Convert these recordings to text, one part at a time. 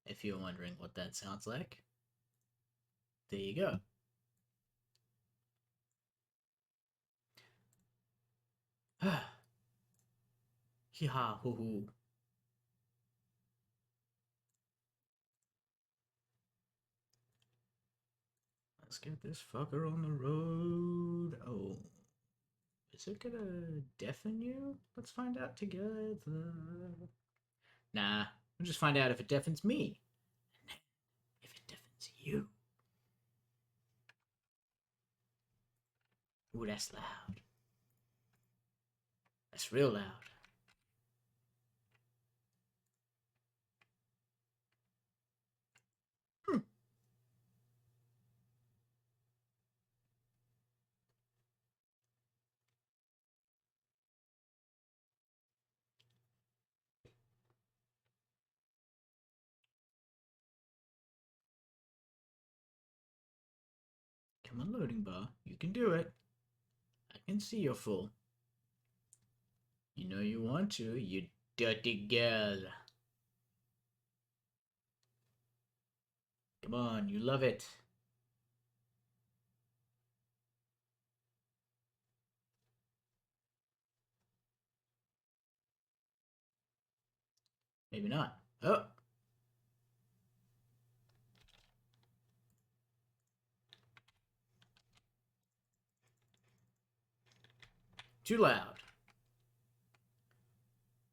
If you're wondering what that sounds like, there you go. Hee ha hoo hoo. Let's get this fucker on the road. Oh. Is it gonna deafen you? Let's find out together. Nah, we'll just find out if it deafens me. And then if it deafens you. Ooh, that's loud. That's real loud. Come on, loading bar. You can do it. I can see you're full. You know you want to, you dirty girl. Come on, you love it. Maybe not. Oh. Too loud.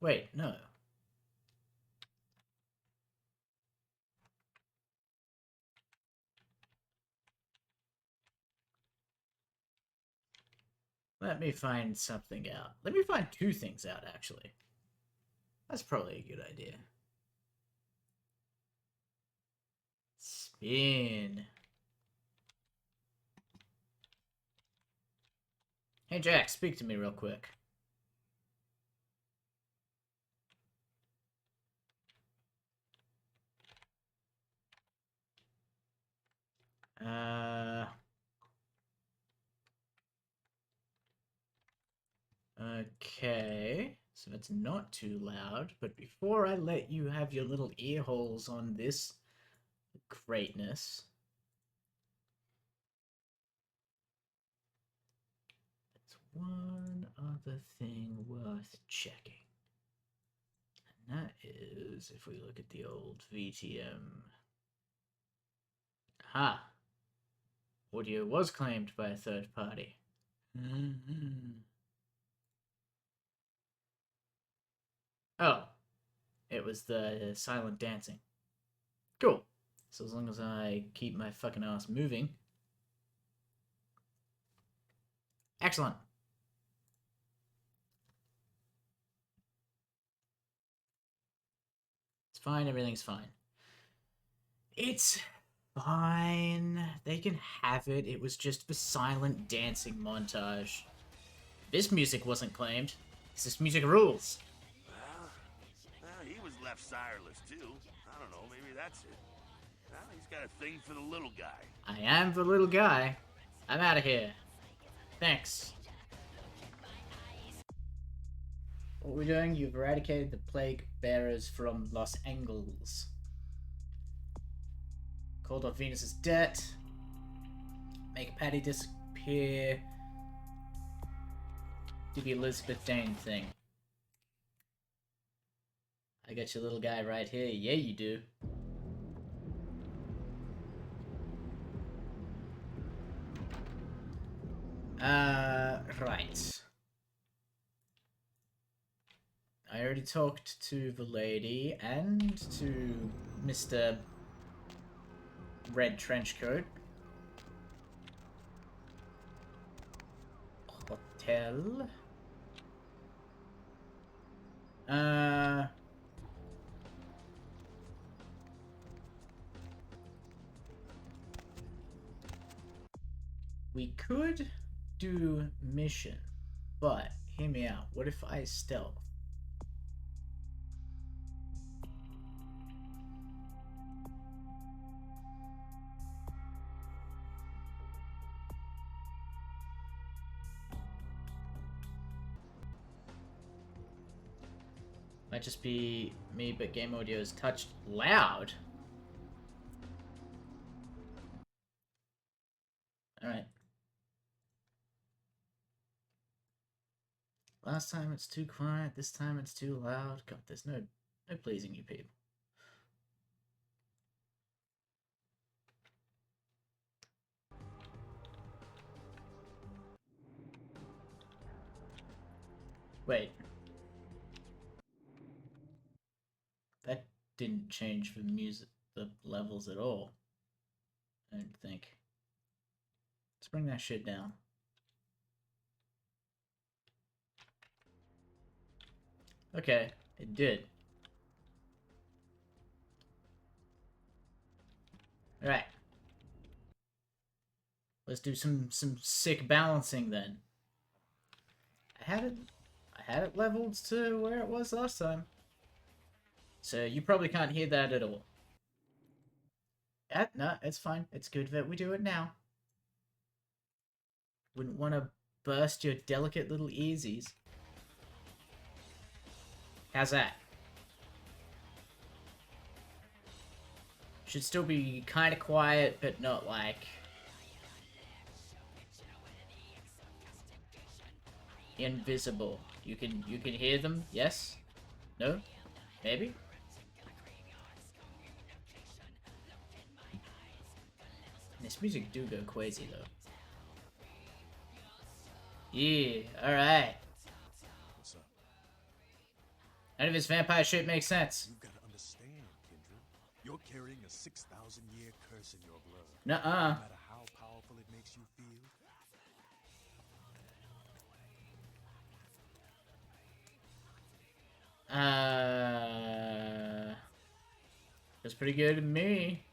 Wait, no. Let me find something out. Let me find two things out, actually. That's probably a good idea. Spin. Hey, Jack, speak to me real quick. Okay. So it's not too loud, but before I let you have your little ear holes on this greatness, there's one other thing worth checking. And that is, if we look at the old VTM. Aha! Audio was claimed by a third party. Oh, it was the silent dancing. Cool. So as long as I keep my fucking ass moving. Excellent. It's fine, everything's fine. It's fine. They can have it. It was just the silent dancing montage. This music wasn't claimed. This music rules. Well, he was left sireless too. I don't know, maybe that's it. Well, he's got a thing for the little guy. I am the little guy. I'm out of here. Thanks. What we're doing, you've eradicated the plague bearers from Los Angeles. Called off Venus's debt. Make Patty disappear. Do the Elizabeth Dane thing. I got your little guy right here. Yeah, you do. Right. I already talked to the lady and to Mr. Red Trenchcoat. Hotel. We could do mission, but hear me out. What if I stealth? Might just be me, but game audio is touched loud. Alright. Last time it's too quiet, this time it's too loud. God, there's no pleasing you people. Wait. That didn't change the music, the levels at all. I don't think. Let's bring that shit down. Okay, it did. Alright. Let's do some sick balancing then. I had it leveled to where it was last time. So you probably can't hear that at all. No, it's fine. It's good that we do it now. Wouldn't want to burst your delicate little earsies. How's that? Should still be kind of quiet, but not like invisible. You can hear them. Yes? No? Maybe? This music do go crazy though. Yeah, alright. What's up? None of this vampire shit makes sense. You've got to understand, Kendra. You're carrying a 6,000-year curse in your blood. Nuh-uh. No matter how powerful it makes you feel. That's pretty good to me.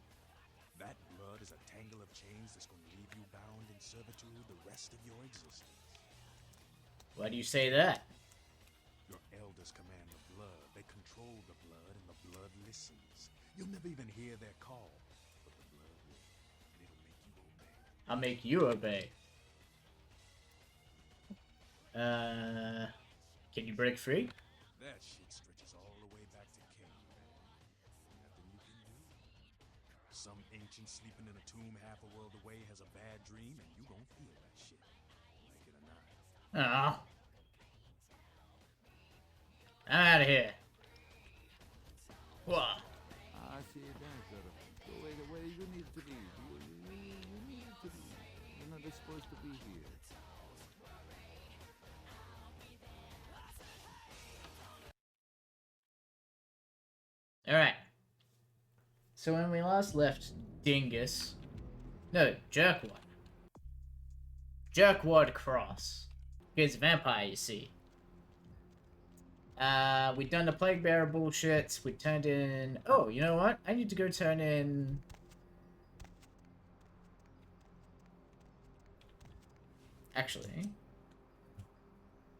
That blood is a tangle of chains that's going to leave you bound in servitude the rest of your existence. Why do you say that? Your elders command the blood. They control the blood, and the blood listens. You'll never even hear their call, but the blood will, and it'll make you obey. I'll make you obey. Can you break free? That shit stretches all the way back to Cain, man. Nothing you can do. Some ancient sleeping in a tomb half a world away has a bad dream, and you gon' feel that shit, like it or not. Oh. I'm out of here. Whoa. I see that, brother. Go where you need to be. You need to be. You're not supposed to be here. Alright. So when we last left Dingus... No, Jerkwad. Jerkwad Cross. He's a vampire, you see. We'd done the Plague Bearer bullshit. We turned in... Oh, you know what? I need to go turn in... Actually...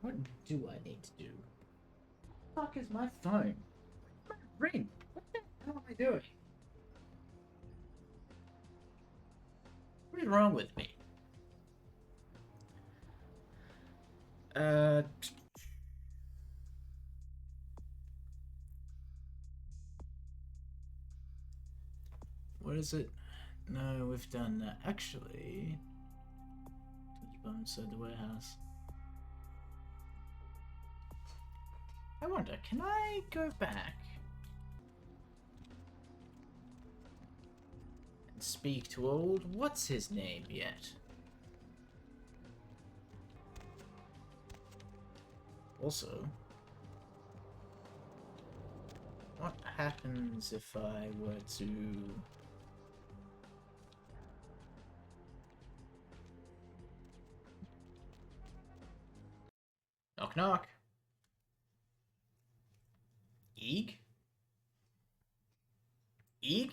What do I need to do? What the fuck is my phone? My ring! What the hell am I doing? What is wrong with me? What is it? No, we've done that. Actually, keep on inside the warehouse. I wonder, can I go back and speak to old what's his name yet? Also, what happens if I were to... Knock knock. Eeg? Eeg?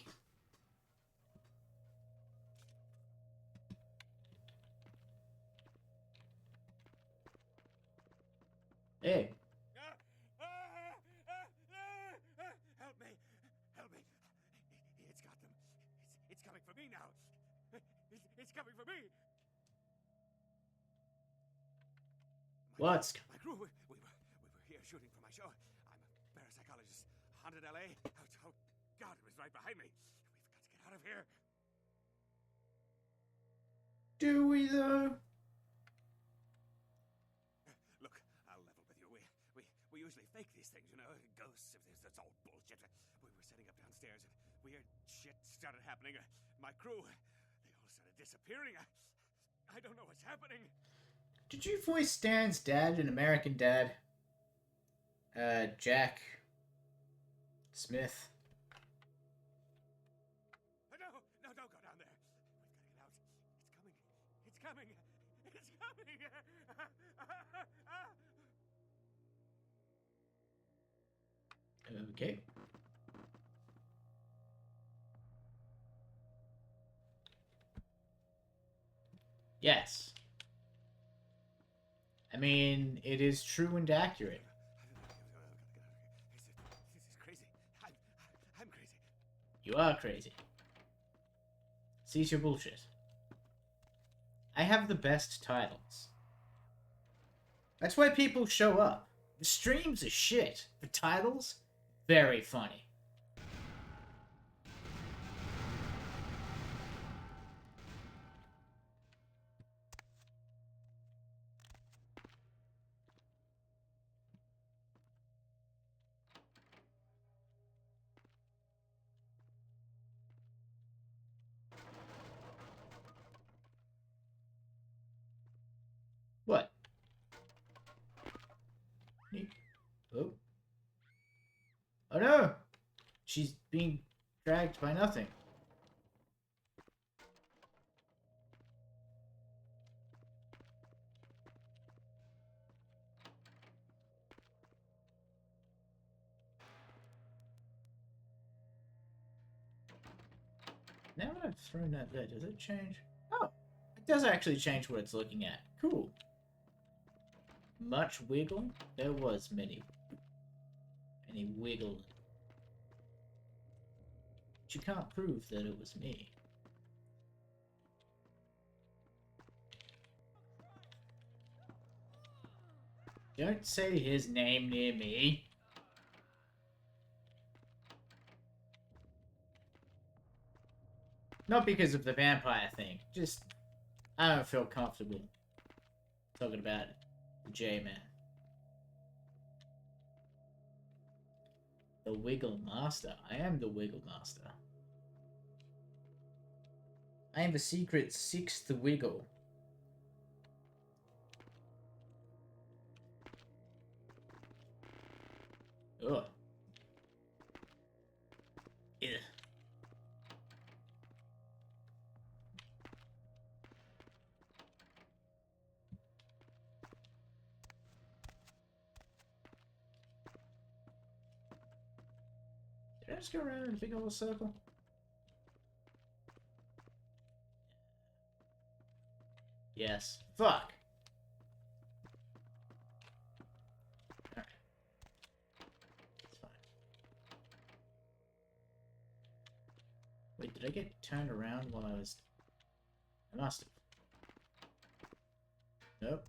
Hey. Help me! Help me! It's got them. It's coming for me now. It's coming for me. What's... My crew, we were here shooting for my show. I'm a parasite psychologist. Haunted LA? Oh, God, it was right behind me. We've got to get out of here. Do we, though? Look, I'll level with you. We usually fake these things, you know? Ghosts, that's all bullshit. We were setting up downstairs, and weird shit started happening. My crew, they all started disappearing. I don't know what's happening. Did you voice Stan's dad in American Dad? Jack Smith. No, don't go down there. We've got to get out. It's coming. It's coming. Okay. Yes. I mean, it is true and accurate. This is crazy. I'm crazy. You are crazy. Cease your bullshit. I have the best titles. That's why people show up. The streams are shit. The titles, very funny. What? Oh. Oh no! She's being dragged by nothing. Now that I've thrown that there, does it change? Oh! It does actually change what it's looking at. Cool. Much wiggle? There was many wiggle. But you can't prove that it was me. Don't say his name near me. Not because of the vampire thing. Just, I don't feel comfortable talking about the J-Man. The Wiggle Master. I am the Wiggle Master. I am the secret sixth Wiggle. Ugh. Ugh. Did I just go around in a big old circle? Yes. Fuck! Alright. It's fine. Wait, did I get turned around while I was... I must have. Nope.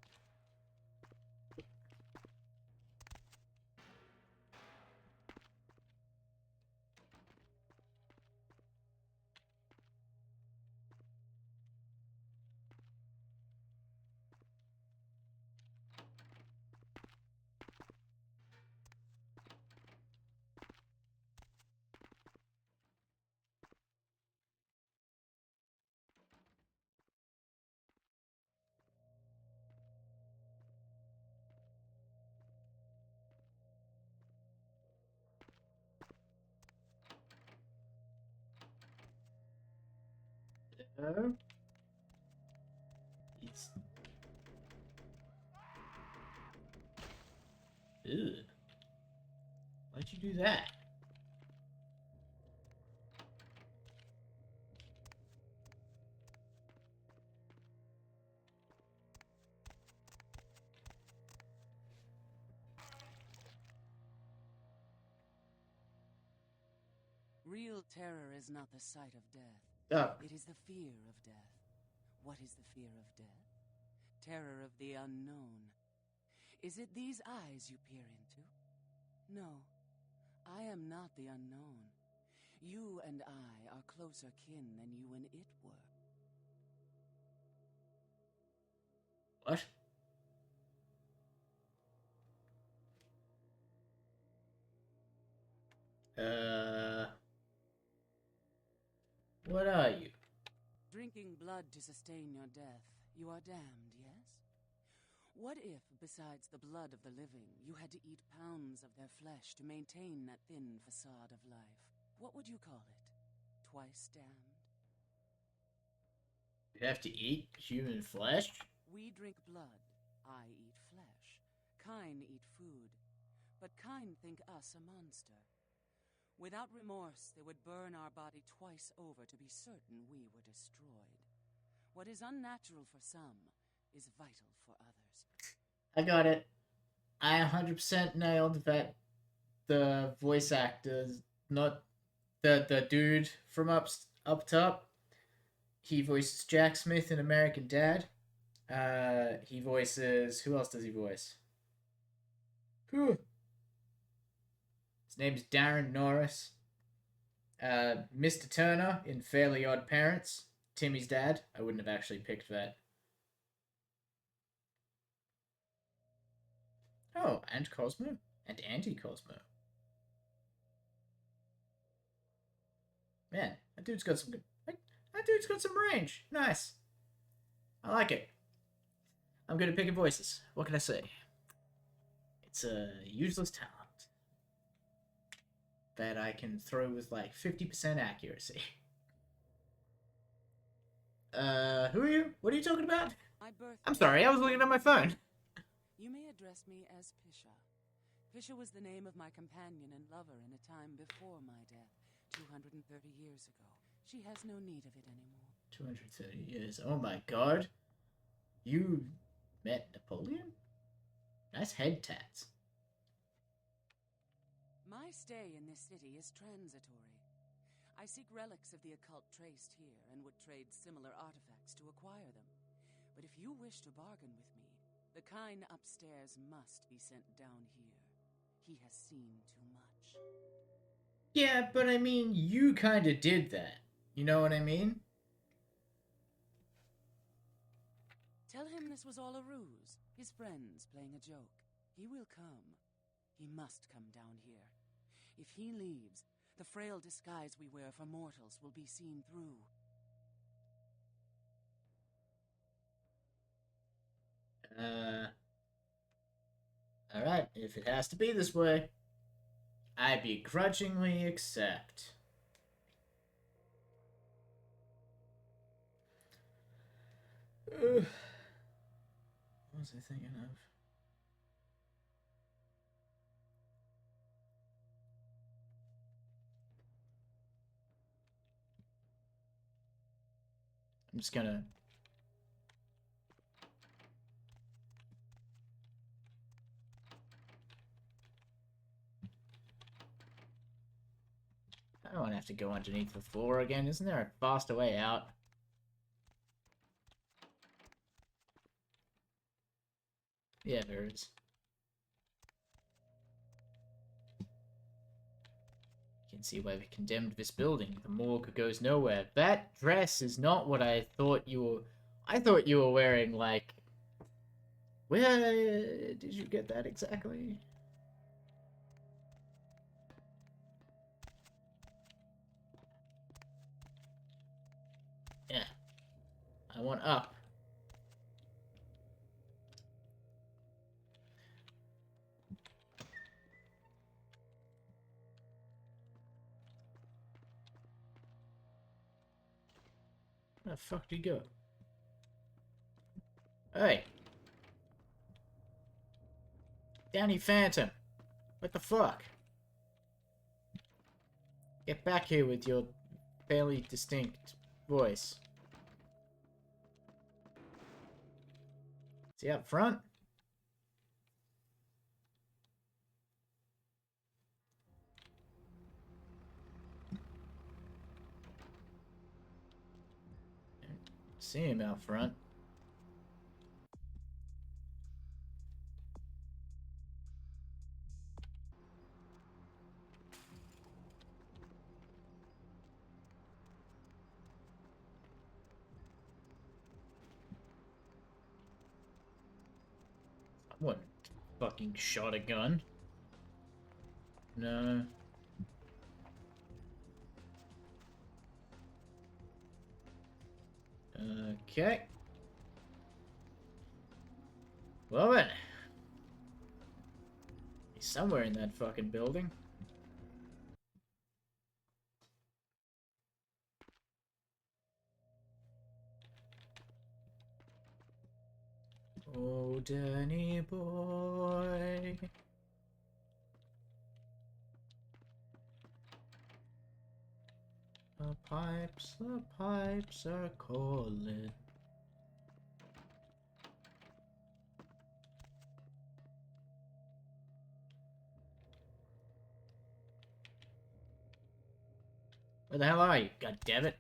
No. It's... Ugh. Why'd you do that? Real terror is not the sight of death. Oh. It is the fear of death. What is the fear of death? Terror of the unknown. Is it these eyes you peer into? No. I am not the unknown. You and I are closer kin than you and it were. What? What are you? Drinking blood to sustain your death, you are damned, yes? What if, besides the blood of the living, you had to eat pounds of their flesh to maintain that thin facade of life? What would you call it? Twice damned? You have to eat human flesh? We drink blood. I eat flesh. Kine eat food. But Kine think us a monster. Without remorse, they would burn our body twice over to be certain we were destroyed. What is unnatural for some is vital for others. I got it. I 100% nailed that the voice actors, not the dude from up top. He voices Jack Smith in American Dad. He voices, who else does he voice? Whew. His name's Darren Norris. Mr. Turner in Fairly Odd Parents. Timmy's dad. I wouldn't have actually picked that. Oh, and Cosmo. And Anti-Cosmo. Man, that dude's got some good... That dude's got some range. Nice. I like it. I'm good at picking voices. What can I say? It's a useless talent that I can throw with like 50% accuracy. Who are you? What are you talking about? I'm sorry, I was looking at my phone. You may address me as Pisha. Pisha was the name of my companion and lover in a time before my death, 230 years ago. She has no need of it anymore. 230 years. Oh my god. You met Napoleon? Nice head tats. My stay in this city is transitory. I seek relics of the occult traced here and would trade similar artifacts to acquire them. But if you wish to bargain with me, the Kine upstairs must be sent down here. He has seen too much. Yeah, but I mean, you kind of did that. You know what I mean? Tell him this was all a ruse. His friends playing a joke. He will come. He must come down here. If he leaves, the frail disguise we wear for mortals will be seen through. Alright, if it has to be this way, I begrudgingly accept. What was I thinking of? I'm just gonna... I don't want to have to go underneath the floor again. Isn't there a faster way out? Yeah, there is. You can see why we condemned this building. The morgue goes nowhere. That dress is not what I thought you were... I thought you were wearing, like... Where did you get that exactly? Yeah. I want up. Where the fuck did he go? Hey! Danny Phantom! What the fuck? Get back here with your fairly distinct voice. Is he up front? See him out front. What? Fucking shot a gun? No. Okay. Well then. He's somewhere in that fucking building. Oh, Danny boy. The pipes are calling. Where the hell are you? God damn it.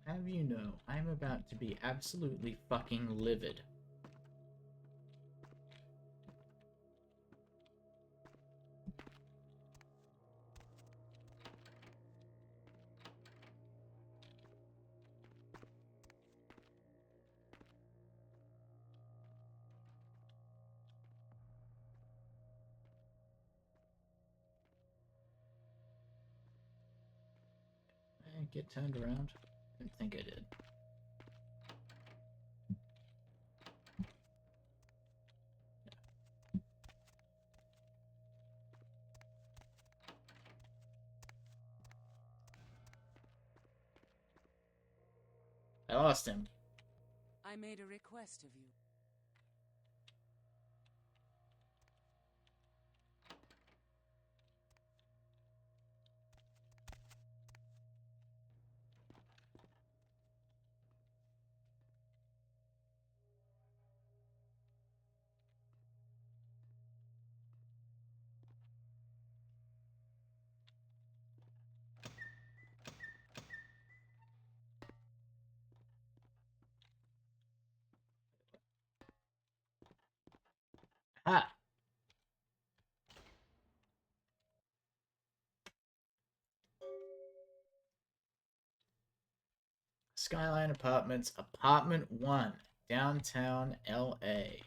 Have you know, I'm about to be absolutely fucking livid. I get turned around? I didn't think I did. I lost him. I made a request of you. Ah! Skyline Apartments, Apartment 1, downtown LA. I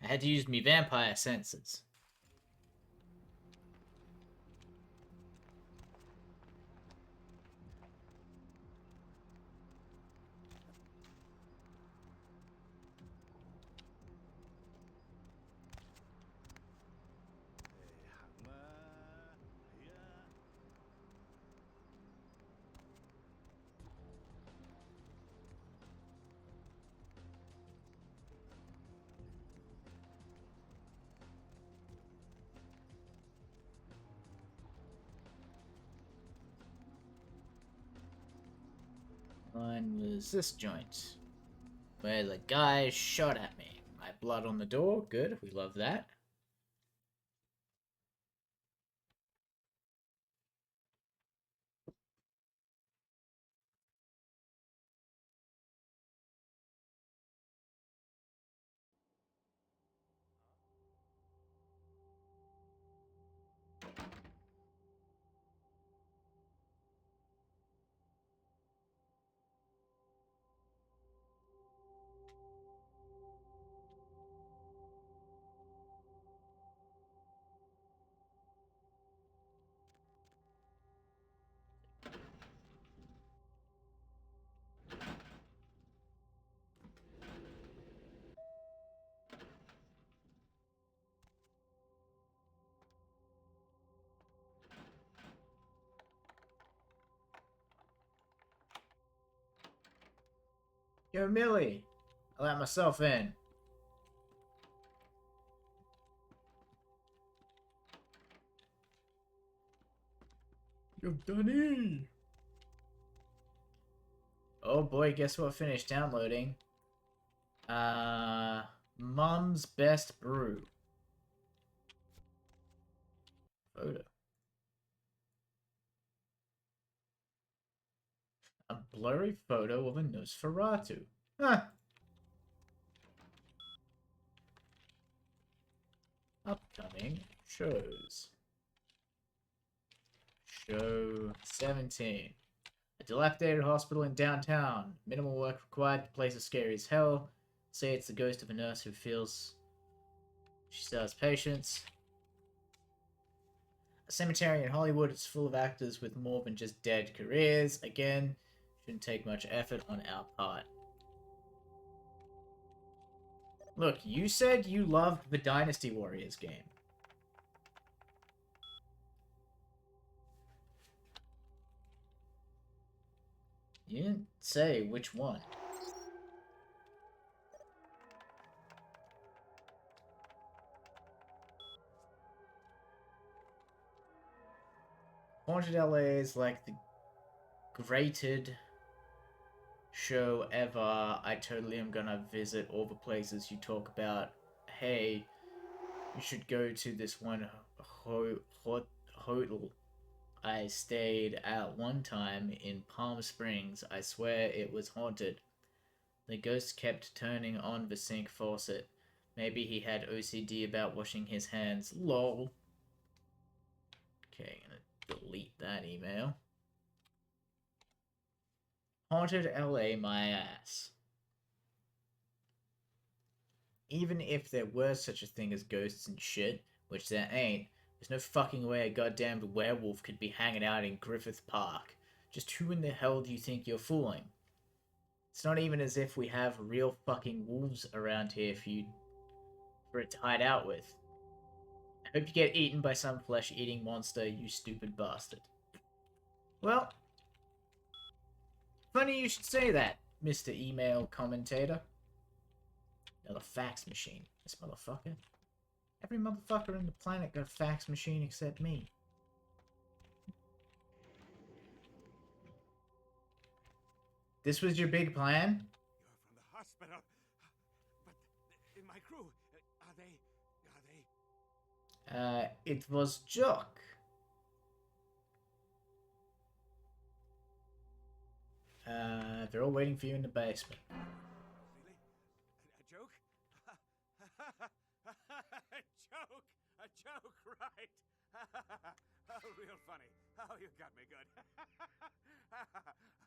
had to use me vampire senses. Line was this joint, where the guy shot at me. My blood on the door, good, we love that. Yo, Millie! I let myself in. Yo, Dunny! Oh boy, guess what finished downloading? Mom's Best Brew. Photo. A blurry photo of a Nosferatu. Huh. Upcoming shows. Show 17. A dilapidated hospital in downtown. Minimal work required. The place is scary as hell. Say it's the ghost of a nurse who feels she still has patience. A cemetery in Hollywood is full of actors with more than just dead careers. Again, shouldn't take much effort on our part. Look, you said you loved the Dynasty Warriors game. You didn't say which one. Haunted LA is like the greated show ever. I totally am gonna visit all the places you talk about. Hey, you should go to this one hotel I stayed at one time in Palm Springs. I swear it was haunted. The ghost kept turning on the sink faucet. Maybe he had OCD about washing his hands. Lol. Okay, gonna delete that email. Haunted LA my ass. Even if there were such a thing as ghosts and shit, which there ain't, there's no fucking way a goddamned werewolf could be hanging out in Griffith Park. Just who in the hell do you think you're fooling? It's not even as if we have real fucking wolves around here for it to hide out with. I hope you get eaten by some flesh-eating monster, you stupid bastard. Well, funny you should say that, Mr. Email Commentator. Another fax machine. This motherfucker. Every motherfucker on the planet got a fax machine except me. This was your big plan? You're from the hospital. But in my crew, are they... It was Jock. They're all waiting for you in the basement. Really? A joke? A joke, right? Oh, real funny. Oh, you got me good.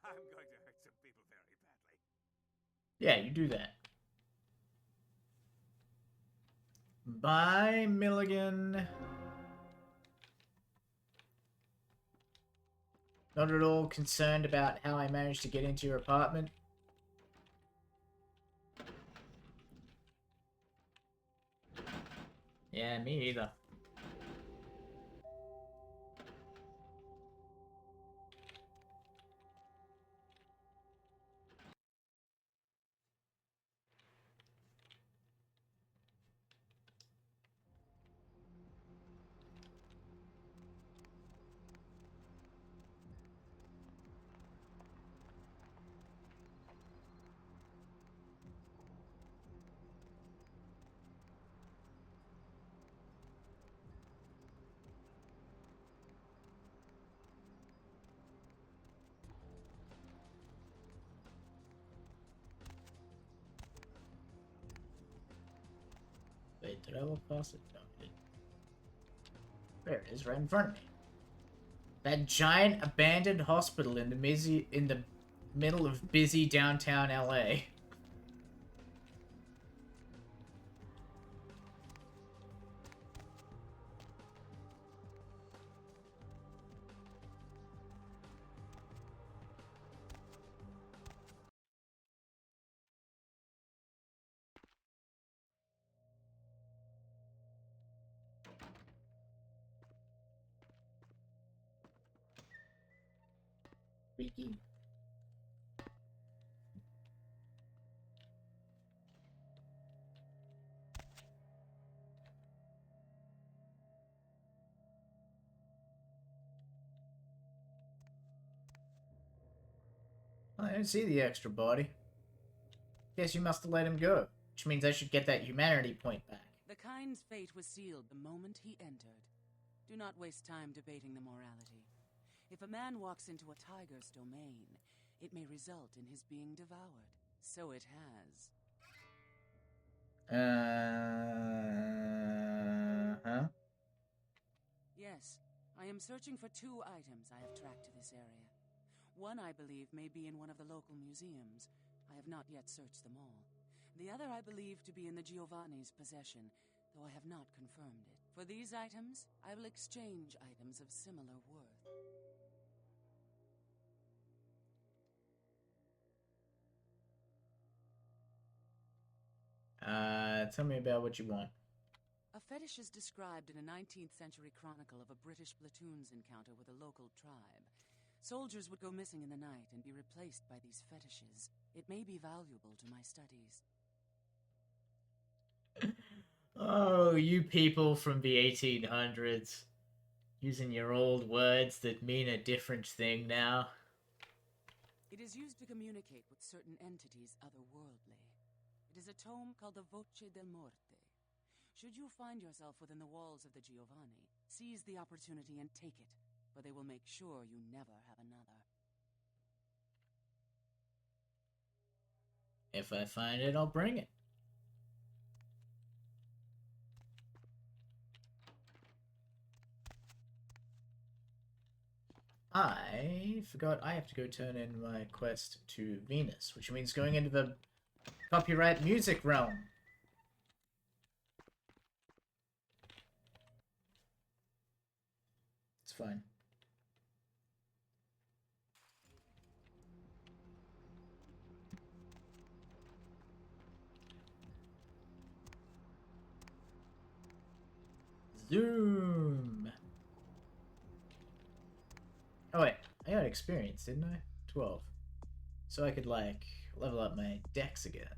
I'm going to hurt some people very badly. Yeah, you do that. Bye, Milligan. Not at all concerned about how I managed to get into your apartment. Yeah, me either. Wait, did I walk past it? No, I didn't. There it is, right in front of me. That giant abandoned hospital in the middle of busy downtown LA. Freaky. I didn't see the extra body. Guess you must have let him go, which means I should get that humanity point back. The kind's fate was sealed the moment he entered. Do not waste time debating the morality. If a man walks into a tiger's domain, it may result in his being devoured. So it has. Huh? Yes, I am searching for 2 items I have tracked to this area. One, I believe, may be in one of the local museums. I have not yet searched them all. The other I believe to be in the Giovanni's possession, though I have not confirmed it. For these items, I will exchange items of similar worth. Tell me about what you want. A fetish is described in a 19th century chronicle of a British platoon's encounter with a local tribe. Soldiers would go missing in the night and be replaced by these fetishes. It may be valuable to my studies. Oh, you people from the 1800s. Using your old words that mean a different thing now. It is used to communicate with certain entities otherworldly. It is a tome called the Voce del Morte. Should you find yourself within the walls of the Giovanni, seize the opportunity and take it, for they will make sure you never have another. If I find it, I'll bring it. I forgot I have to go turn in my quest to Venus, which means going into the copyright music realm. It's fine. Zoom! Oh wait, I got experience, didn't I? 12. So I could, like, level up my dex again.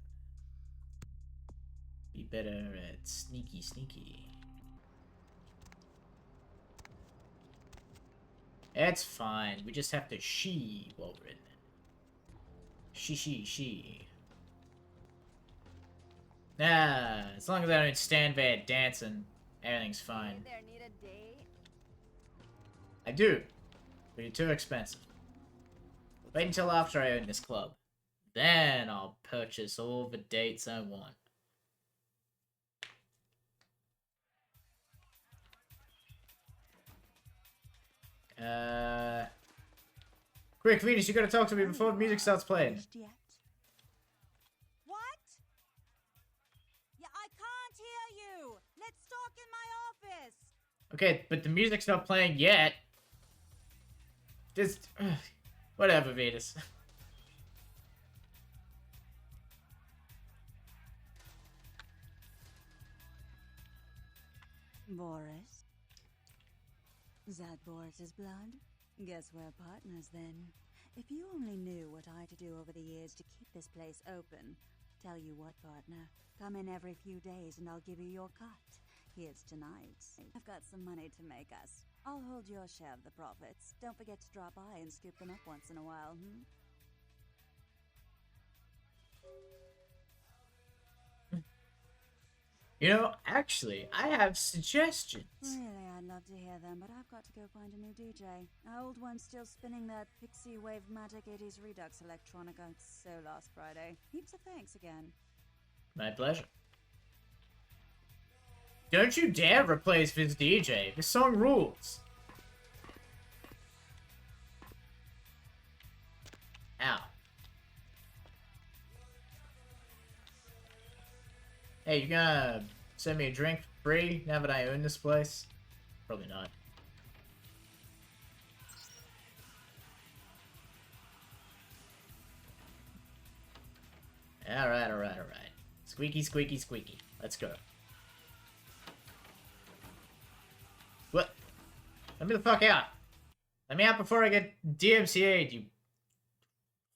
Be better at sneaky sneaky. It's fine, we just have to she while we're in it. She. Nah, as long as I don't stand there dancing, everything's fine. There need a date? I do, but you're too expensive. Wait until after I own this club. Then I'll purchase all the dates I want. Quick, Venus, you gotta talk to me before the music starts playing. What? Yeah, I can't hear you. Let's talk in my office. Okay, but the music's not playing yet. Just... whatever, Venus. Boris? That Boris's blood? Guess we're partners then. If you only knew what I had to do over the years to keep this place open. Tell you what, partner. Come in every few days and I'll give you your cut. Here's tonight's. I've got some money to make us. I'll hold your share of the profits. Don't forget to drop by and scoop them up once in a while, You know, actually, I have suggestions. Really, I'd love to hear them, but I've got to go find a new DJ. Our old one's still spinning that Pixie Wave Magic 80s Redux electronica. So last Friday. Heaps of thanks again. My pleasure. Don't you dare replace this DJ. This song rules. Ow. Hey, you gonna send me a drink free now that I own this place? Probably not. Alright. Squeaky, squeaky, squeaky. Let's go. What? Let me the fuck out. Let me out before I get DMCA'd, you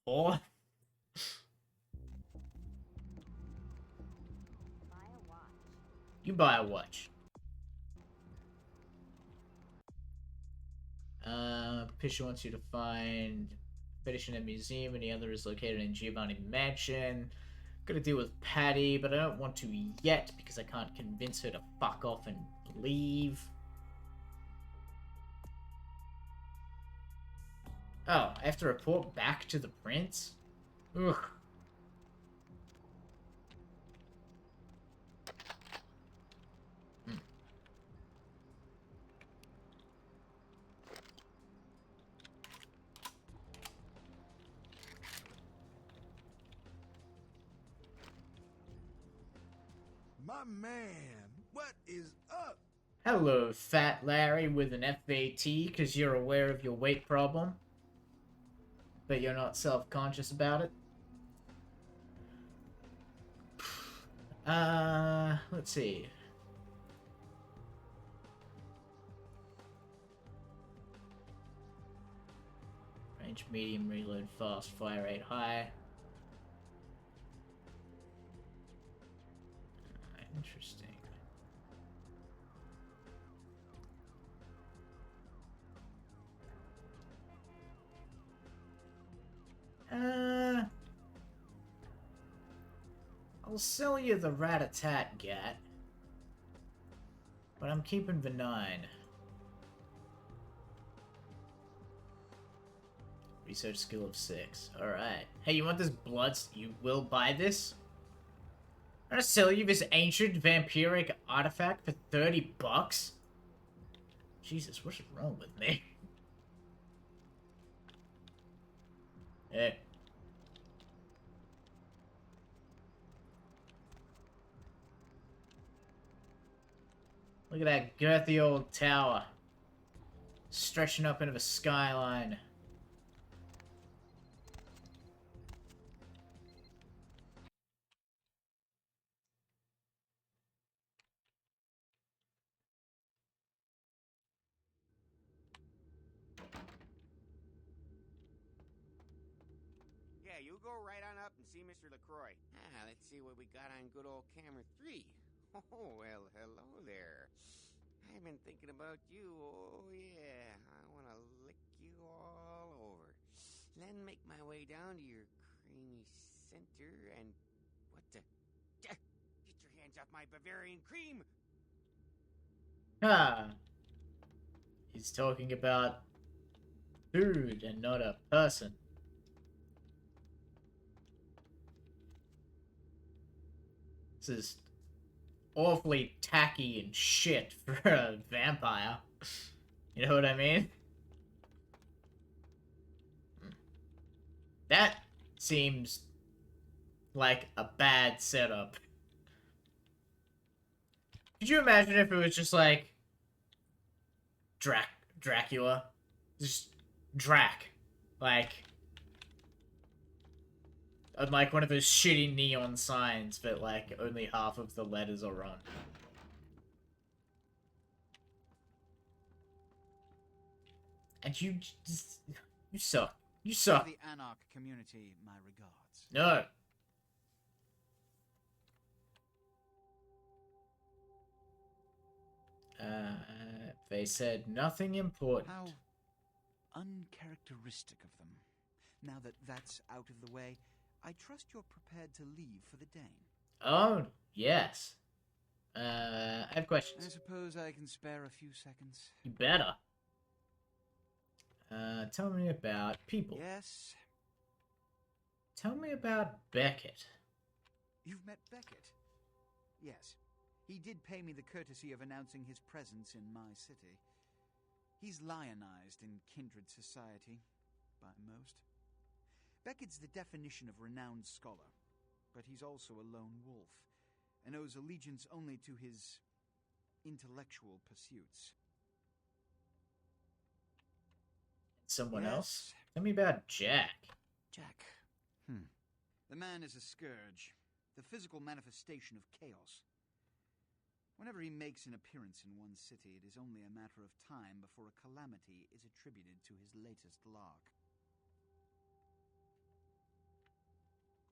whore. You buy a watch. Pisha wants you to find fetish in a museum, and the other is located in Giovanni Mansion. Gotta deal with Patty, but I don't want to yet because I can't convince her to fuck off and leave. Oh, I have to report back to the prince? Ugh. My man, what is up? Hello, Fat Larry with an FAT, because you're aware of your weight problem, but you're not self-conscious about it. Let's see. Range medium, reload fast, fire rate high. Interesting. I'll sell you the rat-a-tat gat, but I'm keeping the 9. Research skill of 6. Alright. Hey, you want this blood? You will buy this? I'm gonna sell you this ancient vampiric artifact for 30 bucks? Jesus, what's wrong with me? Hey. Look at that girthy old tower. Stretching up into the skyline. Yeah, you go right on up and see Mr. LaCroix. Let's see what we got on good old camera 3. Oh, well, hello there. I've been thinking about you. Oh, yeah. I want to lick you all over. Then make my way down to your creamy center and... What the... Get your hands off my Bavarian cream! Ah. He's talking about food and not a person. This is awfully tacky and shit for a vampire. You know what I mean? That seems like a bad setup. Could you imagine if it was just like Dracula? Just Drac. Like one of those shitty neon signs, but like only half of the letters are on. And you just... You suck. You suck. The Anarch community, my regards. No. They said nothing important. How uncharacteristic of them. Now that that's out of the way, I trust you're prepared to leave for the Dane. Oh, yes. I have questions. I suppose I can spare a few seconds. You better. Tell me about people. Yes? Tell me about Beckett. You've met Beckett? Yes. He did pay me the courtesy of announcing his presence in my city. He's lionized in kindred society, by most. Beckett's the definition of renowned scholar, but he's also a lone wolf, and owes allegiance only to his intellectual pursuits. Someone Yes. else? Tell me about Jack. Jack. The man is a scourge, the physical manifestation of chaos. Whenever he makes an appearance in one city, it is only a matter of time before a calamity is attributed to his latest lark.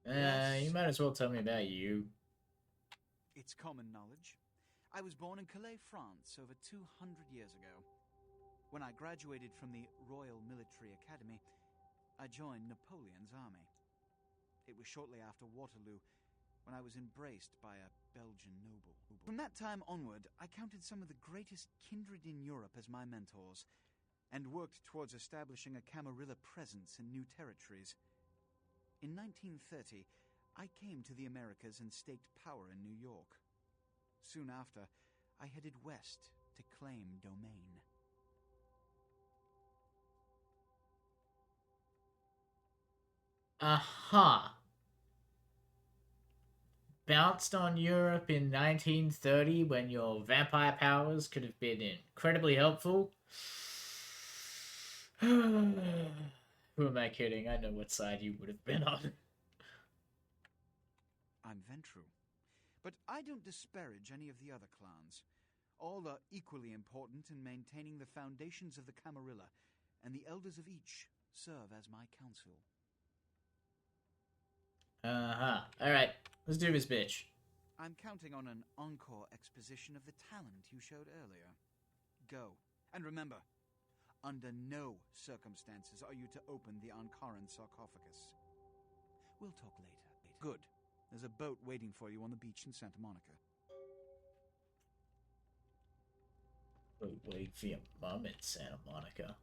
You might as well tell me about you. It's common knowledge. I was born in Calais, France, over 200 years ago. When I graduated from the Royal Military Academy, I joined Napoleon's army. It was shortly after Waterloo, when I was embraced by a Belgian noble. From that time onward, I counted some of the greatest kindred in Europe as my mentors, and worked towards establishing a Camarilla presence in new territories. In 1930, I came to the Americas and staked power in New York. Soon after, I headed west to claim domain. Aha. Bounced on Europe in 1930 when your vampire powers could have been incredibly helpful. Who am I kidding? I know what side you would have been on. I'm Ventru, but I don't disparage any of the other clans. All are equally important in maintaining the foundations of the Camarilla, and the elders of each serve as my council. Alright, let's do this, bitch. I'm counting on an encore exposition of the talent you showed earlier. Go. And remember, under no circumstances are you to open the Ankaran sarcophagus. We'll talk later. Good. There's a boat waiting for you on the beach in Santa Monica. Wait for your mum in Santa Monica.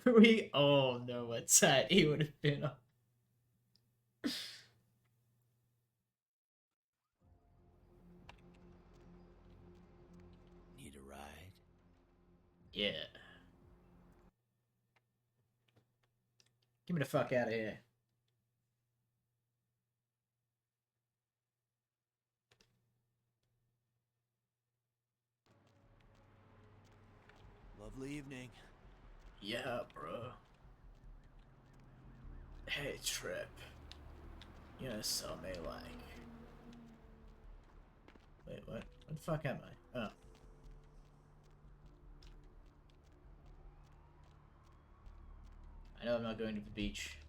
We all know what side he would have been on. Need a ride? Yeah. Get me the fuck out of here. Lovely evening. Yeah, bro. Hey, Trip. You know, saw me like... Wait, what? What the fuck am I? Oh. I know I'm not going to the beach.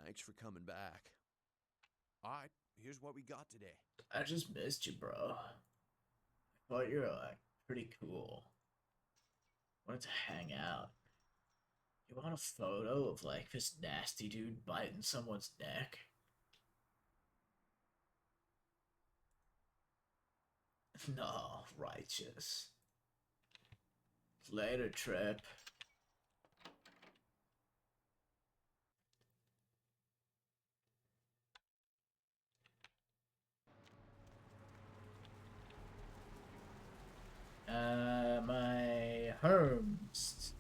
Thanks for coming back. Alright, here's what we got today. I just missed you, bro. I thought you were, like, pretty cool. Wanted to hang out. You want a photo of, like, this nasty dude biting someone's neck? No, righteous. Later, Trip. My homes.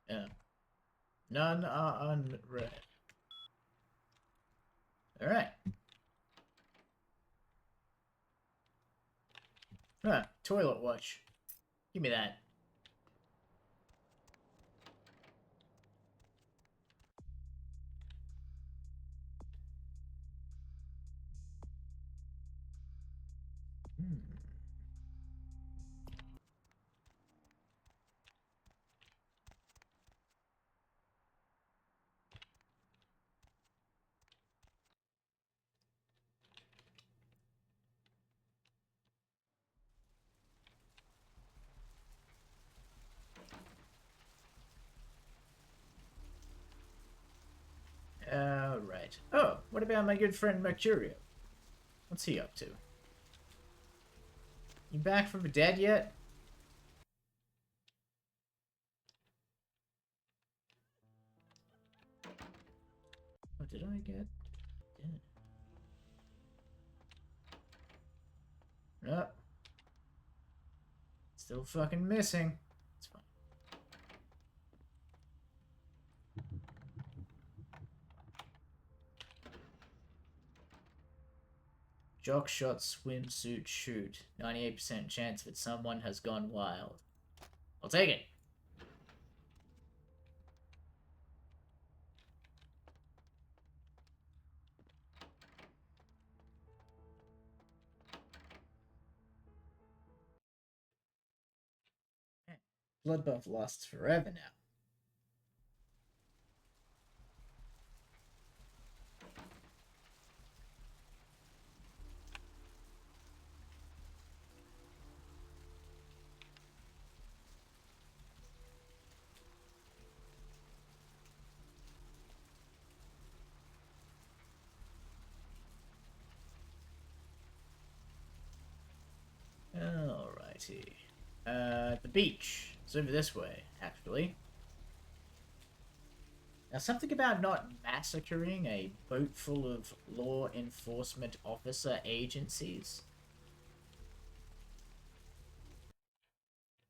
Yeah. None are unread. Alright. Toilet watch. Give me that. Alright. Oh, what about my good friend Mercurio? What's he up to? You back from the dead yet? What did I get? Nope. Still fucking missing. It's fine. Jock shot, swimsuit, shoot. 98% chance that someone has gone wild. I'll take it. Blood buff lasts forever now. Alrighty. The beach. It's over this way, actually. Now, something about not massacring a boat full of law enforcement officer agencies.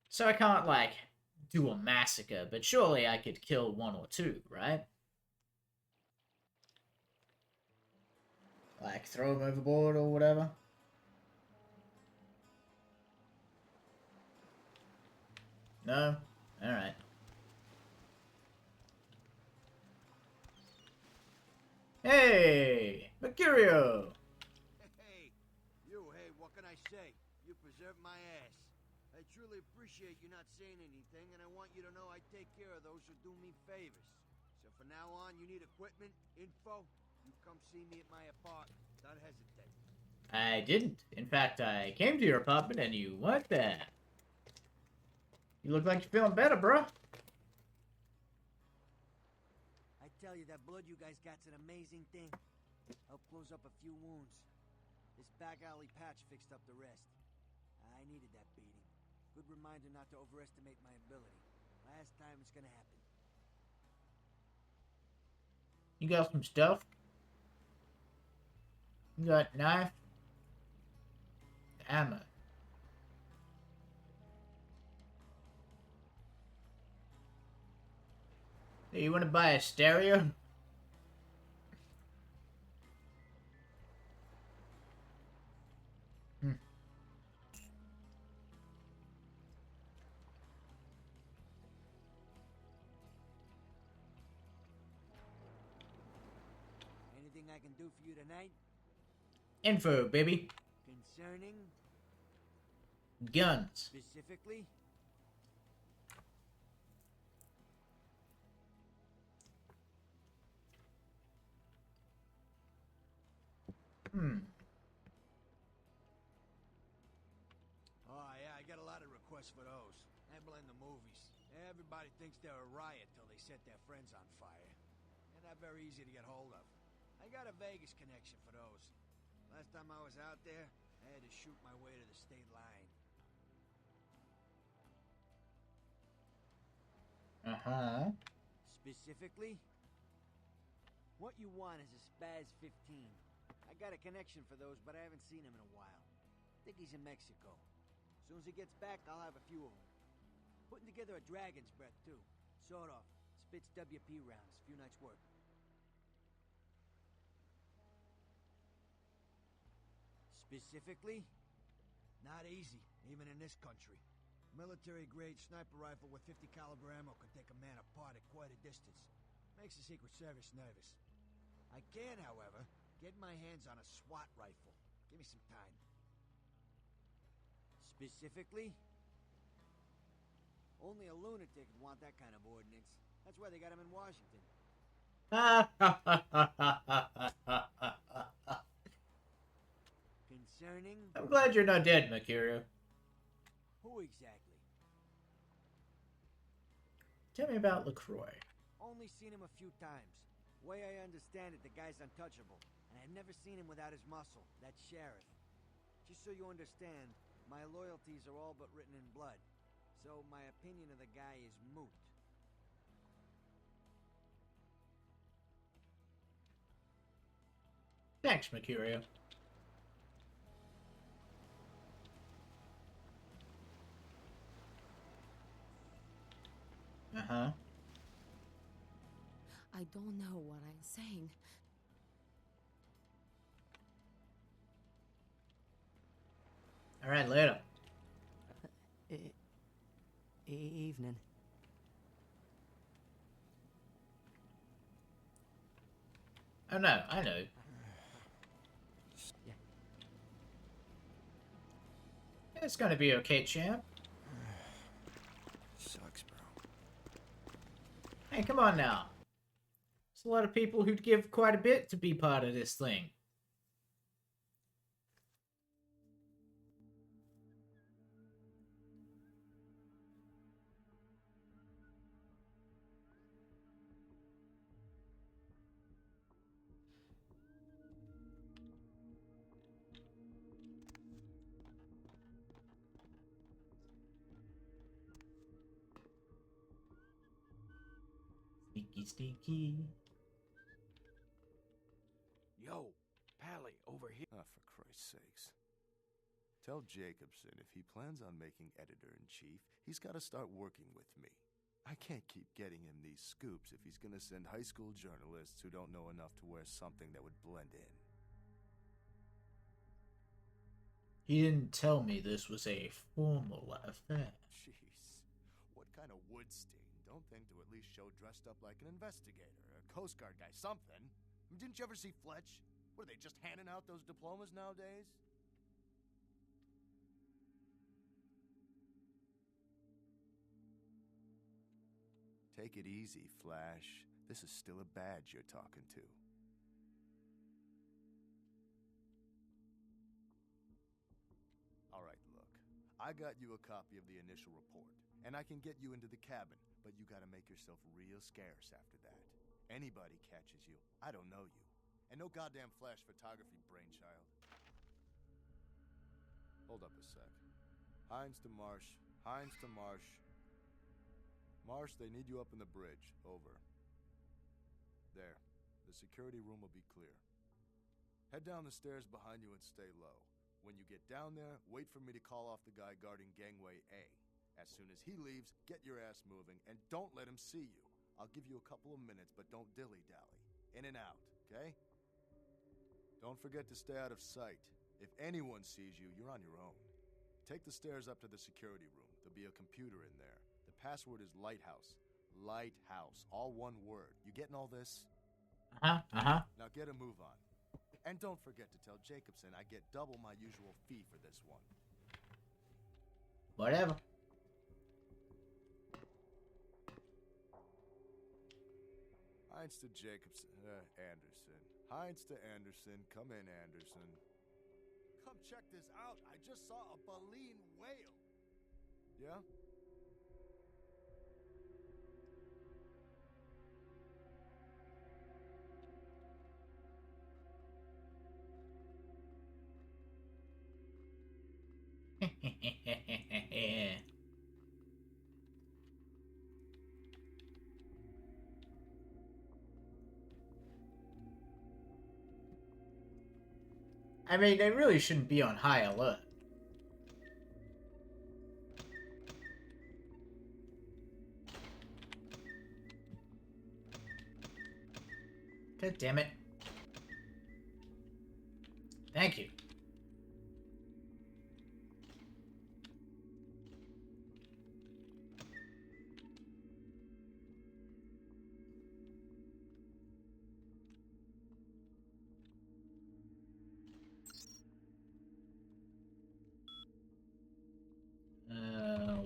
So I can't, like, do a massacre, but surely I could kill one or two, right? Like, throw them overboard or whatever. No? Alright. Hey! Mercurio! Hey, what can I say? You preserved my ass. I truly appreciate you not saying anything, and I want you to know I take care of those who do me favors. So from now on, you need equipment, info, you come see me at my apartment. Don't hesitate. I didn't. In fact, I came to your apartment and you weren't there. You look like you're feeling better, bro. I tell you, that blood you guys got's an amazing thing. Helped close up a few wounds. This back alley patch fixed up the rest. I needed that beating. Good reminder not to overestimate my ability. Last time it's gonna happen. You got some stuff? You got knife? Ammo. Hey, you wanna buy a stereo? Anything I can do for you tonight? Info, baby. Concerning? Guns. Specifically? Oh, yeah, I got a lot of requests for those. I blame the movies. Everybody thinks they're a riot till they set their friends on fire. They're not very easy to get hold of. I got a Vegas connection for those. Last time I was out there, I had to shoot my way to the state line. Uh-huh. Specifically? What you want is a Spaz 15. I got a connection for those, but I haven't seen him in a while. I think he's in Mexico. As soon as he gets back, I'll have a few of them. Putting together a dragon's breath, too. Sort of. Spits WP rounds. Few nights' work. Specifically? Not easy, even in this country. Military-grade sniper rifle with 50 caliber ammo can take a man apart at quite a distance. Makes the Secret Service nervous. I can, however, get my hands on a SWAT rifle. Give me some time. Specifically? Only a lunatic would want that kind of ordnance. That's why they got him in Washington. Concerning? I'm glad you're not dead, Mercurio. Who exactly? Tell me about LaCroix. Only seen him a few times. Way I understand it, the guy's untouchable. And I've never seen him without his muscle, that sheriff. Just so you understand, my loyalties are all but written in blood. So my opinion of the guy is moot. Thanks, Mercurio. Uh-huh. I don't know what I'm saying. All right, later. Evening. Oh, no, I know. Yeah. It's gonna be okay, champ. sucks, bro. Hey, come on now. There's a lot of people who'd give quite a bit to be part of this thing. Sneaky, sneaky. Yo, Pally, over here. Oh, for Christ's sakes. Tell Jacobson if he plans on making editor-in-chief, he's got to start working with me. I can't keep getting him these scoops if he's going to send high school journalists who don't know enough to wear something that would blend in. He didn't tell me this was a formal affair. Jeez. What kind of Woodstein? Don't think to at least show dressed up like an investigator, a Coast Guard guy, something. Didn't you ever see Fletch? What, are they just handing out those diplomas nowadays? Take it easy, Flash. This is still a badge you're talking to. All right, look. I got you a copy of the initial report, and I can get you into the cabin, but you gotta make yourself real scarce after that. Anybody catches you, I don't know you. And no goddamn flash photography brainchild. Hold up a sec. Hines to Marsh. Hines to Marsh. Marsh, they need you up in the bridge. Over. There. The security room will be clear. Head down the stairs behind you and stay low. When you get down there, wait for me to call off the guy guarding gangway A. As soon as he leaves, get your ass moving, and don't let him see you. I'll give you a couple of minutes, but don't dilly-dally. In and out, okay? Don't forget to stay out of sight. If anyone sees you, you're on your own. Take the stairs up to the security room. There'll be a computer in there. The password is Lighthouse. Lighthouse. All one word. You getting all this? Uh-huh. Now get a move on. And don't forget to tell Jacobson I get double my usual fee for this one. Whatever. Hines to Jacobson. Anderson. Hines to Anderson. Come in, Anderson. Come check this out. I just saw a baleen whale. Yeah? I mean, they really shouldn't be on high alert. God damn it. Thank you.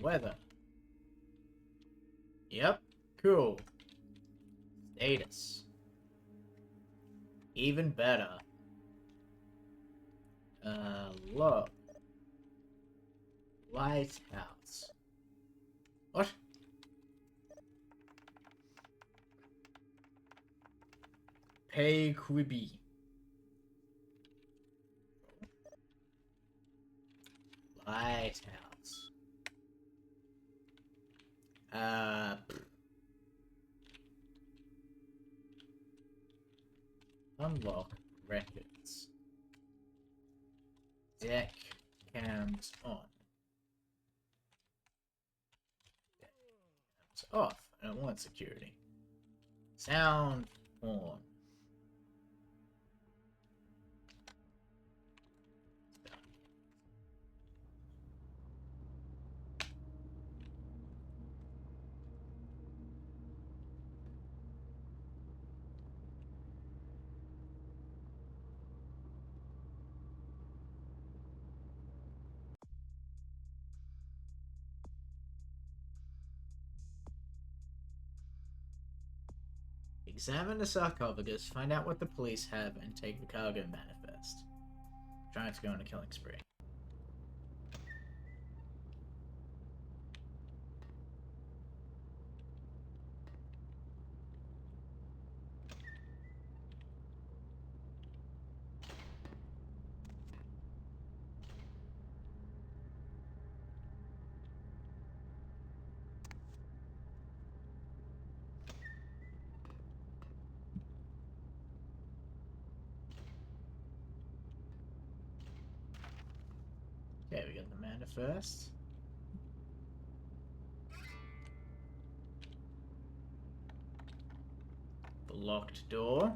Weather. Yep. Cool. Status. Even better. Low. Lighthouse. What? Pay Quibi. Lighthouse. Unlock records. Deck cams on. Deck cams off. I don't want security. Sound on. Examine the sarcophagus, find out what the police have, and take the cargo manifest. Trying to go on a killing spree. Okay, we got the manifest. The locked door.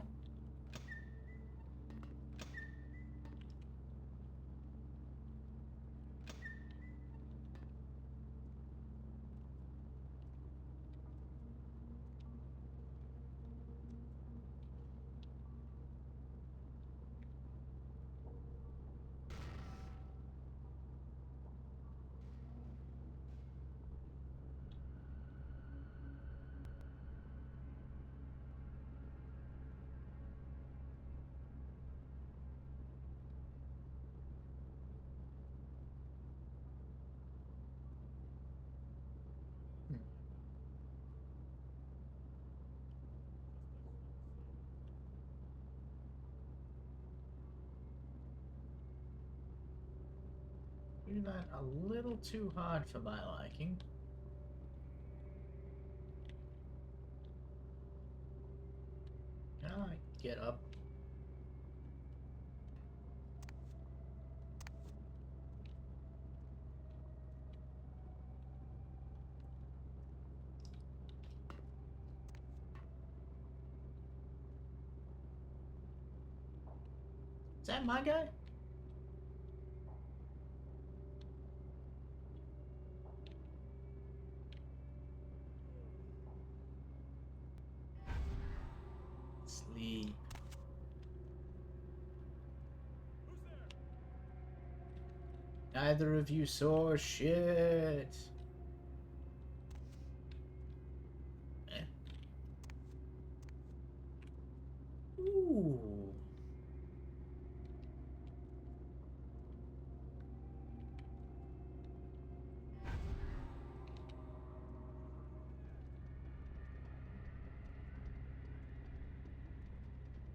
Do that a little too hard for my liking. Can I, like, get up? Is that my guy? Sleep. Neither of you saw shit. Eh. Ooh.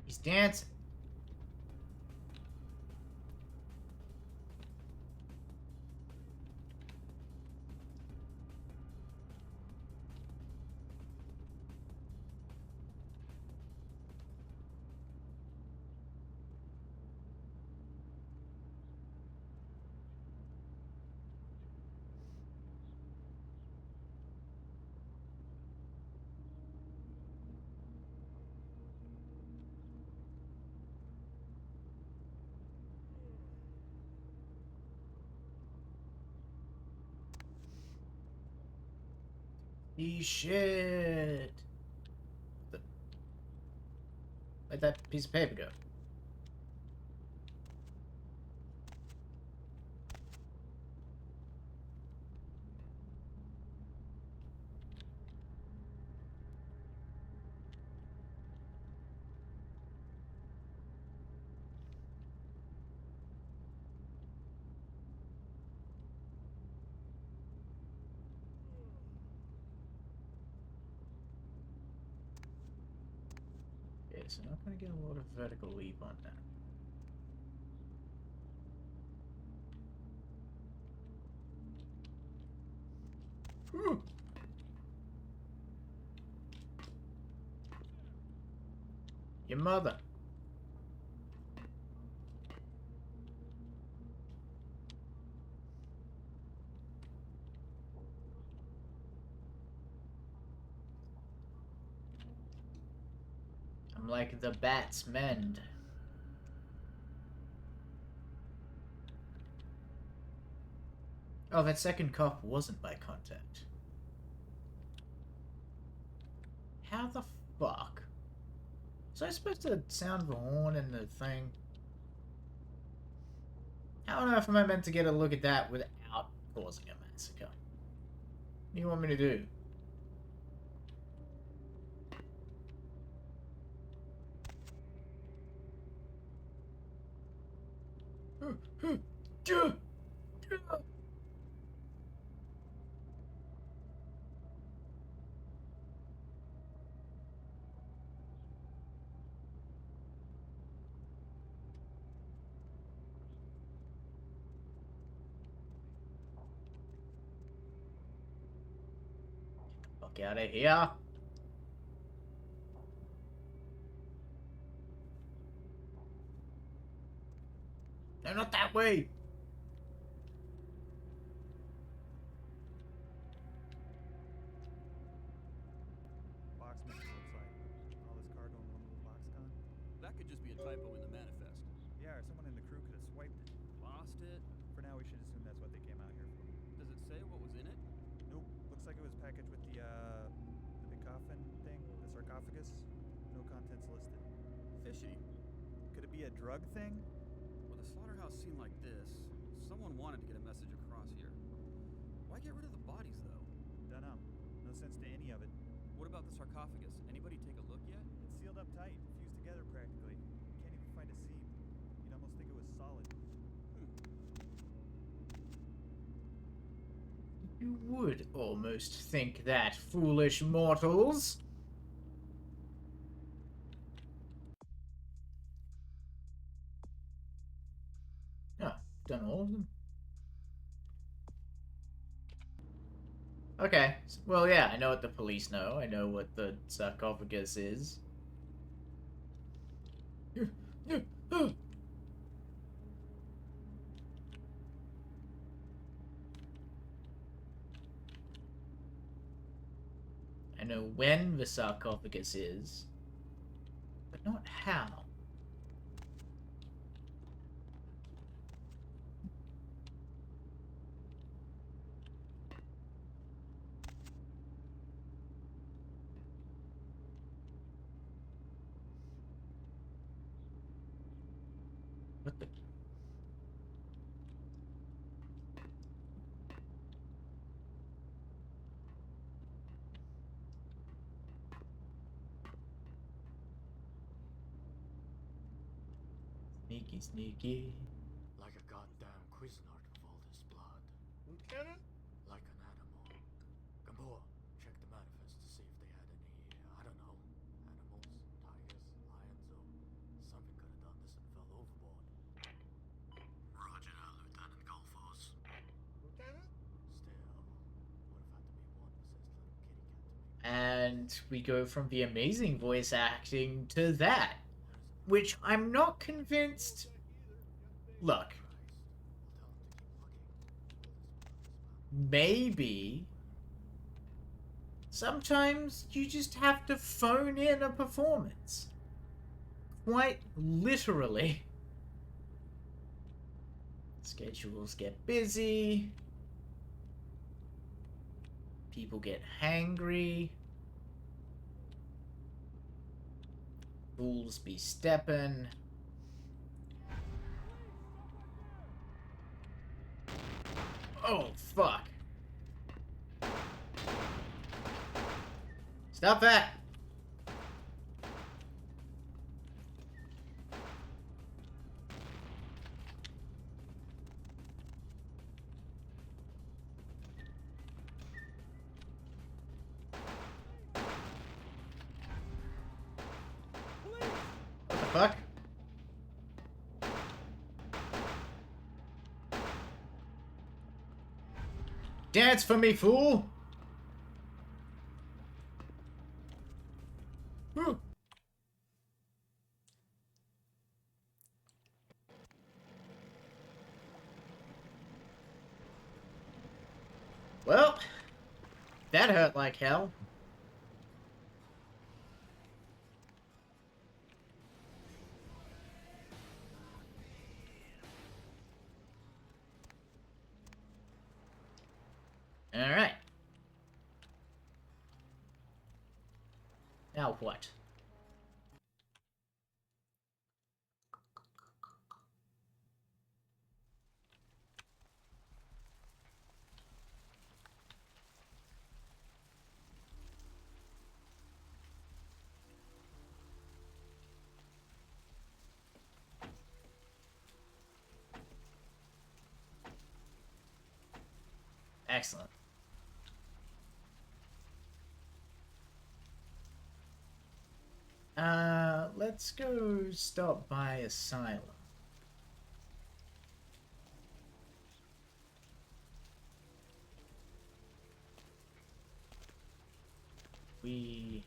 He's dancing. Shit. Where'd that piece of paper go? Okay, so not gonna get a lot of vertical leap on that. Whew. Your mother. I'm like the bat's mend. Oh, that second cop wasn't by contact. How the fuck? Was I supposed to sound the horn in the thing? How on earth am I meant to get a look at that without causing a massacre? What do you want me to do? Fuck out of here. No, not that way. Locksmith, it looks like. All this cargo in one little box gone? That could just be a typo in the manifest. Yeah, or someone in the crew could have swiped it. Lost it? For now, we should assume that's what they came out here for. Does it say what was in it? Nope. Looks like it was packaged with the big coffin thing, the sarcophagus. No contents listed. Fishy. Could it be a drug thing? With a slaughterhouse scene like this, someone wanted to get a message across here. Why get rid of the bodies, though? Dunno. No sense to any of it. What about the sarcophagus? Anybody take a look yet? It's sealed up tight, fused together practically. Can't even find a seam. You'd almost think it was solid. You would almost think that, foolish mortals. Ah, done all of them. Okay, well, yeah, I know what the police know. I know what the sarcophagus is. I know when the sarcophagus is, but not how. What the? Sneaky, sneaky. Like a goddamn Cuisinart with all this blood. Lieutenant? Like an animal. Gamboa, check the manifest to see if they had any, I don't know, animals, tigers, lions, or something could have done this and fell overboard. Roger that, Lieutenant Golfos. Lieutenant? Still, would have had to be one that says little kitty cat to me. And we go from the amazing voice acting to that, which I'm not convinced. Look, maybe sometimes you just have to phone in a performance. Quite literally. Schedules get busy. People get hangry. Fools be steppin'. Oh, fuck. Stop that! What the fuck? Dance for me, fool! Whew. Well, that hurt like hell. All right. Now what? Excellent. Let's go stop by Asylum. We...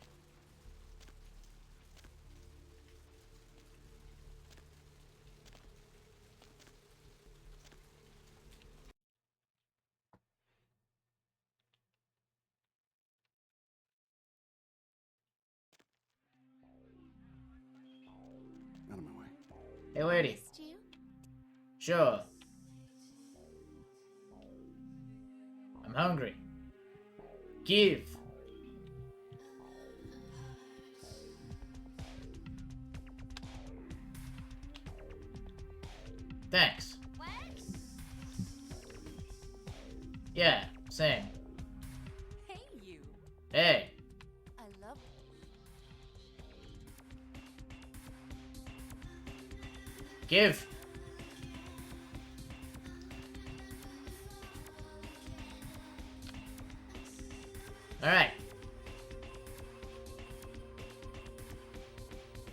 Out of my way. Hey, lady. Sure. I'm hungry. Give. Thanks. What? Yeah, same. Hey, you. Hey. I love Give. Alright.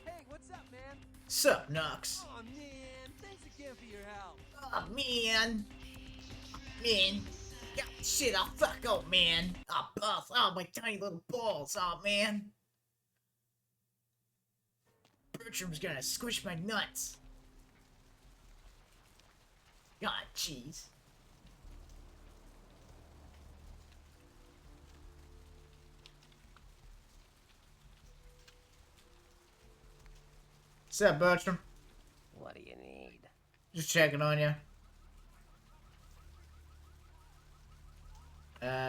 Hey, what's up, man? Sup, Knox? Oh man, thanks again for your help. Oh, man. Man. God, shit, oh, fuck, oh, man. Oh, balls. Oh, my tiny little balls. Oh, man. Bertram's gonna squish my nuts. God, jeez. What's up, Bertram? What do you need? Just checking on you.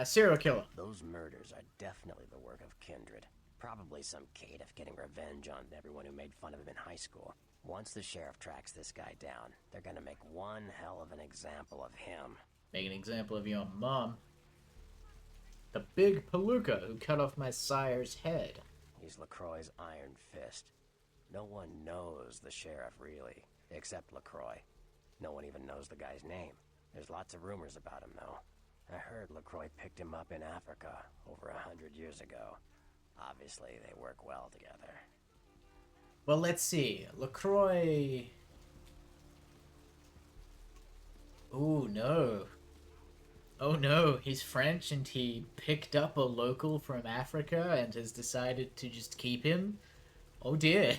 Serial killer. Those murders are definitely the work of Kindred. Probably some caitiff getting revenge on everyone who made fun of him in high school. Once the sheriff tracks this guy down, they're gonna make one hell of an example of him. Make an example of your mom. The big palooka who cut off my sire's head. He's LaCroix's iron fist. No one knows the sheriff, really, except LaCroix. No one even knows the guy's name. There's lots of rumors about him, though. I heard LaCroix picked him up in Africa over 100 years ago. Obviously, they work well together. Well, let's see. LaCroix... Oh, no. Oh, no. He's French and he picked up a local from Africa and has decided to just keep him? Oh, dear.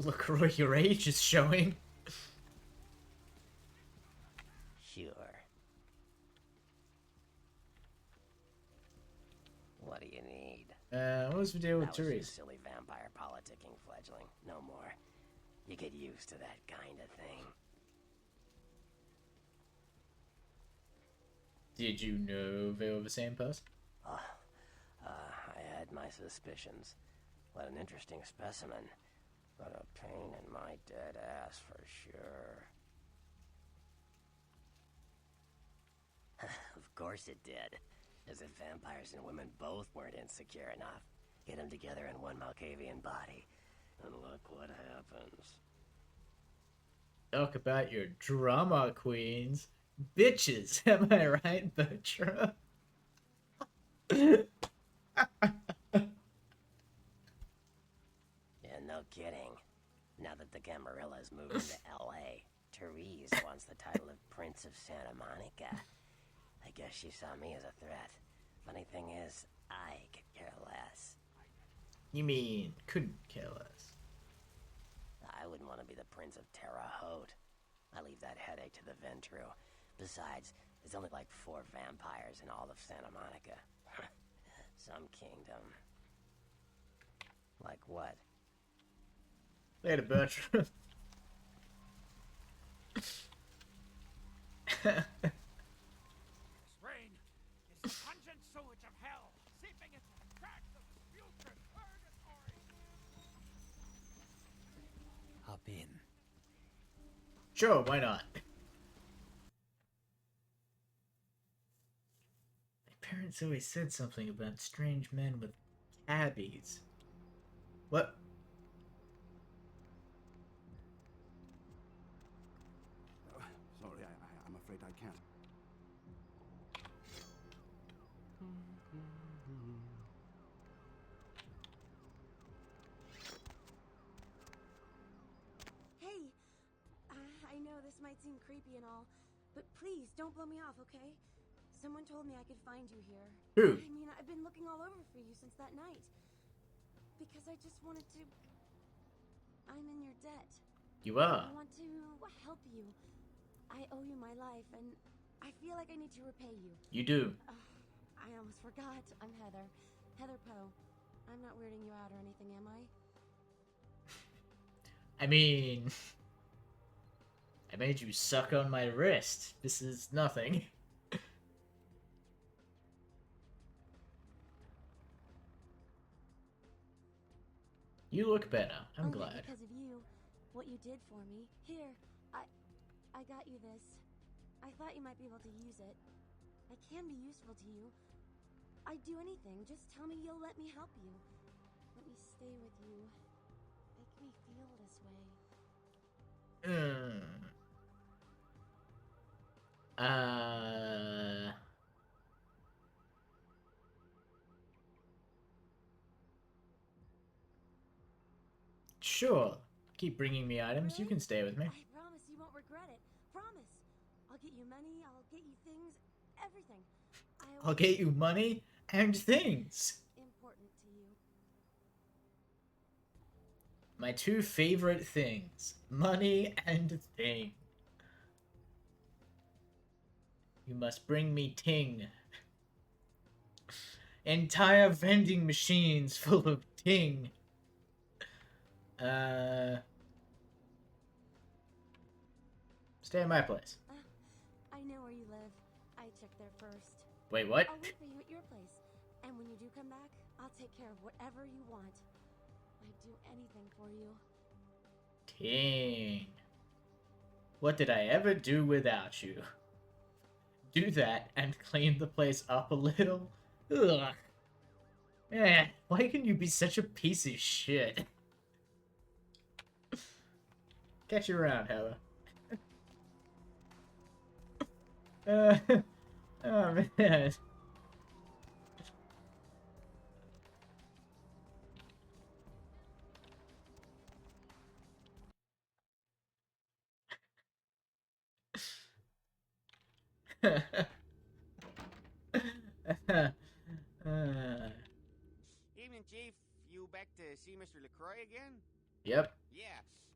LaCroix, your age is showing. Sure. What do you need? What was the deal with That was Therese? just silly vampire politicking, fledgling. No more. You get used to that kind of thing. Did you know they were the same person? I had my suspicions. What an interesting specimen. But a pain in my dead ass for sure. Of course it did. As if vampires and women both weren't insecure enough. Get them together in one Malkavian body. And look what happens. Talk about your drama queens. Bitches, am I right, Bertram? Yeah, no kidding. Now that the Camarillas moved into L.A., Therese wants the title of Prince of Santa Monica. I guess she saw me as a threat. Funny thing is, I could care less. You mean, couldn't care less. I wouldn't want to be the Prince of Terre Haute. I leave that headache to the Ventru. Besides, there's only like 4 vampires in all of Santa Monica. Some kingdom. Like what? Later, Bertram. This rain is the pungent sewage of hell, seeping into the cracks of this putrid purgatory. Hop in. Sure, why not? My parents always said something about strange men with cabbies. What? might seem creepy and all, but please don't blow me off, okay? Someone told me I could find you here. Who? I mean, I've been looking all over for you since that night. Because I just wanted to... I'm in your debt. You are. I want to help you. I owe you my life, and I feel like I need to repay you. You do. I almost forgot. I'm Heather. Heather Poe. I'm not weirding you out or anything, am I? I mean... I made you suck on my wrist. This is nothing. You look better. I'm Only glad. because of you, what you did for me. Here, I got you this. I thought you might be able to use it. I can be useful to you. I'd do anything. Just tell me you'll let me help you. Let me stay with you. Make me feel this way. Sure. Keep bringing me items. You can stay with me. I promise you won't regret it. Promise. I'll get you money. I'll get you things. Everything. I'll get you money and things. Important to you. My two favorite things. Money and thing. You must bring me ting. Entire vending machines full of ting. Stay at my place. I know where you live. I checked there first. Wait, what? I'll wait for you at your place. And when you do come back, I'll take care of whatever you want. I'd do anything for you. Ting. What did I ever do without you? Do that and clean the place up a little? Ugh. Man, why can you be such a piece of shit? Catch you around, Heather. Oh man. Evening, Chief. You back to see Mr. LaCroix again? Yep. Yeah,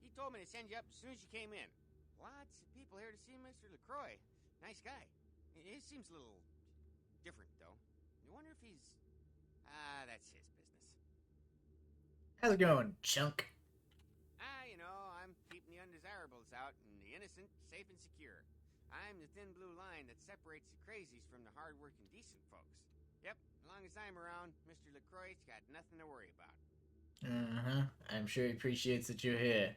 he told me to send you up as soon as you came in. Lots of people here to see Mr. LaCroix. Nice guy. He seems a little different, though. You wonder if he's... that's his business. How's it going, chunk? You know, I'm keeping the undesirables out and the innocent safe and secure. I'm the thin blue line that separates the crazies from the hard-working decent folks. Yep, as long as I'm around, Mr. LaCroix's got nothing to worry about. I'm sure he appreciates that you're here.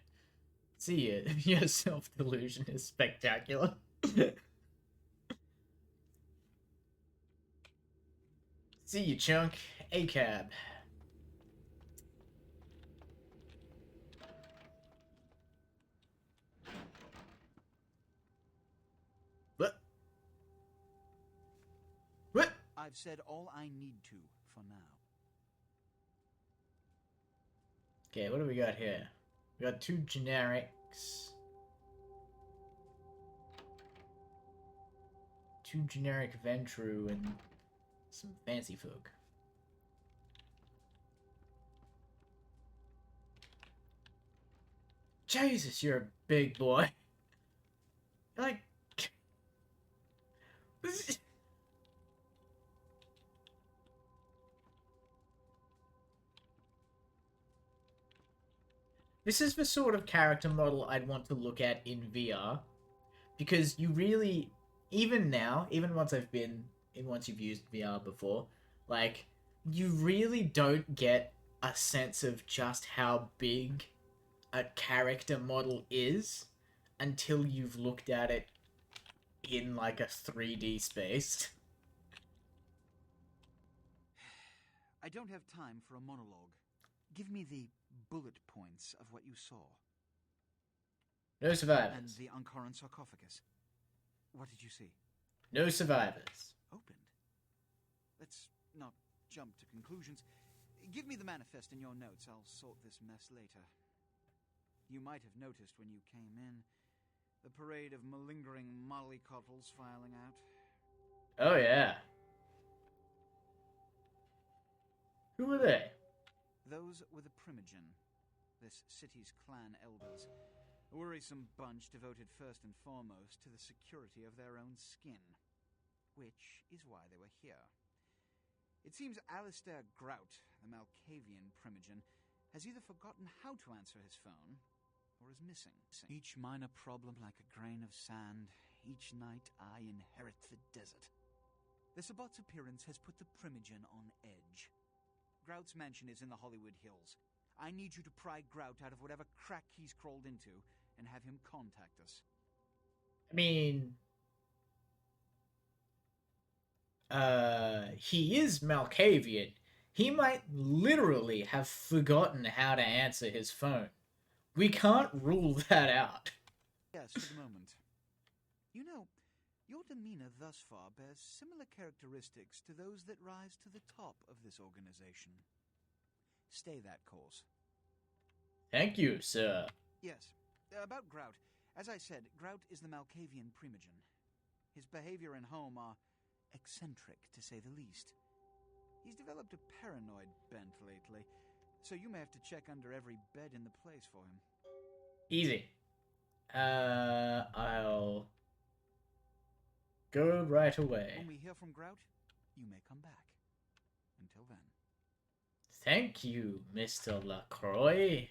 See it. Your self-delusion is spectacular. See you, chunk. A cab. What? I've said all I need to for now. Okay, what do we got here? We got two generics. Two generic Ventru and some fancy folk. Jesus, you're a big boy. You're like... This is the sort of character model I'd want to look at in VR. Because you really... Even now, even once you've used VR before, like, you really don't get a sense of just how big a character model is until you've looked at it in, like, a 3D space. I don't have time for a monologue. Give me the bullet points of what you saw. No survivors. And the Ankaran sarcophagus. What did you see? No survivors. Opened. Let's not jump to conclusions. Give me the manifest in your notes. I'll sort this mess later. You might have noticed when you came in, The parade of malingering mollycoddles filing out. Oh, yeah. Who were they? Those were the Primogen, this city's clan elders. A worrisome bunch devoted first and foremost to the security of their own skin. Which is why they were here. It seems Alistair Grout, the Malkavian Primogen, has either forgotten how to answer his phone, or is missing. Each minor problem like a grain of sand, each night I inherit the desert. The Sabot's appearance has put the Primogen on edge. Grout's mansion is in the Hollywood Hills. I need you to pry Grout out of whatever crack he's crawled into, and have him contact us. I mean... he is Malkavian. He might literally have forgotten how to answer his phone. We can't rule that out. Yes, for the moment. You know, your demeanor thus far bears similar characteristics to those that rise to the top of this organization. Stay that course. Thank you, sir. Yes. About Grout. As I said, Grout is the Malkavian Primogen. His behavior and home are eccentric, to say the least. He's developed a paranoid bent lately, so you may have to check under every bed in the place for him. Easy. I'll go right away. When we hear from Grout, you may come back. Until then. Thank you, Mr. LaCroix.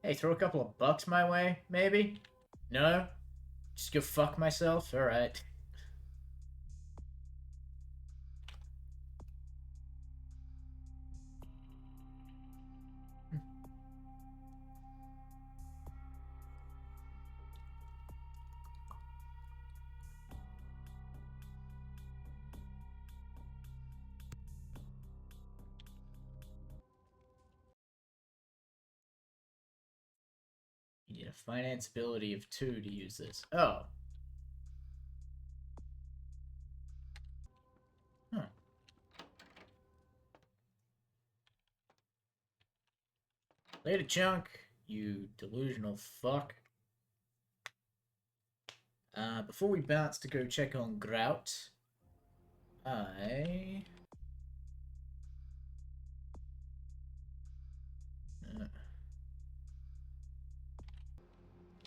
Hey, throw a couple of bucks my way, maybe? No? Just go fuck myself? Alright. You need a finance ability of 2 to use this. Oh. Huh. Later, chunk, you delusional fuck. Before we bounce to go check on Grout, I...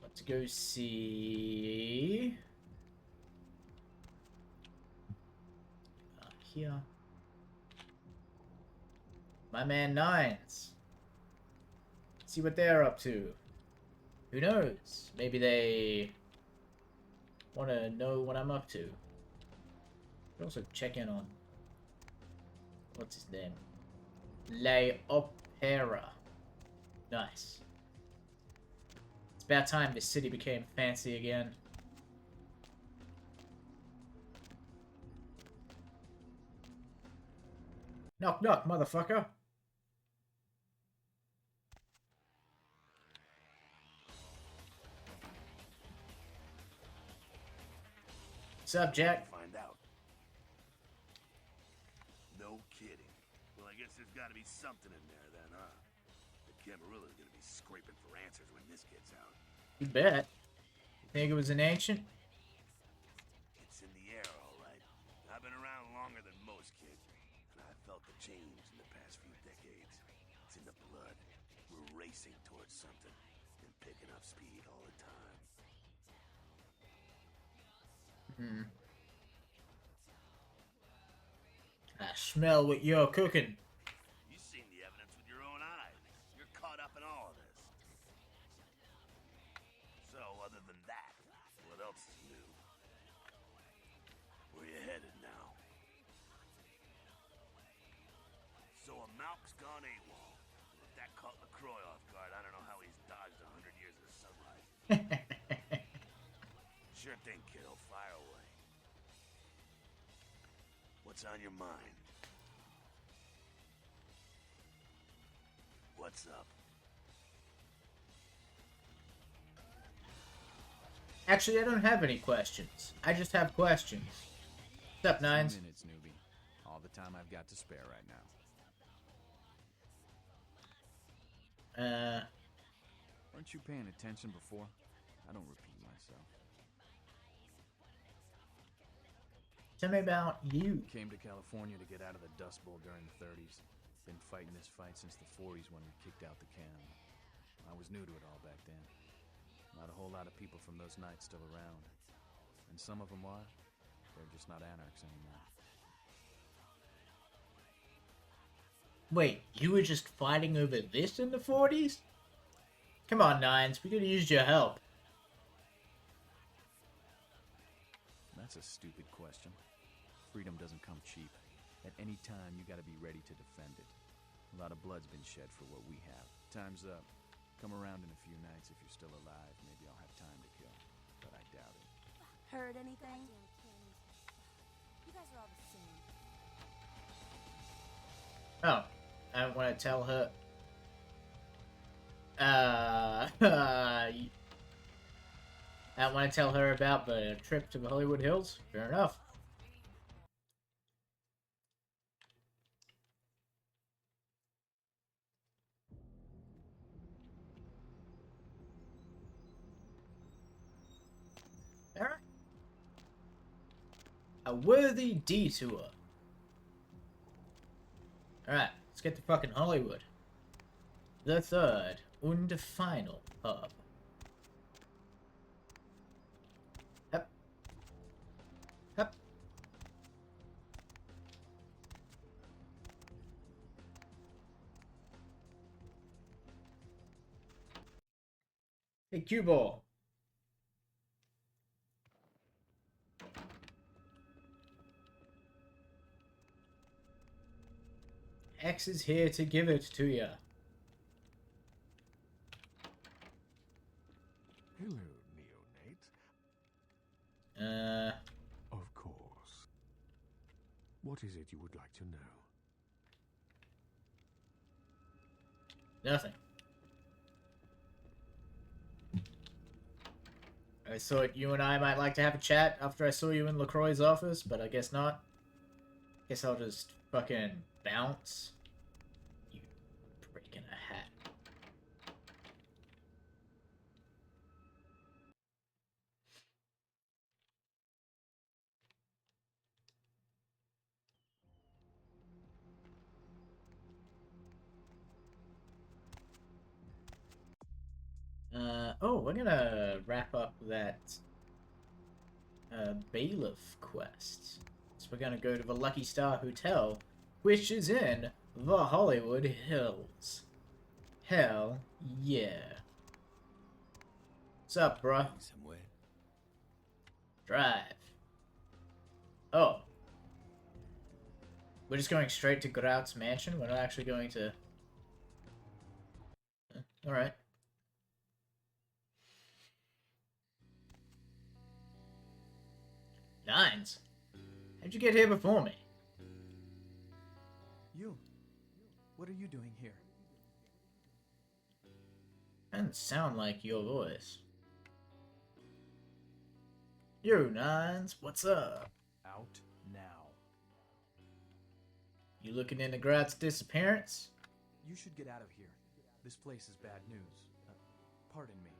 want to go see... here. My man Nines. See what they're up to. Who knows? Maybe they want to know what I'm up to. Could also check in on... what's his name? Le Opera. Nice. It's about time this city became fancy again. Knock knock, motherfucker. What's up, Jack? Find out. No kidding. Well, I guess there's got to be something in there then, huh? The Camarilla's gonna be scraping for answers when this gets out. You bet. You think it was an ancient? It's in the air, all right. I've been around longer than most kids, and I've felt the change in the past few decades. It's in the blood. We're racing towards something and picking up speed all the time. I smell what you're cooking. You've seen the evidence with your own eyes. You're caught up in all of this. So, other than that, what else is new? Where you headed now? So a Malk's gone AWOL. If that caught LaCroix off guard, I don't know how he's dodged 100 years of sunlight. Sure thing, kiddo. Fire away. What's on your mind? What's up? Actually, I don't have any questions. I just have questions. What's up, Nines? 2 minutes, newbie. All the time I've got to spare right now. Uh... Weren't you paying attention before? I don't repeat myself. Tell me about you. Came to California to get out of the Dust Bowl during the 30s. Been fighting this fight since the 40s when we kicked out the cam. I was new to it all back then. Not a whole lot of people from those nights still around. And some of them are. They're just not anarchs anymore. Wait, you were just fighting over this in the 40s? Come on, Nines, we could have used your help. That's a stupid question. Freedom doesn't come cheap. At any time, you gotta be ready to defend it. A lot of blood's been shed for what we have. Time's up. Come around in a few nights if you're still alive. Maybe I'll have time to kill. But I doubt it. Heard anything? You guys are all the same. Oh, I don't want to tell her. I don't want to tell her about the trip to the Hollywood Hills. Fair enough. Alright. A worthy detour. Alright, let's get to fucking Hollywood. The third and final hub. Hup. Hup. Hey, cue ball. X is here to give it to ya. Hello, neonate. Of course. What is it you would like to know? Nothing. I thought you and I might like to have a chat after I saw you in LaCroix's office, but I guess not. Guess I'll just fucking bounce. You breaking a hat. Oh, we're gonna wrap up that bailiff quest. So we're gonna go to the Lucky Star Hotel, which is in the Hollywood Hills. Hell yeah. What's up, bruh? Somewhere. Drive. Oh. We're just going straight to Grout's mansion? We're not actually going to... Alright. Nines. How'd you get here before me? You. What are you doing here? Doesn't sound like your voice. Yo, Nines, what's up? Out now. You looking into Grout's disappearance? You should get out of here. This place is bad news. Pardon me.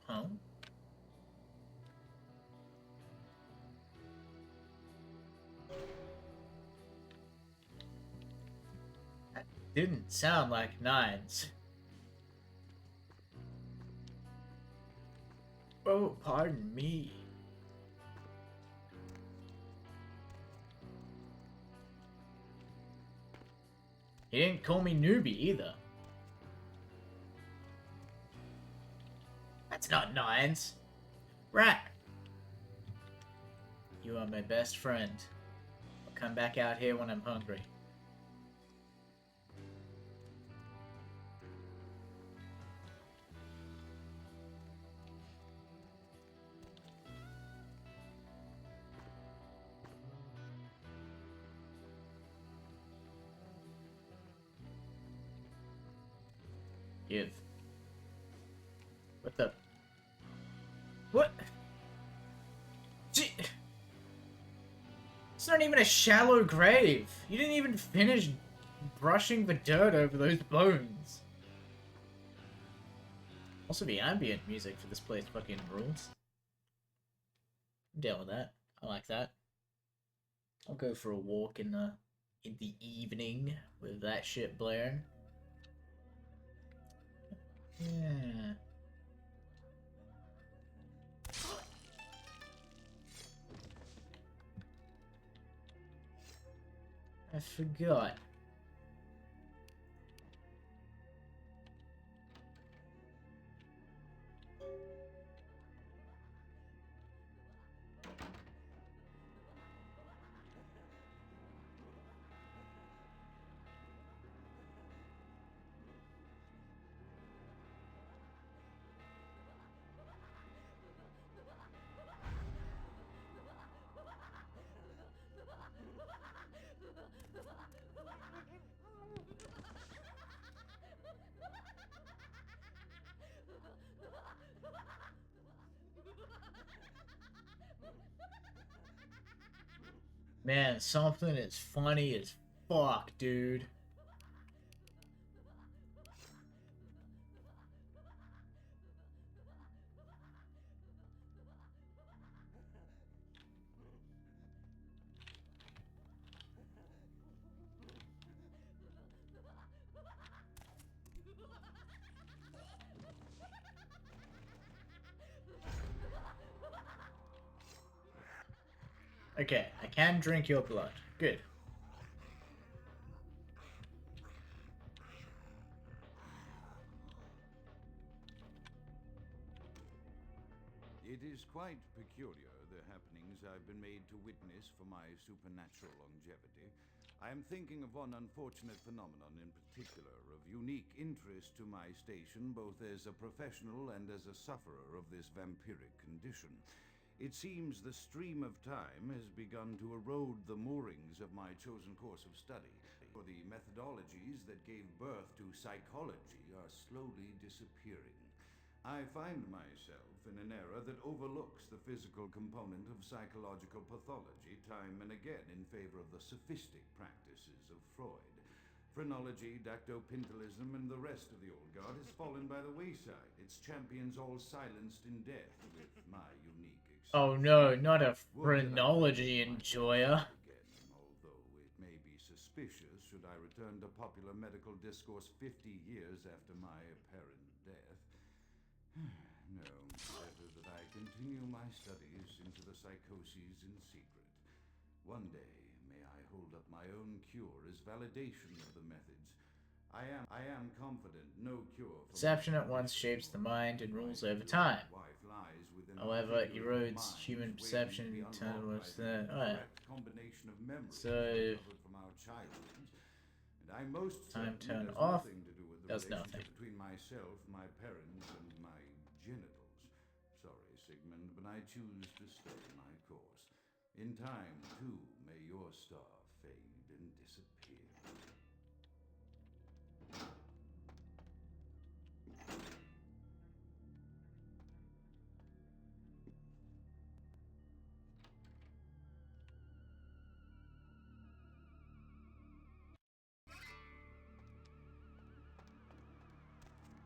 Huh? That didn't sound like Nines. Oh, pardon me. He didn't call me newbie either. That's not Nines. Right. You are my best friend. I'll come back out here when I'm hungry. Give. What the? What? Gee. It's not even a shallow grave. You didn't even finish brushing the dirt over those bones. Also, the ambient music for this place fucking rules. I'm down with that. I like that. I'll go for a walk in the evening with that shit blaring. Yeah. I forgot. Man, something is funny as fuck, dude. Okay, I can drink your blood. Good. It is quite peculiar, the happenings I've been made to witness for my supernatural longevity. I am thinking of one unfortunate phenomenon in particular, of unique interest to my station, both as a professional and as a sufferer of this vampiric condition. It seems the stream of time has begun to erode the moorings of my chosen course of study, for the methodologies that gave birth to psychology are slowly disappearing. I find myself in an era that overlooks the physical component of psychological pathology time and again in favor of the sophistic practices of Freud. Phrenology, dactopintilism, and the rest of the old guard has fallen by the wayside, its champions all silenced in death with my unique experience. Oh no, not a phrenology enjoyer. Although it may be suspicious should I return to popular medical discourse 50 years after my apparent death. No, better that I continue my studies into the psychoses in secret. One day, may I hold up my own cure as validation of the methods. I am confident no cure for Perception at once shapes the mind and rules over time. However, it erodes human perception and turns towards the... Oh, yeah. Combination of memories So... from our childhood. And I most time turn there's off. nothing to do with the Does relationship nothing. between myself, my parents, and my genitals. Sorry, Sigmund, but I choose to stay my course. In time, too, may your star fade and disappear.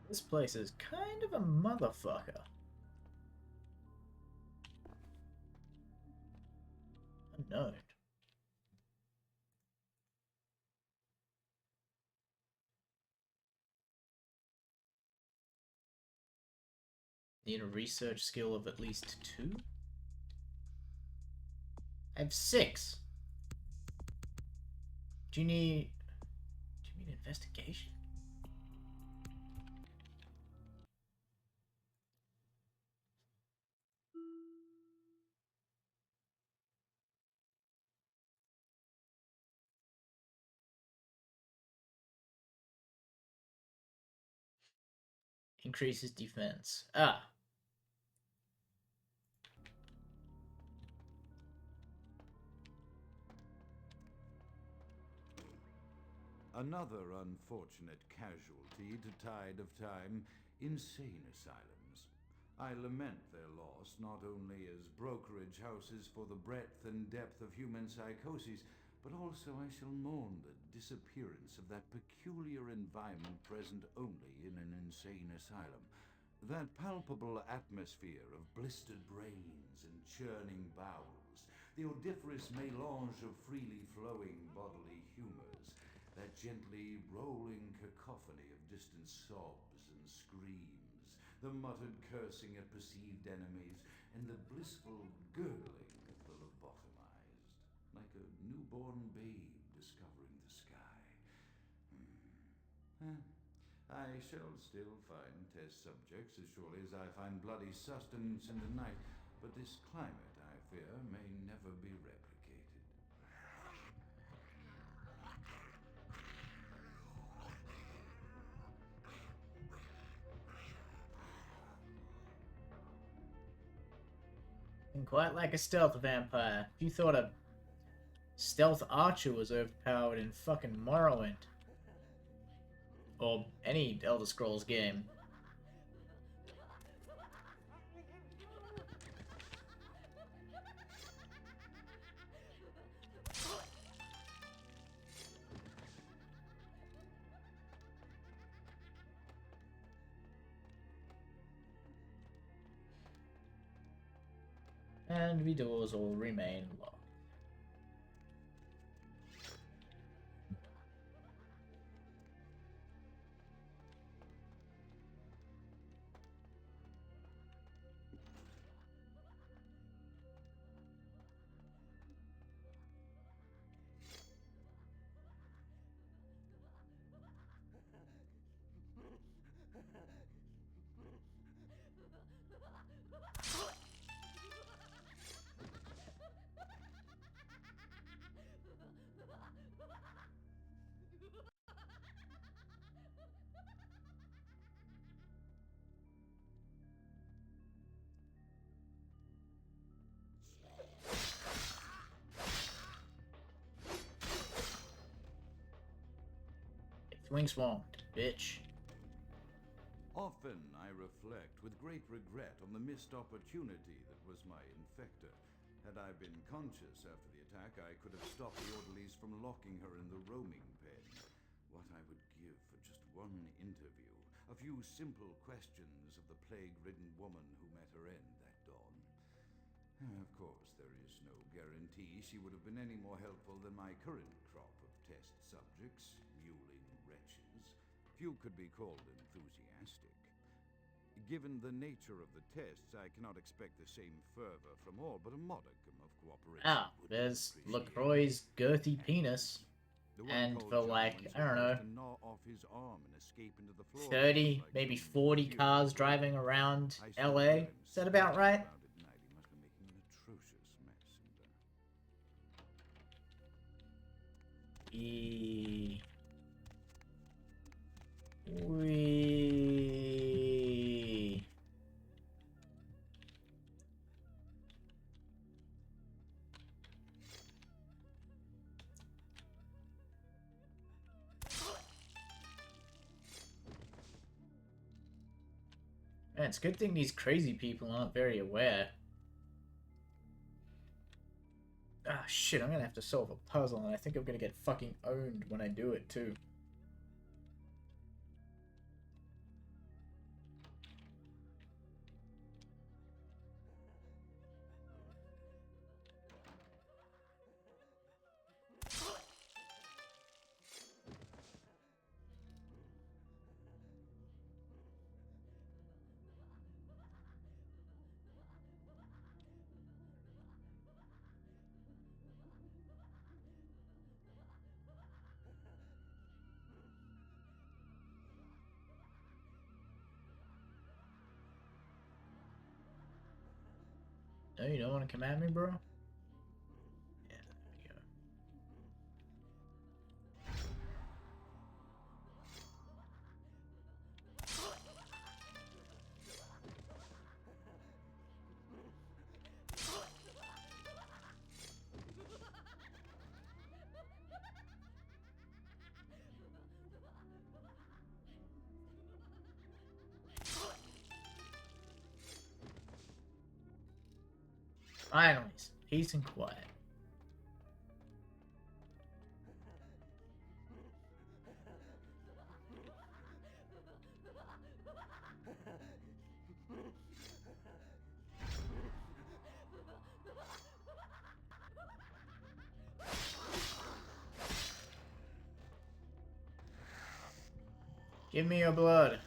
This place is kind of a motherfucker. Unknown. Need a research skill of at least 2? I have 6. Do you need investigation? Increases defense. Ah. Another unfortunate casualty to tide of time, insane asylums. I lament their loss not only as brokerage houses for the breadth and depth of human psychoses, but also I shall mourn the disappearance of that peculiar environment present only in an insane asylum. That palpable atmosphere of blistered brains and churning bowels, the odoriferous melange of freely flowing bodily humors, that gently rolling cacophony of distant sobs and screams, the muttered cursing at perceived enemies, and the blissful gurgling of the lobotomized, like a newborn babe discovering the sky. I shall still find test subjects as surely as I find bloody sustenance in the night, but this climate, I fear, may never be replicated. And quite like a stealth vampire. If you thought a stealth archer was overpowered in fucking Morrowind, or any Elder Scrolls game. And the doors all remain locked. Swing swamped, bitch. Often I reflect with great regret on the missed opportunity that was my infector. Had I been conscious after the attack, I could have stopped the orderlies from locking her in the roaming pen. What I would give for just one interview, a few simple questions of the plague-ridden woman who met her end that dawn. Of course, there is no guarantee she would have been any more helpful than my current crop of test subjects, mewling wretches. Few could be called enthusiastic. Given the nature of the tests, I cannot expect the same fervor from all, but a modicum of cooperation. Ah, there's LaCroix's girthy penis. And for like, I don't know, 30, maybe 40 cars driving around LA. Is that about right? Wee. Man, it's a good thing these crazy people aren't very aware. Ah, shit, I'm gonna have to solve a puzzle, and I think I'm gonna get fucking owned when I do it, too. No, you don't want to come at me, bro? Yeah, there we go. Finally, peace and quiet. Give me your blood.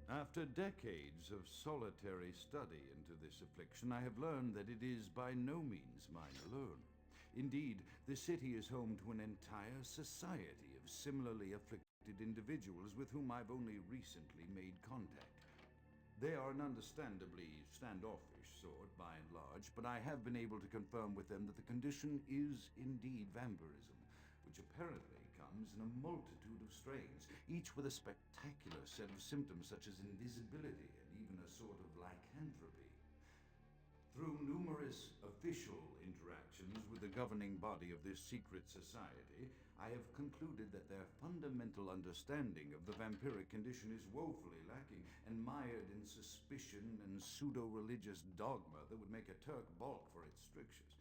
After decades of solitary study into this affliction, I have learned that it is by no means mine alone. Indeed, the city is home to an entire society of similarly afflicted individuals with whom I've only recently made contact. They are an understandably standoffish sort, by and large, but I have been able to confirm with them that the condition is indeed vampirism, which apparently comes in a multitude of strains, each with a spectacular set of symptoms such as invisibility and even a sort of lycanthropy. Through numerous official interactions with the governing body of this secret society, I have concluded that their fundamental understanding of the vampiric condition is woefully lacking and mired in suspicion and pseudo-religious dogma that would make a Turk balk for its strictures.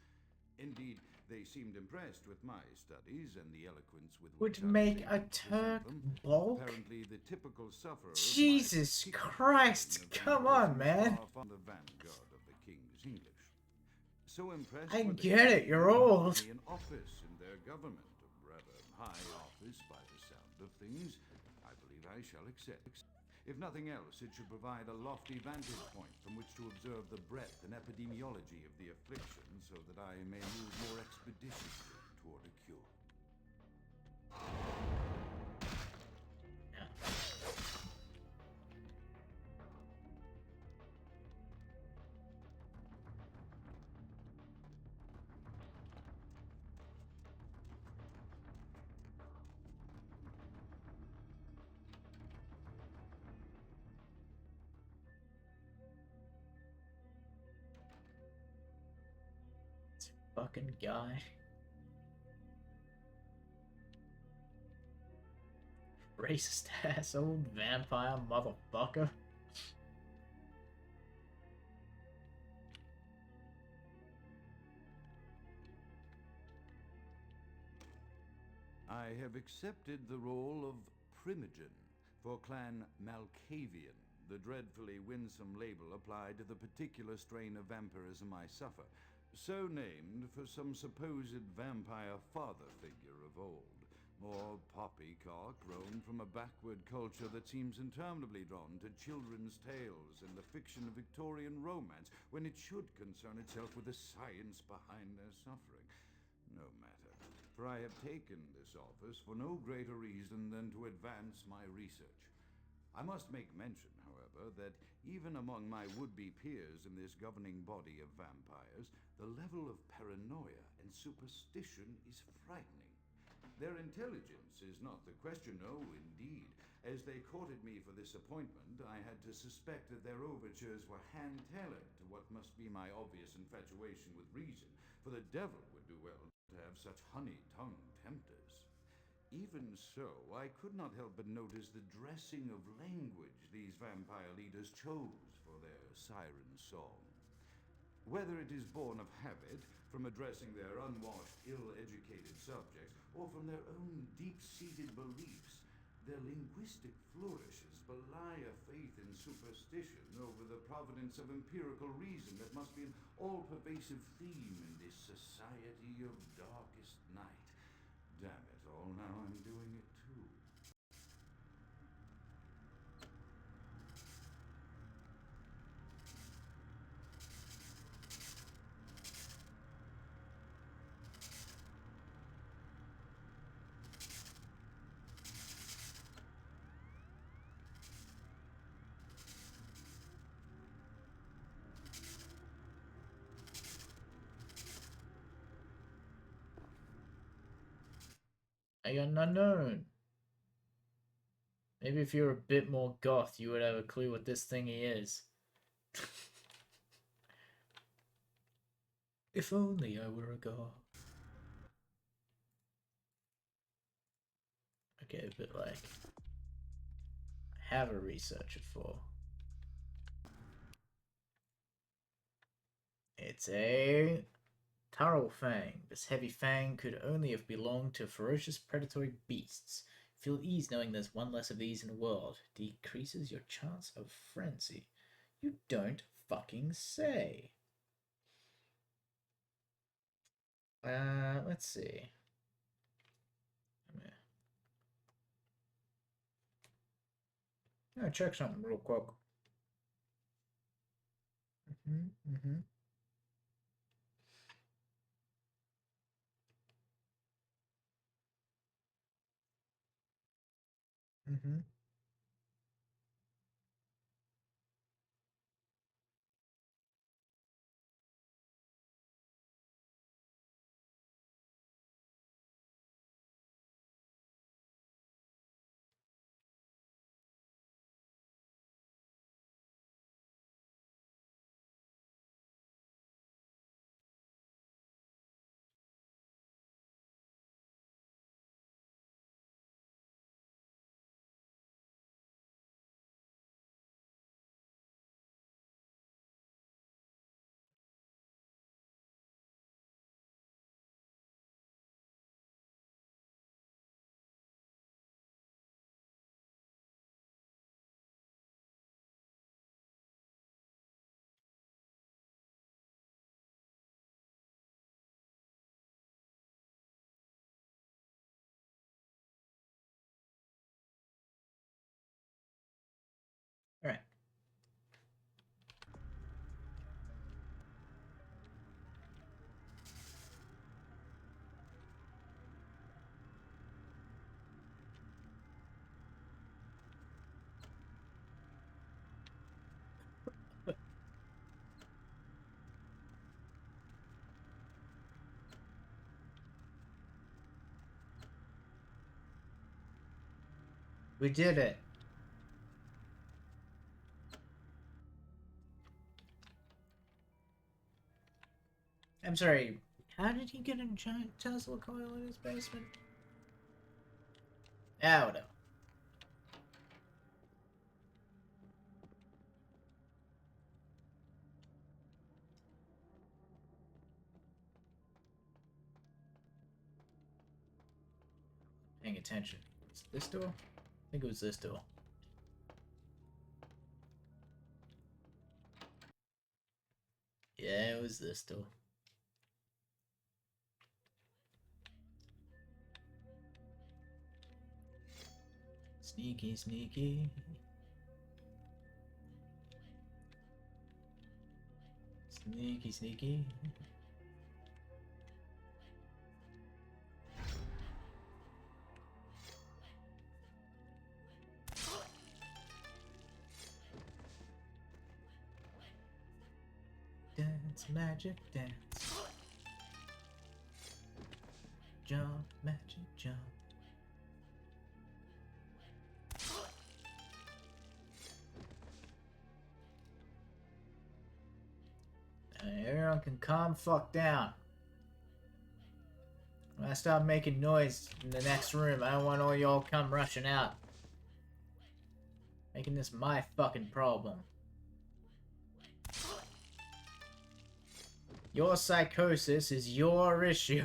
Indeed, they seemed impressed with my studies and the eloquence with Would which I was make able a to present Turk them. balk? Apparently, the typical sufferer Jesus of my Christ, come on, man. far from the vanguard of the King's English. So impressed I were they get it, you're they old. offered me an office in their government, a rather high office by the sound of things. I believe I shall accept. If nothing else, it should provide a lofty vantage point from which to observe the breadth and epidemiology of the affliction so that I may move more expeditiously toward a cure. Fucking guy. Racist ass old vampire motherfucker. I have accepted the role of Primogen for Clan Malkavian, the dreadfully winsome label applied to the particular strain of vampirism I suffer, so named for some supposed vampire father figure of old. More poppycock grown from a backward culture that seems interminably drawn to children's tales and the fiction of Victorian romance when it should concern itself with the science behind their suffering. No matter, for I have taken this office for no greater reason than to advance my research. I must make mention, however, that even among my would-be peers in this governing body of vampires, the level of paranoia and superstition is frightening. Their intelligence is not the question, no, indeed. As they courted me for this appointment, I had to suspect that their overtures were hand-tailored to what must be my obvious infatuation with reason, for the devil would do well to have such honey-tongued tempters. Even so, I could not help but notice the dressing of language these vampire leaders chose for their siren song. Whether it is born of habit, from addressing their unwashed, ill-educated subjects, or from their own deep-seated beliefs, their linguistic flourishes belie a faith in superstition over the providence of empirical reason that must be an all-pervasive theme in this society of darkest night. Damn it all, now I'm doing it too. I got an unknown. Maybe if you're a bit more goth, you would have a clue what this thingy is. If only I were a goth. Okay, but like, I have a researcher for. It's a Taro Fang. This heavy fang could only have belonged to ferocious predatory beasts. Feel ease knowing there's one less of these in the world. Decreases your chance of frenzy. You don't fucking say. Let's see. I'm gonna check something real quick. Mm-hmm. Mm-hmm. All right. We did it. I'm sorry. How did he get a giant Tesla coil in his basement? Ah, whatever. Paying attention. Was it this door? I think it was this door. Yeah, it was this door. Sneaky, sneaky. Sneaky, sneaky. Dance, magic, dance. Jump, magic, jump. Everyone can calm fuck down. When I stop making noise in the next room, I don't want all y'all come rushing out. Making this my fucking problem. Your psychosis is your issue.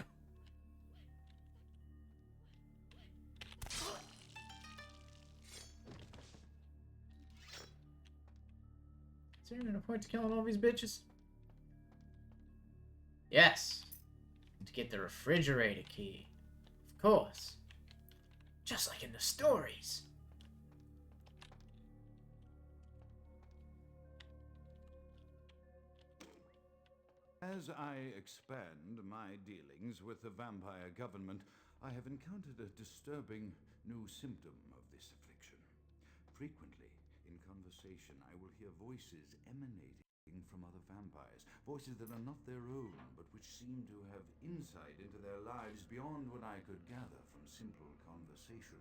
Is there even a point to killing all these bitches? Yes. To get the refrigerator key. Of course. Just like in the stories. As I expand my dealings with the vampire government, I have encountered a disturbing new symptom of this affliction. Frequently, in conversation, I will hear voices emanating from other vampires, voices that are not their own, but which seem to have insight into their lives beyond what I could gather from simple conversation.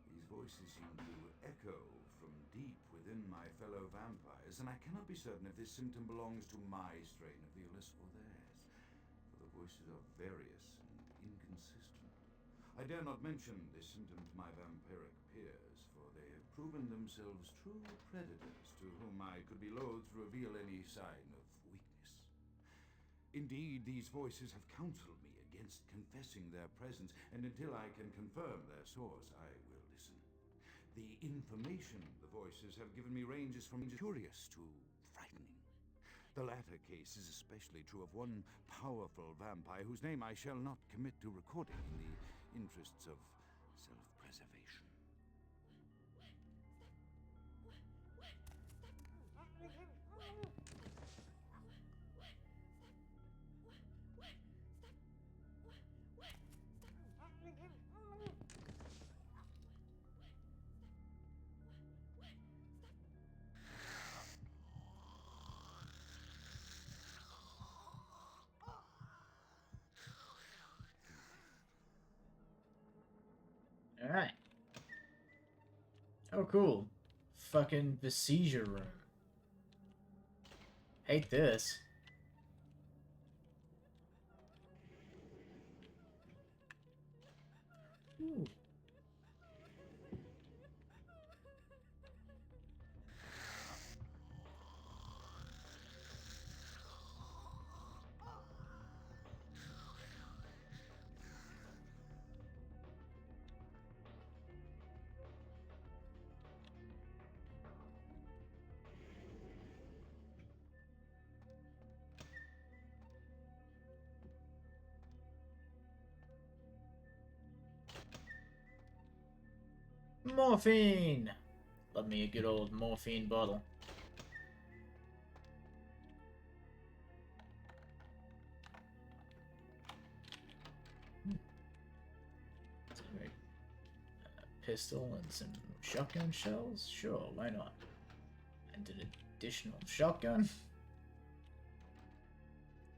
These voices seem to echo from deep within my fellow vampires, and I cannot be certain if this symptom belongs to my strain of the illness or theirs, for the voices are various and inconsistent. I dare not mention this symptom to my vampiric peers, for they have proven themselves true predators to whom I could be loath to reveal any sign of weakness. Indeed, these voices have counseled me against confessing guessing their presence, and until I can confirm their source, I will listen. The information the voices have given me ranges from curious to frightening. The latter case is especially true of one powerful vampire whose name I shall not commit to recording in the interests of self-preservation. Alright. Oh, cool. Fucking the seizure room. Hate this. Ooh. Morphine! Love me a good old morphine bottle. Pistol and some shotgun shells? Sure, why not? And an additional shotgun?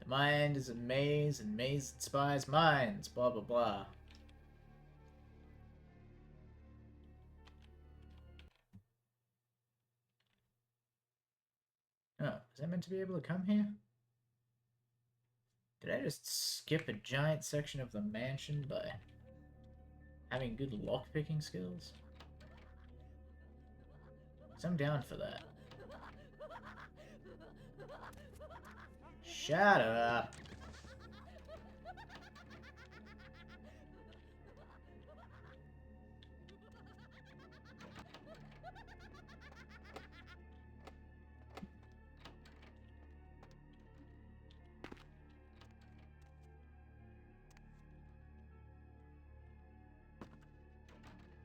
The mind is a maze, and maze inspires minds, blah blah blah. Oh, is that meant to be able to come here? Did I just skip a giant section of the mansion by having good lockpicking skills? 'Cause I'm down for that. Shut up!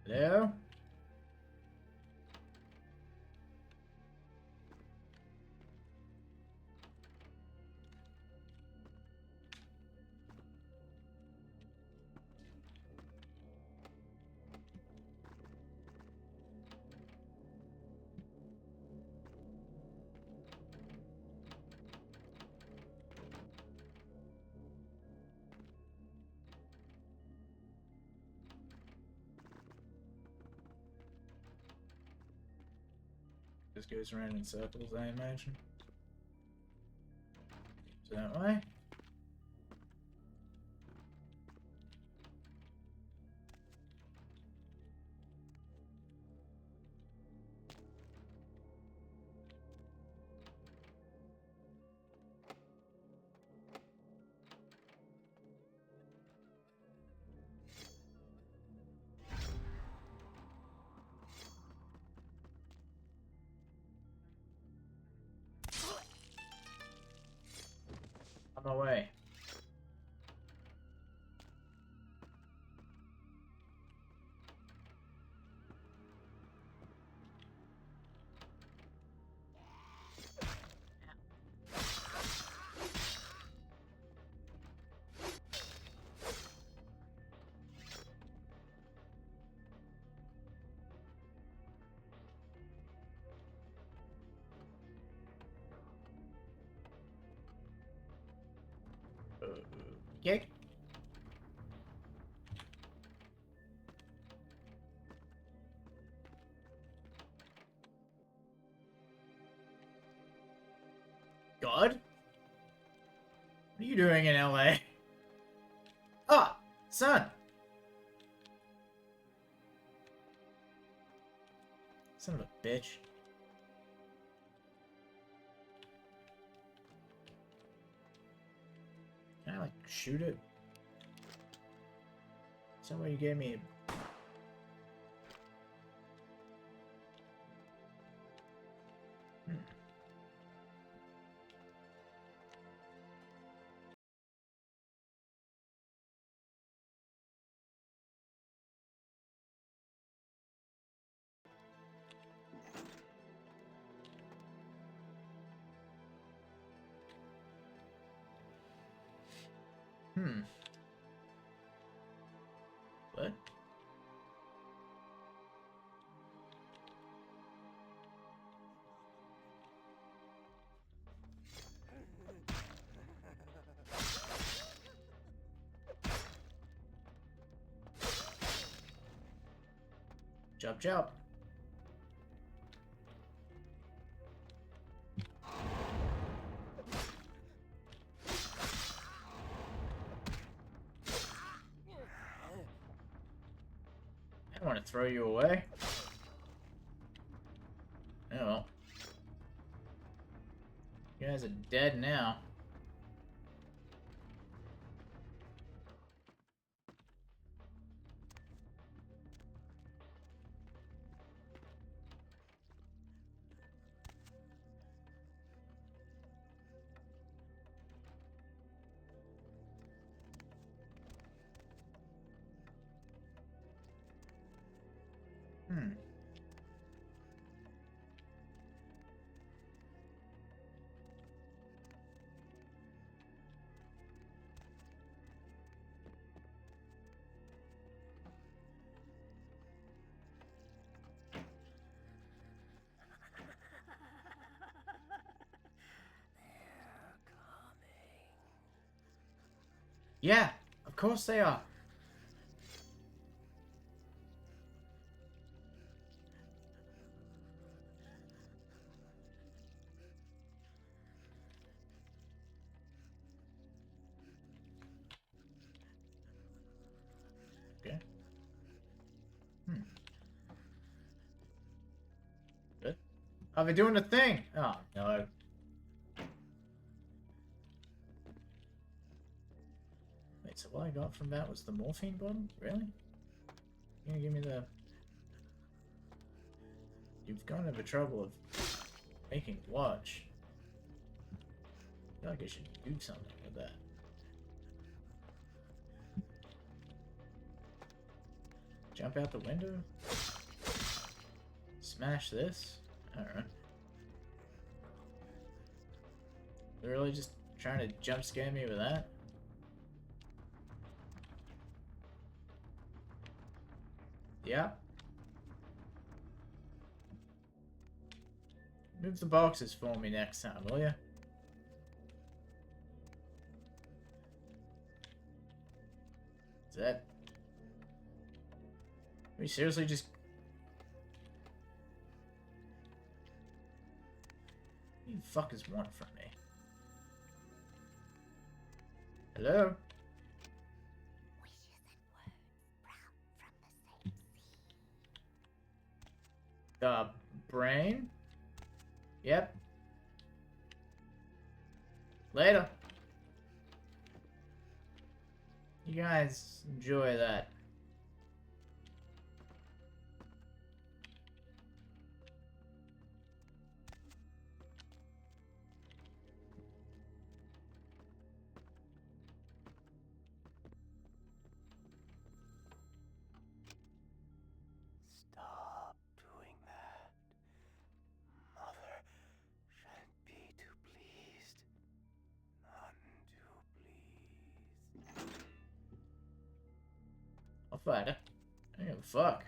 Hello? Just goes around in circles, I imagine. So that way? On my way. Okay. God? What are you doing in LA? Ah! Son! Son of a bitch. Can I, like, shoot it? Somebody gave me. Hmm. Hmm. What? Chop chop. I don't want to throw you away. Oh well. You guys are dead now. Hmm. Yeah, of course they are. Okay. Hmm. Good. Are they doing a thing? Oh, no. Wait, so what I got from that was the morphine bottle? Really? You gonna give me the... You've gone to the trouble of making watch. I feel like I should do something with that. Jump out the window? Smash this? Alright. They're really just trying to jump scare me with that? Yeah. Move the boxes for me next time, will ya? Is that... Are we seriously just... What do you fuckers want from me? Hello? The brain? Yep. Later. You guys enjoy that. Stop doing that. Mother shan't be too pleased. None too pleased. I'll fight her. I don't give a fuck.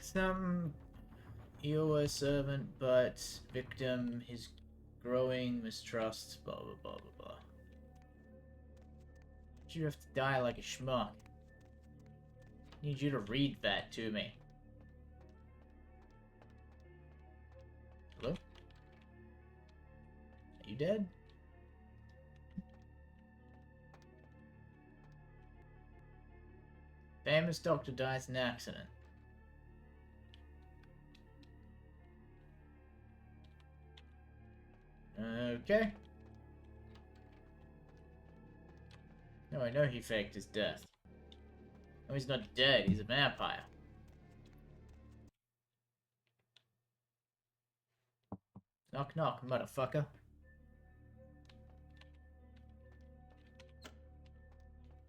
Some EOS servant, but victim, his growing mistrust, blah blah blah blah blah. You have to die like a schmuck. Need you to read that to me. Hello? dead? Famous doctor dies in accident. Okay. No, I know he faked his death. No, he's not dead. He's a vampire. Knock, knock, motherfucker.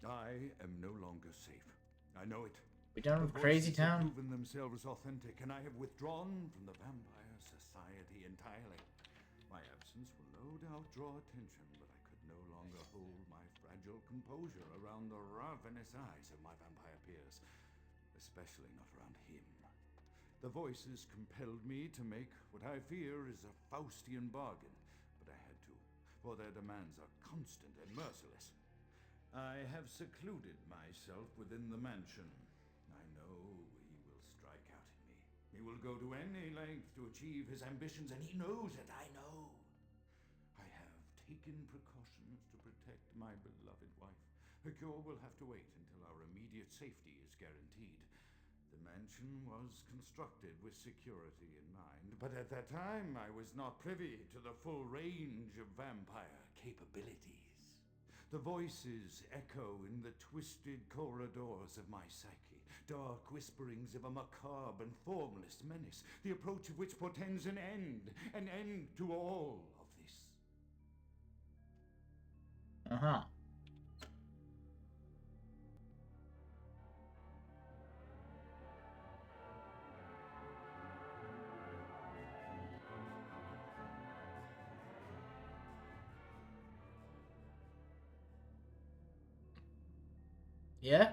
I am no longer safe. I know it. We done with The Crazy voices have Town? proven themselves authentic, and I have withdrawn from the Vampire Society entirely. My absence will no doubt draw attention, but I could no longer hold my fragile composure around the ravenous eyes of my vampire peers, especially not around him. The voices compelled me to make what I fear is a Faustian bargain, but I had to, for their demands are constant and merciless. I have secluded myself within the mansion. I know he will strike out at me. He will go to any length to achieve his ambitions, and he knows it, I know. I have taken precautions to protect my beloved wife. Her cure will have to wait until our immediate safety is guaranteed. The mansion was constructed with security in mind, but at that time I was not privy to the full range of vampire capabilities. The voices echo in the twisted corridors of my psyche, dark whisperings of a macabre and formless menace, the approach of which portends an end to all of this. Uh-huh. Yeah?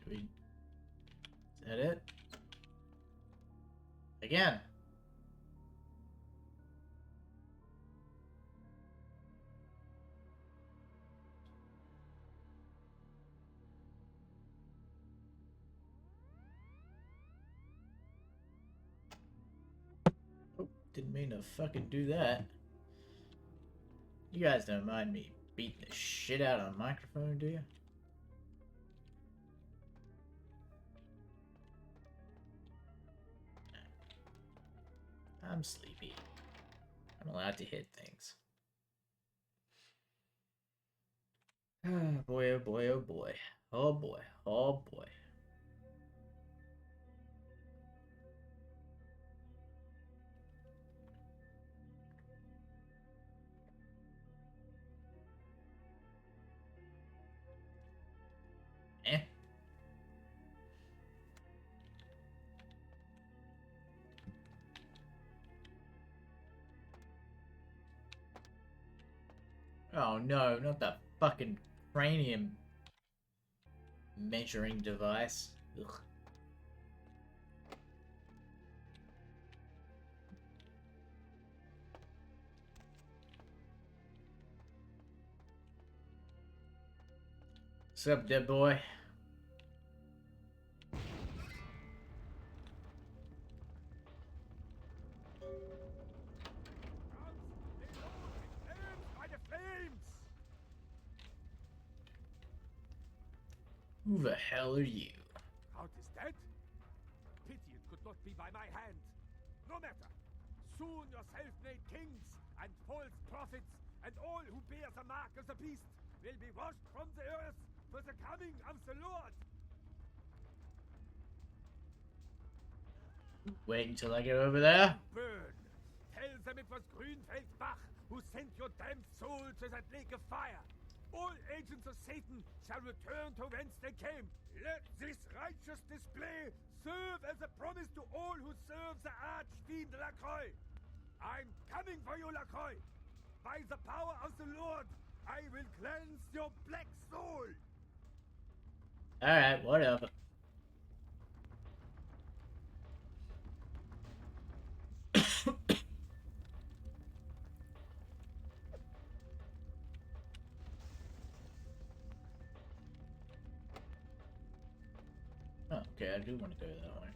Is that it? Again. Oh, didn't mean to fucking do that. You guys don't mind me beating the shit out of a microphone, do you? I'm sleepy. I'm allowed to hit things. Oh boy, oh boy, oh boy. Oh boy, oh boy. Eh? Oh no, not that fucking cranium measuring device. Ugh. What's up, dead boy? By the flames! Who the hell are you? Count is dead? Pity it could not be by my hand. No matter. Soon your self-made kings and false prophets and all who bear the mark of the beast will be washed from the earth for the coming of the Lord. Wait until I get over there. Burn. Tell them it was Grünfeld Bach who sent your damned soul to that lake of fire. All agents of Satan shall return to whence they came. Let this righteous display serve as a promise to all who serve the archfiend Lacroix. I'm coming for you, Lacroix. By the power of the Lord, I will cleanse your black soul. Alright, whatever. I do want to go that way.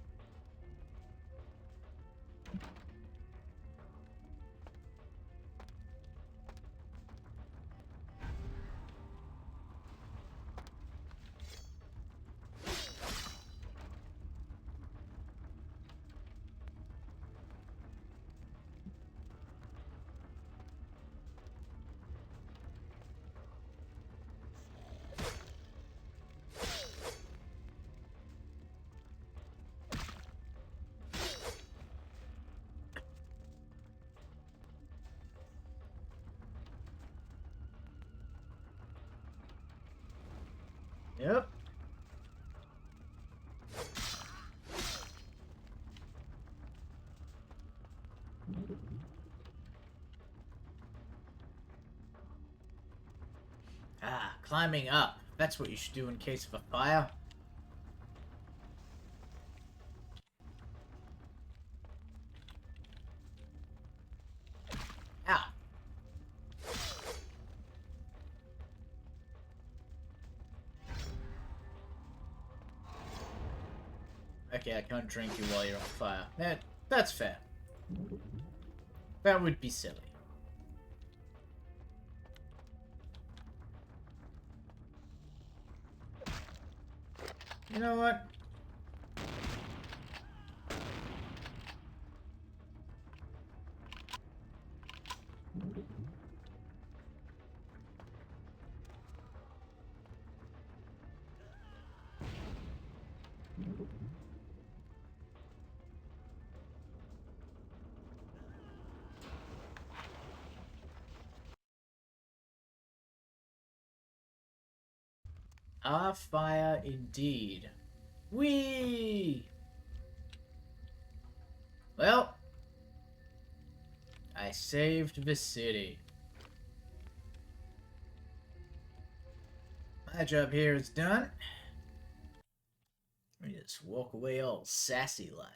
Yep. Ah, climbing up. That's what you should do in case of a fire. Ah. Okay, I can't drink you while you're on fire. That's fair. That would be silly. You know what? Our fire indeed. Whee! Well, I saved the city. My job here is done. We just walk away all sassy like.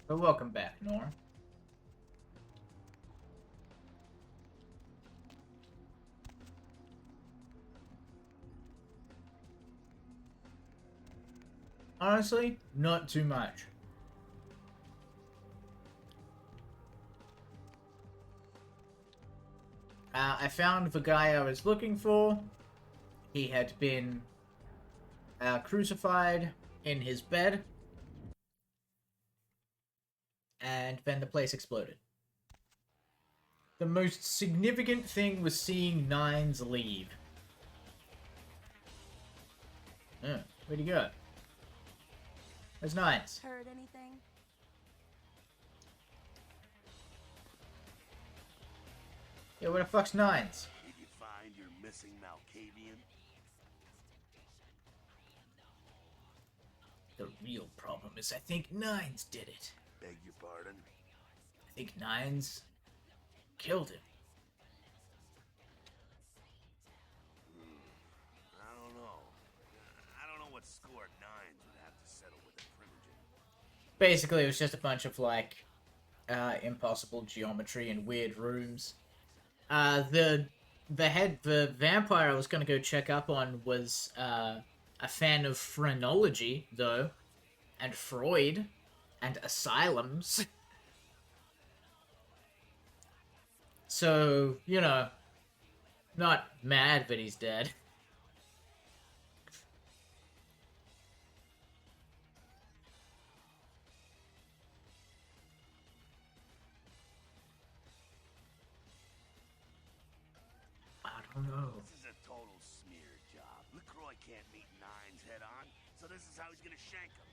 So welcome back, Nora. Honestly, not too much. I found the guy I was looking for. He had been crucified in his bed. And then the place exploded. The most significant thing was seeing Nines leave. Oh, where'd he go? Where's Nines? Heard anything? Yeah, where the fuck's Nines? Did you find your missing Malkavian? The real problem is I think Nines did it. Beg your pardon? I think Nines killed him. I don't know. I don't know what score Nines would have to settle with a Primogen. Basically, it was just a bunch of, like, impossible geometry and weird rooms. The vampire I was gonna go check up on was, a fan of phrenology, though, and Freud, and asylums. So, you know, not mad that he's dead. I don't know. This is a total smear job. LaCroix can't meet Nines head on, so this is how he's gonna shank him.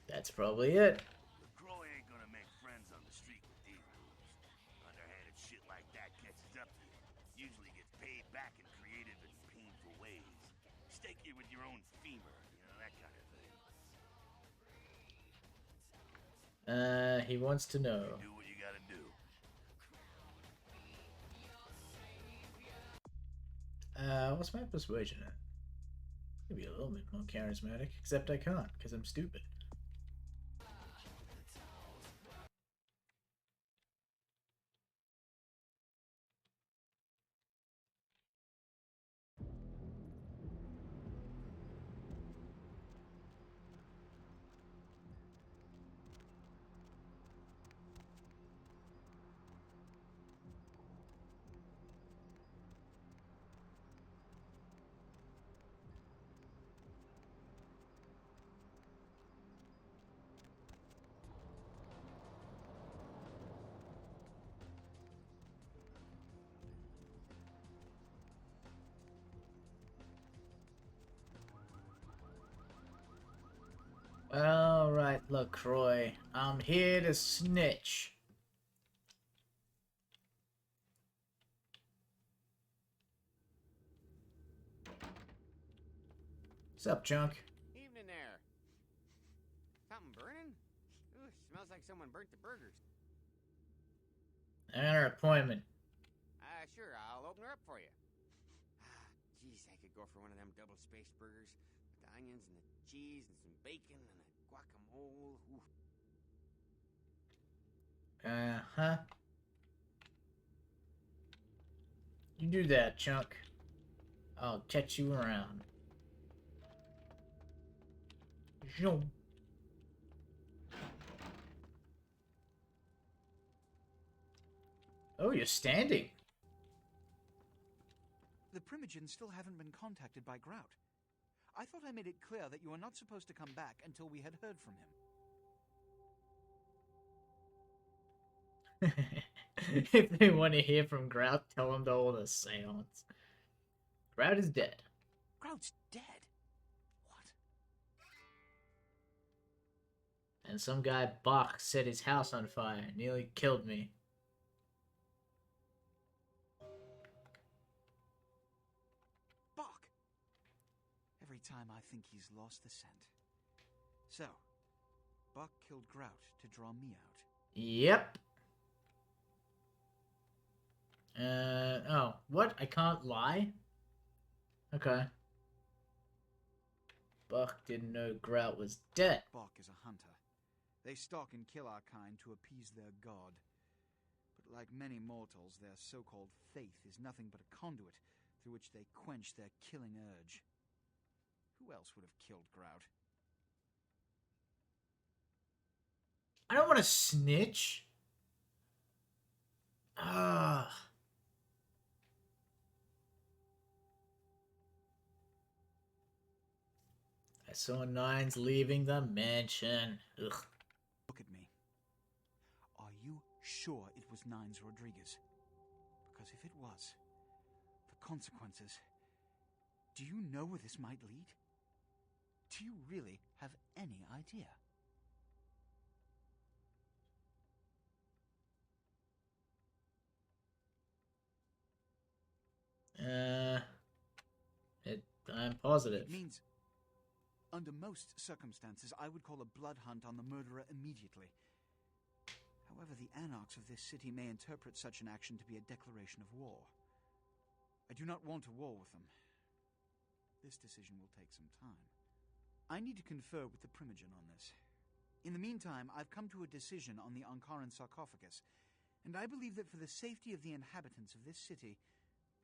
That's probably it. LaCroix ain't gonna make friends on the street with these moves. Underhanded shit like that catches up to you. Usually gets paid back in creative and painful ways. stake you with your own femur, that kind of thing. He wants to know. You do what you gotta do. What's my persuasion at? Maybe a little bit more charismatic, except I can't, because I'm stupid. Alright, LaCroix. I'm here to snitch. What's up, Junk? Evening there. Something burning? Ooh, smells like someone burnt the burgers. I got her appointment. Sure, I'll open her up for you. Geez, I could go for one of them double-spaced burgers with the onions and the cheese and some bacon and a guacamole. Ooh. Uh-huh. You do that, Chunk. I'll catch you around. Zoom. Oh, you're standing. The Primogens still haven't been contacted by Grout. I thought I made it clear that you were not supposed to come back until we had heard from him. If they want to hear from Grout, tell them to hold a seance. Grout is dead. Grout's dead? And some guy, Bach, set his house on fire. Nearly killed me. Bach! Every time I think he's lost the scent. So, Bach killed Grout to draw me out. Yep. Oh, what? I can't lie? Okay. Buck didn't know Grout was dead. Bach is a hunter. They stalk and kill our kind to appease their god. But like many mortals, their so-called faith is nothing but a conduit through which they quench their killing urge. Who else would have killed Grout? I don't want to snitch. Ah. I saw Nines leaving the mansion. Ugh. Look at me. Are you sure it was Nines Rodriguez? Because if it was, the consequences... Do you know where this might lead? Do you really have any idea? I'm positive. It means, under most circumstances, I would call a blood hunt on the murderer immediately. However, the anarchs of this city may interpret such an action to be a declaration of war. I do not want a war with them. This decision will take some time. I need to confer with the Primogen on this. In the meantime, I've come to a decision on the Ankaran sarcophagus, and I believe that for the safety of the inhabitants of this city,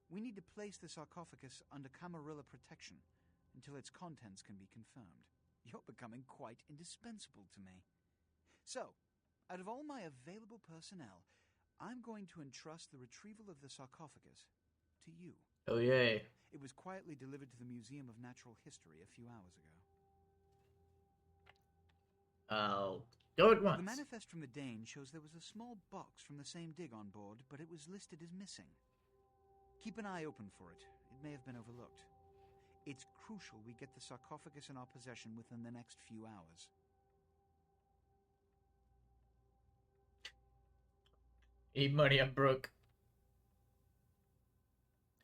we need to place the sarcophagus under Camarilla protection until its contents can be confirmed. You're becoming quite indispensable to me. So, out of all my available personnel, I'm going to entrust the retrieval of the sarcophagus to you. Oh, yay. It was quietly delivered to the Museum of Natural History a few hours ago. I'll go at once. The manifest from the Dane shows there was a small box from the same dig on board, but it was listed as missing. Keep an eye open for it. It may have been overlooked. It's crucial we get the sarcophagus in our possession within the next few hours. Need money, I'm broke.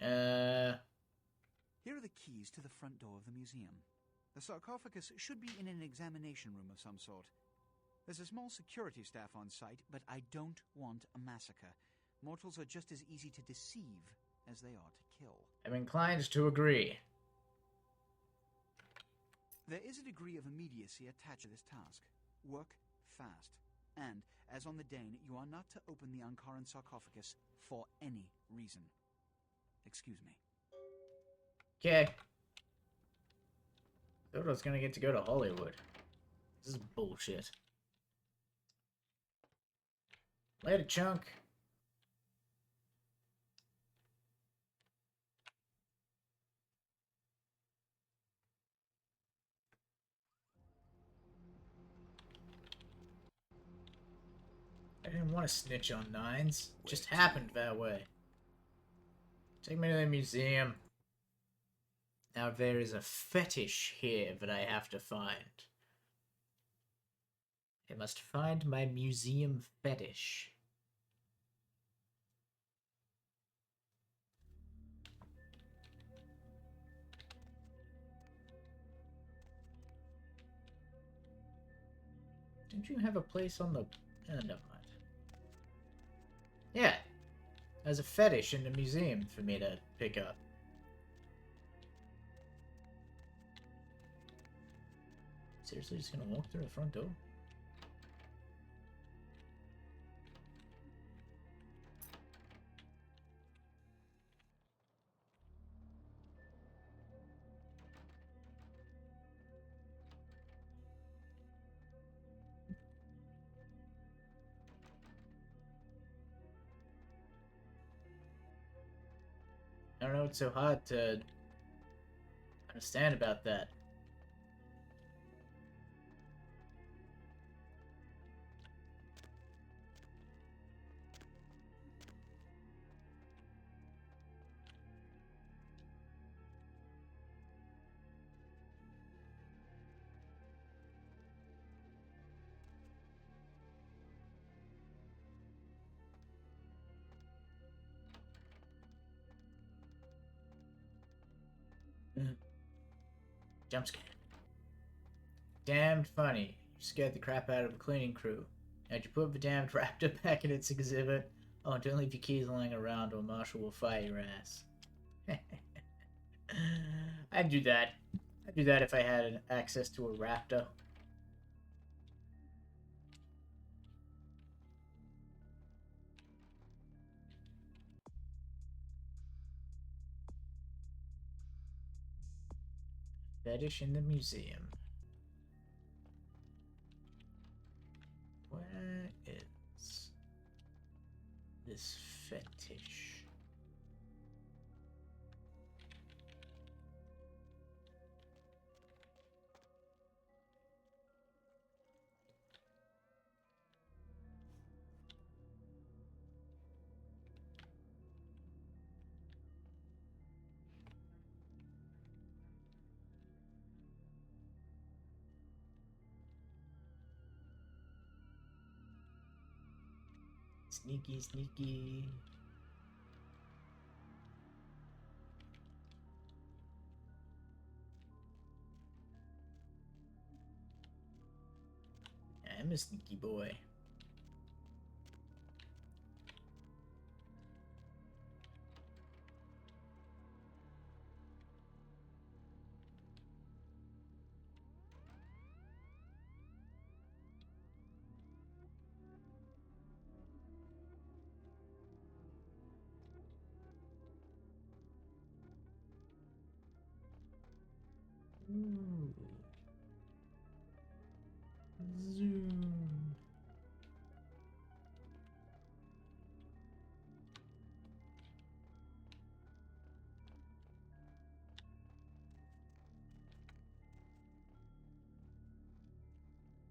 Here Here are the keys to the front door of the museum. The sarcophagus should be in an examination room of some sort. There's a small security staff on site, but I don't want a massacre. Mortals are just as easy to deceive as they are to kill. I'm inclined to agree. There is a degree of immediacy attached to this task. Work fast. And, as on the Dane, you are not to open the Ankaran sarcophagus for any reason. Excuse me. Okay. Thought I was gonna get to go to Hollywood. This is bullshit. Later, chunk. I didn't want to snitch on Nines. It just happened that way. Take me to the museum. Now there is a fetish here that I have to find. I must find my museum fetish. Don't you have a place on the... never mind. Yeah. There's a fetish in the museum for me to pick up. Seriously, just gonna walk through the front door? I don't know what's so hard to understand about that. Jump scare. Damned funny. You scared the crap out of a cleaning crew. How'd you put the damned raptor back in its exhibit? Oh, and don't leave your keys lying around or Marshall will fire your ass. I'd do that. I'd do that if I had access to a raptor. Fetish in the museum. Where is this fetish? Sneaky, sneaky. I'm a sneaky boy. Ooh. Zoom.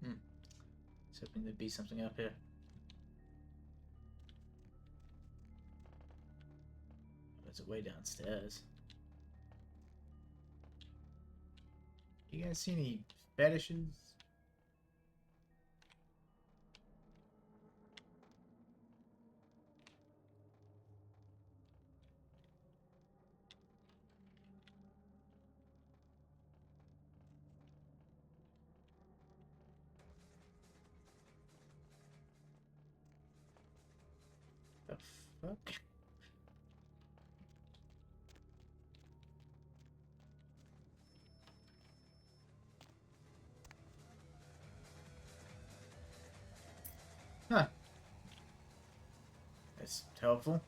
I was hoping there'd be something up here. There's a way downstairs. You guys see any fetishes? fuck? Huh. That's helpful.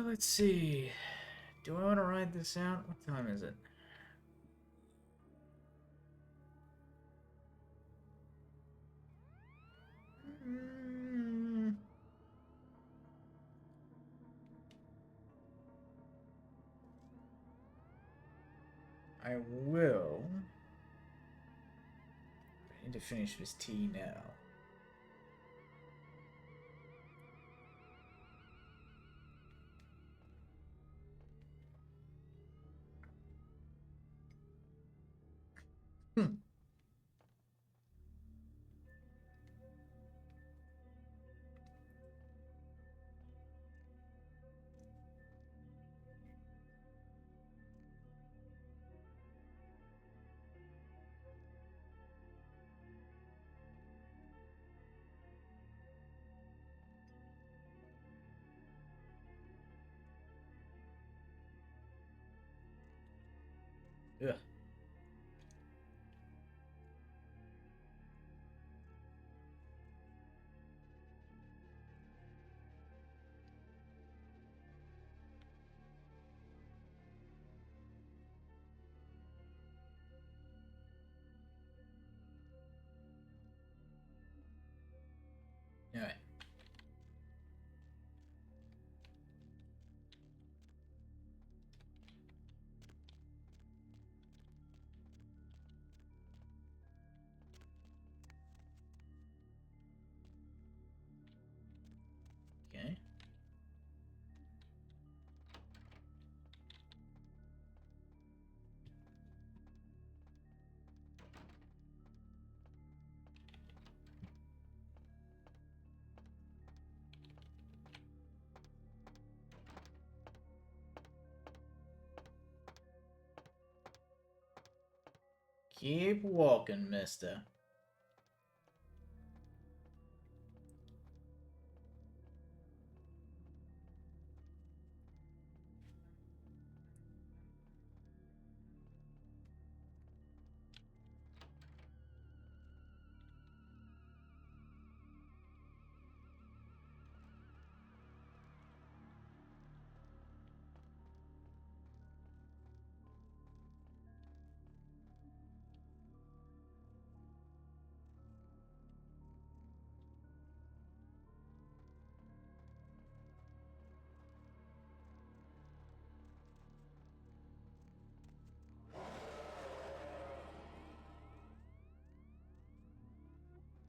Let's see. Do I want to ride this out? What time is it? I will. I need to finish this tea now. Ugh. Alright. Okay. Keep walking, mister.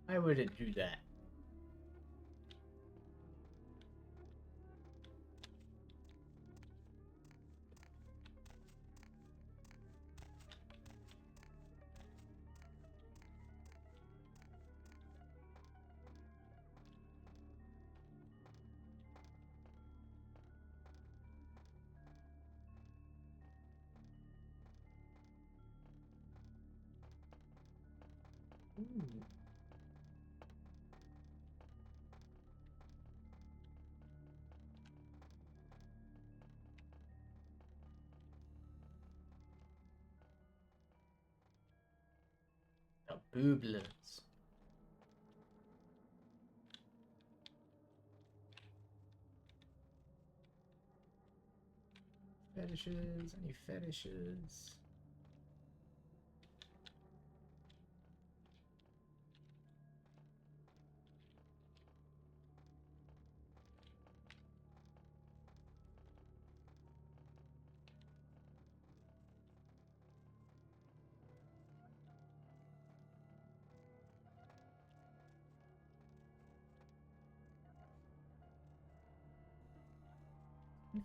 Why would it do that? Ooh. The booblets. Fetishes? Any fetishes?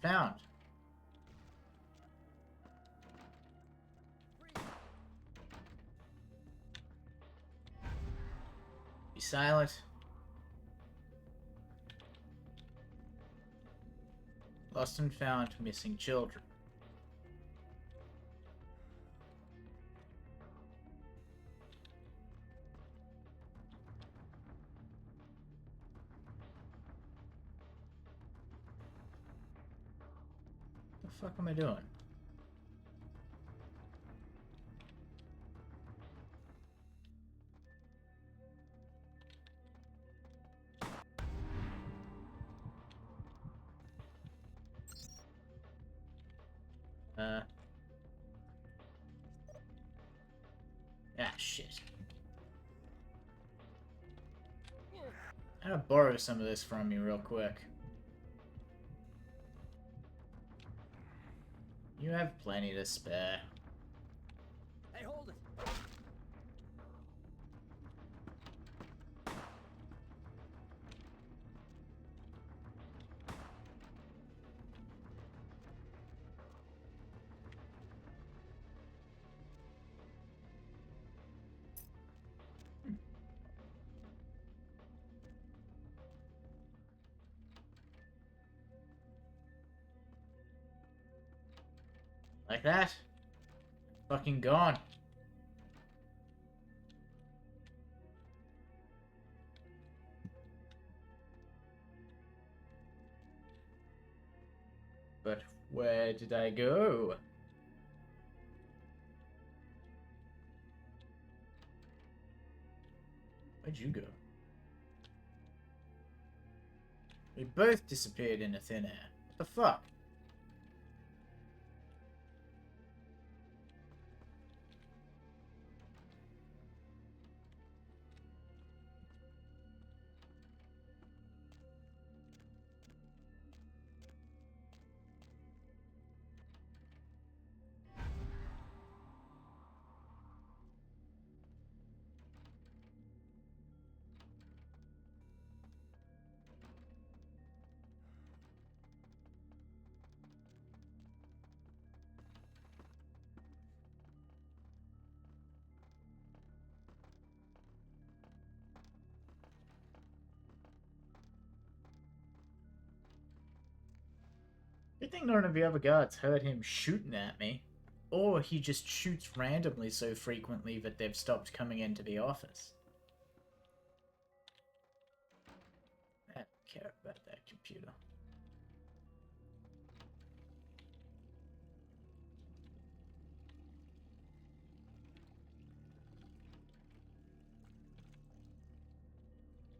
Found. Be silent. Lost and found missing children. What the fuck am I doing? Ah, shit. I'm gonna borrow some of this from you real quick. You have plenty to spare. Hey, hold it! Like that? Fucking gone. But where did I go? Where'd you go? We both disappeared into thin air. What the fuck? Good thing none of the other guards heard him shooting at me. Or he just shoots randomly so frequently that they've stopped coming into the office. I don't care about that computer.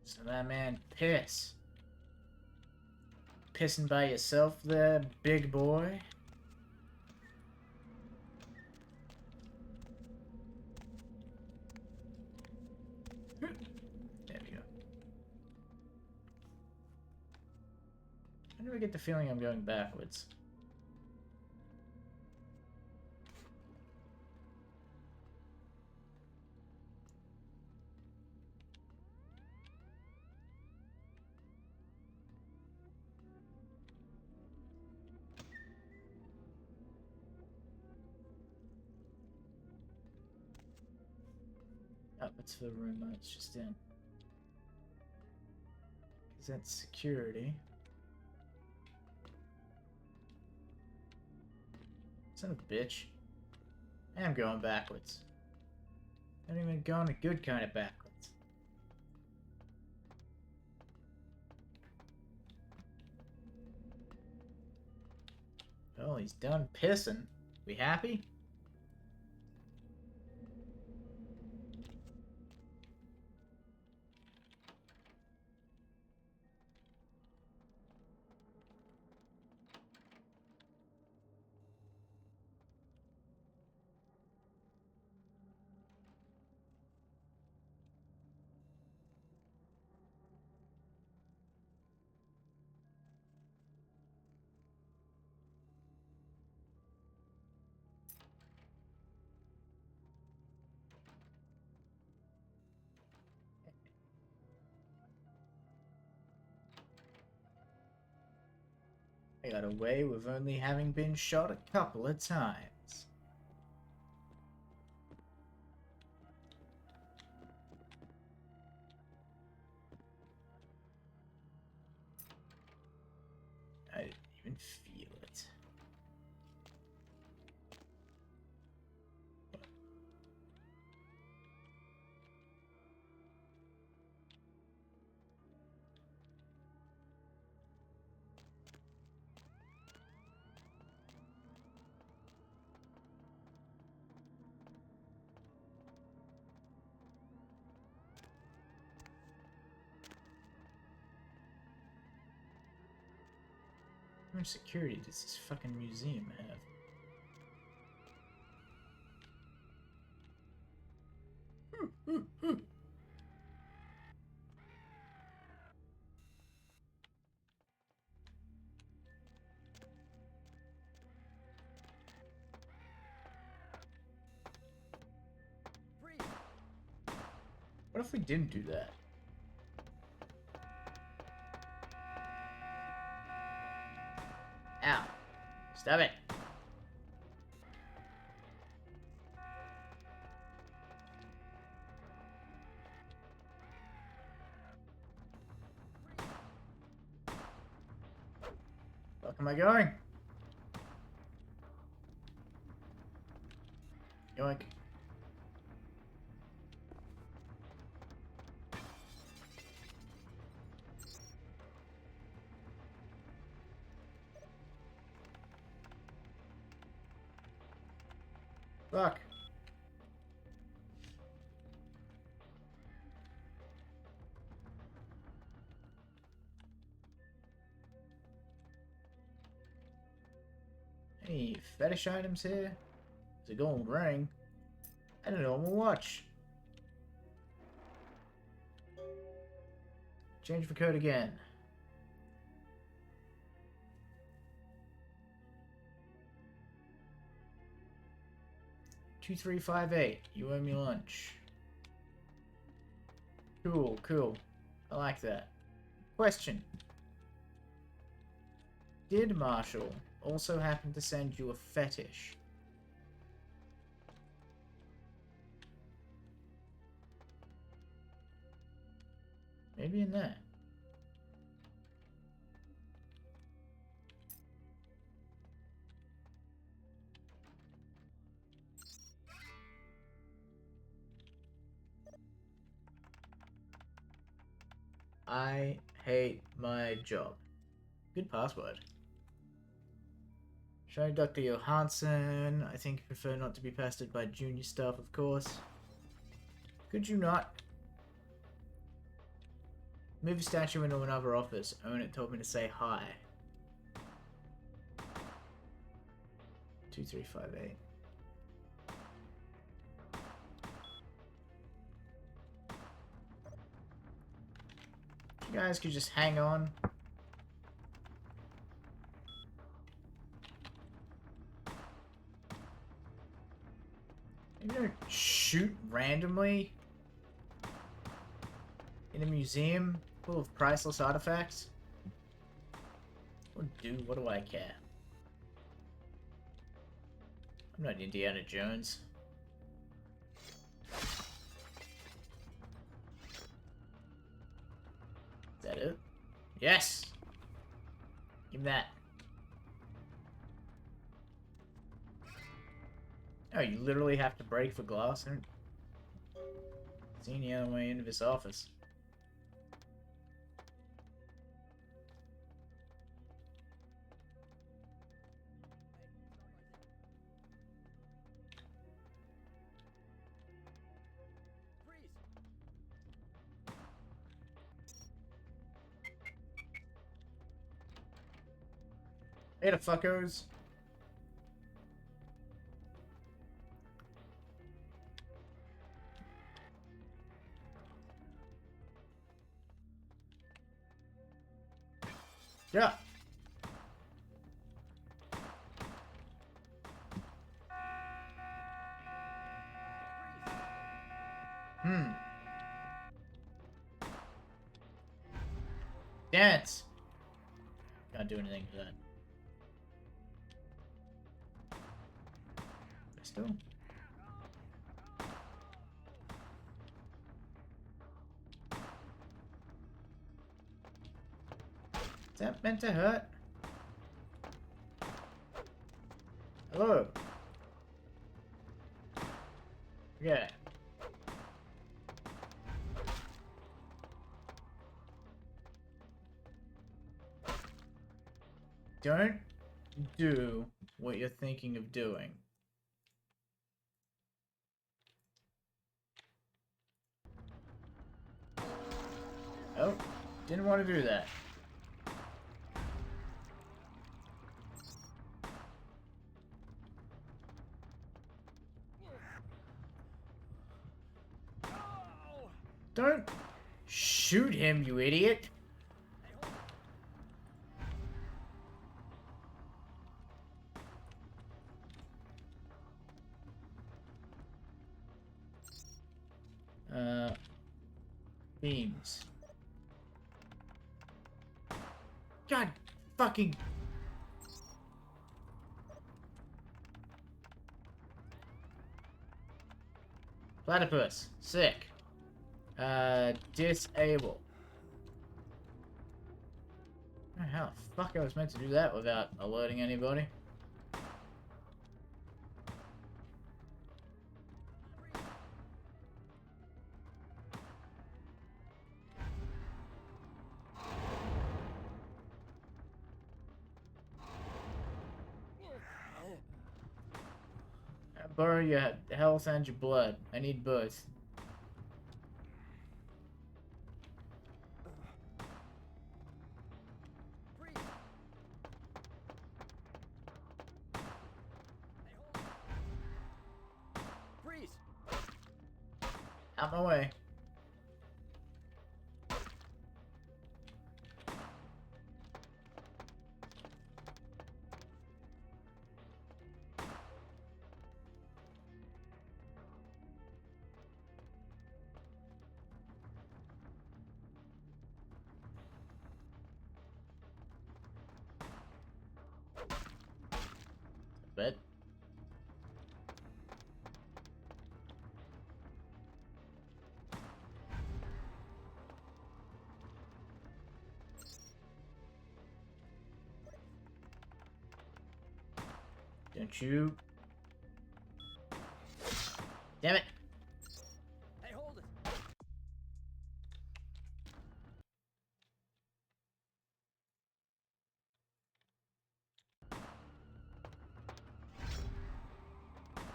So that man piss. Pissing by yourself there, big boy? There we go. Why do I get the feeling I'm going backwards? Oh, that's the room I was just in. Because that's security. Son of a bitch. I am going backwards. Not even going a good kind of backwards. Well, he's done pissing. We happy? I got away with only having been shot a couple of times. I didn't even How much security does this fucking museum have? What if we didn't do that? Ow. Stop it. Where am I going? Yoink. Fuck. Any fetish items here? There's a gold ring. And a normal watch. Change the code again. $2358. You owe me lunch. Cool, cool. I like that. Question. Did Marshall also happen to send you a fetish? Maybe in there. I hate my job. Good password. Show Dr. Johansson. I think you prefer not to be pestered by junior staff, of course. Could you not? Move a statue into another office. Owen it told me to say hi. 2358. You guys could just hang on. Maybe don't shoot randomly in a museum full of priceless artifacts. What do I care? I'm not Indiana Jones. Is that it? Yes! Give me that. Oh, you literally have to break for glass? I don't see any other way into this office. Hey, the fuckos. Yeah. Dance. Can't do anything for that. Still. Is that meant to hurt? Hello. Yeah. Don't do what you're thinking of doing. Oh, didn't want to do that. Don't shoot him, you idiot. Beams. God fucking... Platypus. Sick. Disable. Oh, how the fuck I was meant to do that without alerting anybody? Borrow your health and your blood. I need both. Freeze! Out my way. Bed. Don't you... Damn it! Hey, hold it!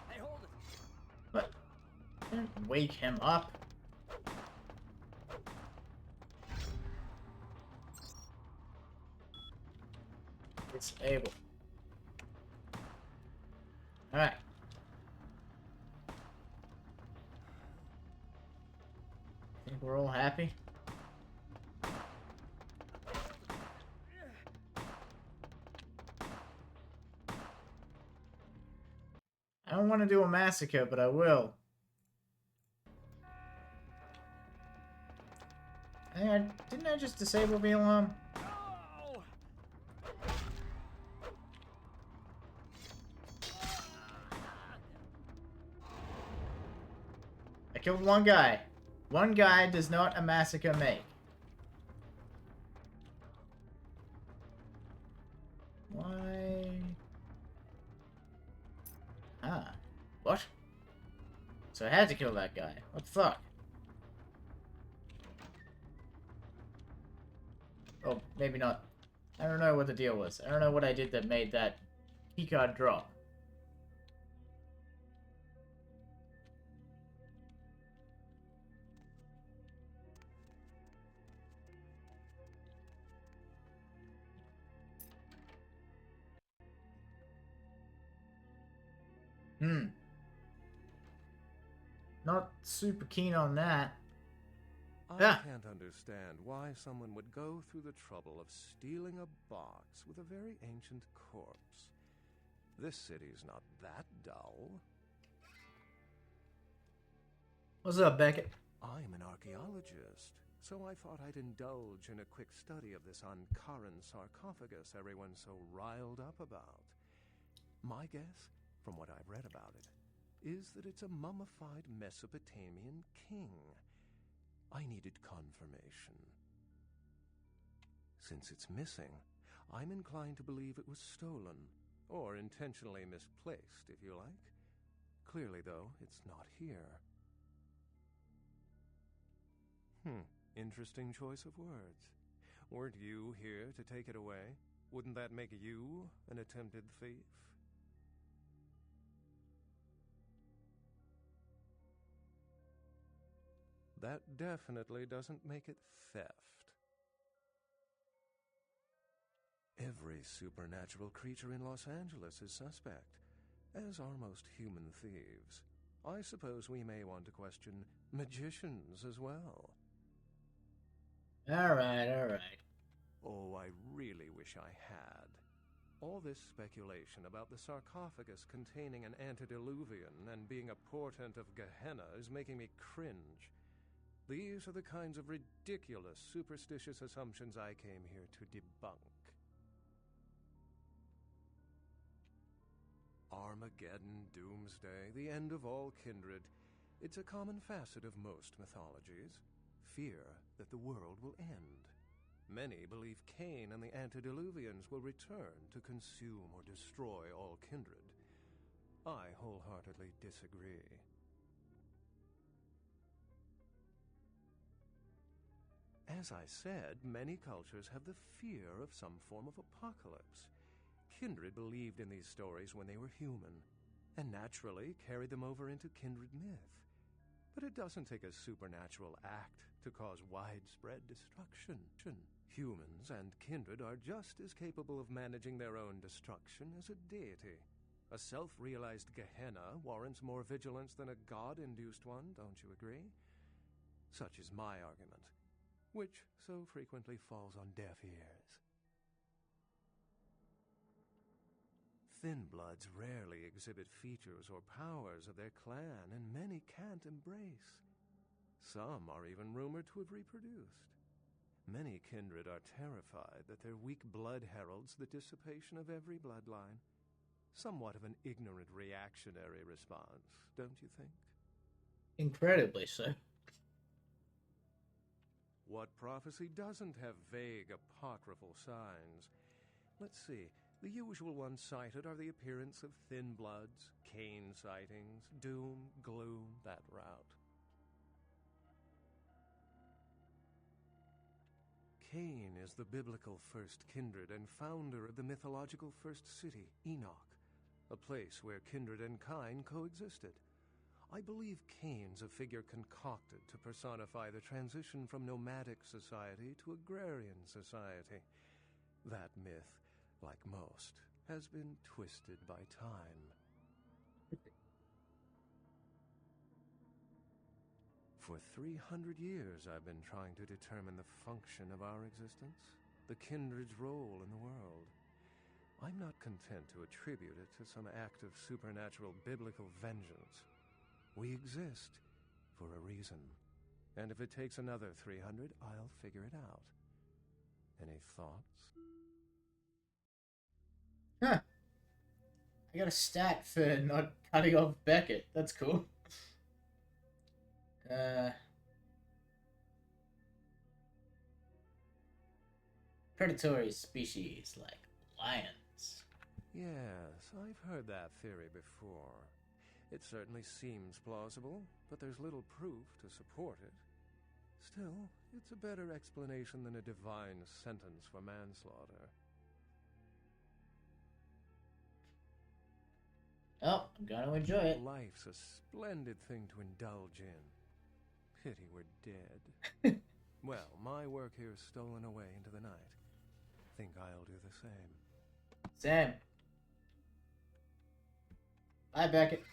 Hey, hold it! What? Don't wake him up. Disable. Alright. Think we're all happy? I don't want to do a massacre, but I will. Didn't I just disable the alarm? I killed one guy. One guy does not a massacre make. Why? Ah. What? So I had to kill that guy. What the fuck? Oh, maybe not. I don't know what the deal was. I don't know what I did that made that keycard drop. Not super keen on that. I can't understand why someone would go through the trouble of stealing a box with a very ancient corpse. This city's not that dull. What's up, Beckett? I'm an archaeologist, so I thought I'd indulge in a quick study of this Ankaran sarcophagus everyone's so riled up about. My guess, from what I've read about it, is that it's a mummified Mesopotamian king. I needed confirmation. Since it's missing, I'm inclined to believe it was stolen, or intentionally misplaced, if you like. Clearly, though, it's not here. Interesting choice of words. Weren't you here to take it away? Wouldn't that make you an attempted thief? That definitely doesn't make it theft. Every supernatural creature in Los Angeles is suspect, as are most human thieves. I suppose we may want to question magicians as well. Alright, alright. Oh, I really wish I had. All this speculation about the sarcophagus containing an antediluvian and being a portent of Gehenna is making me cringe. These are the kinds of ridiculous, superstitious assumptions I came here to debunk. Armageddon, doomsday, the end of all kindred. It's a common facet of most mythologies. Fear that the world will end. Many believe Cain and the antediluvians will return to consume or destroy all kindred. I wholeheartedly disagree. As I said, many cultures have the fear of some form of apocalypse. Kindred believed in these stories when they were human, and naturally carried them over into kindred myth. But it doesn't take a supernatural act to cause widespread destruction. Humans and kindred are just as capable of managing their own destruction as a deity. A self-realized Gehenna warrants more vigilance than a god-induced one, don't you agree? Such is my argument, which so frequently falls on deaf ears. Thin bloods rarely exhibit features or powers of their clan, and many can't embrace. Some are even rumored to have reproduced. Many kindred are terrified that their weak blood heralds the dissipation of every bloodline. Somewhat of an ignorant reactionary response, don't you think? Incredibly so. What prophecy doesn't have vague apocryphal signs? Let's see. The usual ones cited are the appearance of thin bloods, Cain sightings, doom, gloom, that route. Cain is the biblical first kindred and founder of the mythological first city, Enoch, a place where kindred and kine coexisted. I believe Cain's a figure concocted to personify the transition from nomadic society to agrarian society. That myth, like most, has been twisted by time. For 300 years I've been trying to determine the function of our existence, the kindred's role in the world. I'm not content to attribute it to some act of supernatural biblical vengeance. We exist for a reason, and if it takes another 300, I'll figure it out. Any thoughts? Huh. I got a stat for not cutting off Beckett. That's cool. Predatory species like lions. Yes, I've heard that theory before. It certainly seems plausible, but there's little proof to support it. Still, it's a better explanation than a divine sentence for manslaughter. Oh, I'm gonna enjoy it. Life's a splendid thing to indulge in. Pity we're dead. Well, my work here's stolen away into the night. Think I'll do the same. Sam. Bye, Beckett.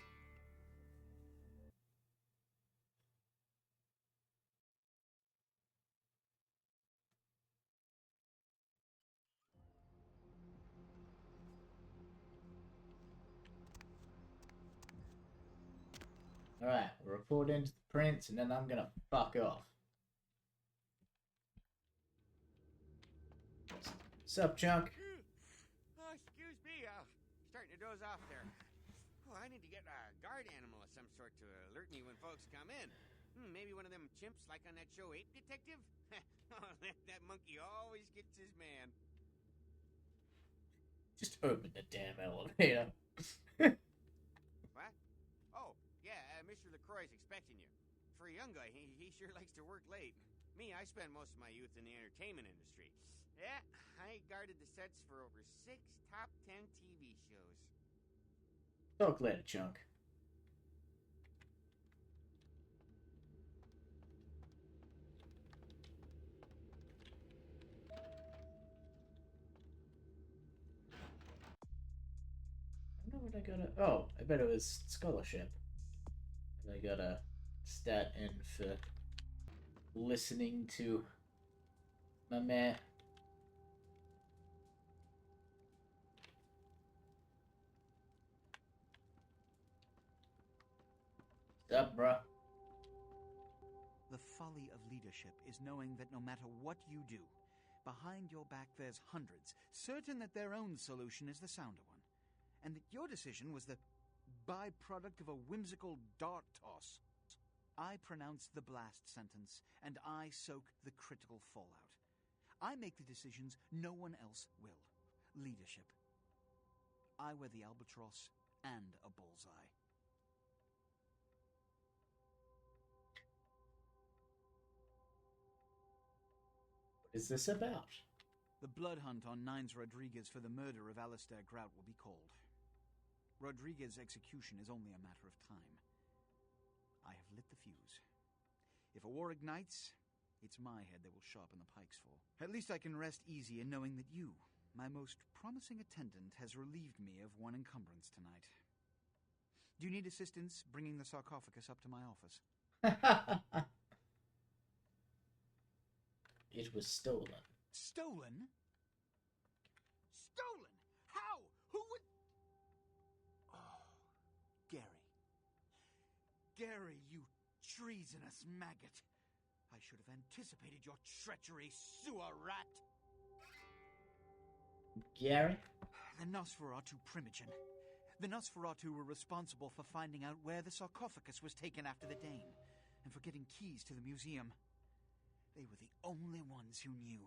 Alright, we'll report into the prince, and then I'm gonna fuck off. Sup, Chunk? Oh, excuse me, starting to doze off there. Oh, I need to get a guard animal of some sort to alert me when folks come in. Maybe one of them chimps like on that show Ape Detective? Oh, that monkey always gets his man. Just open the damn elevator. What? Oh, yeah, Mr. LaCroix's expecting you. For a young guy, he sure likes to work late. Me, I spend most of my youth in the entertainment industry. Yeah, I guarded the sets for over 6 top 10 TV shows. Talk later, Chunk. I don't know what I gotta... Oh, I bet it was scholarship. I got a stat in for listening to my man. What's up, bro? The folly of leadership is knowing that no matter what you do, behind your back there's hundreds, certain that their own solution is the sounder one, and that your decision was the byproduct of a whimsical dart toss. I pronounce the blast sentence, and I soak the critical fallout. I make the decisions no one else will. Leadership. I wear the albatross and a bullseye. What is this about? The blood hunt on Nines Rodriguez for the murder of Alistair Grout will be called. Rodriguez's execution is only a matter of time. I have lit the fuse. If a war ignites, it's my head they will sharpen the pikes for. At least I can rest easy in knowing that you, my most promising attendant, has relieved me of one encumbrance tonight. Do you need assistance bringing the sarcophagus up to my office? It was stolen. Stolen? Stolen? How? Who would... Oh, Gary. Gary, you treasonous maggot. I should have anticipated your treachery, sewer rat. Gary? The Nosferatu Primogen. The Nosferatu were responsible for finding out where the sarcophagus was taken after the Dane, and for getting keys to the museum. They were the only ones who knew.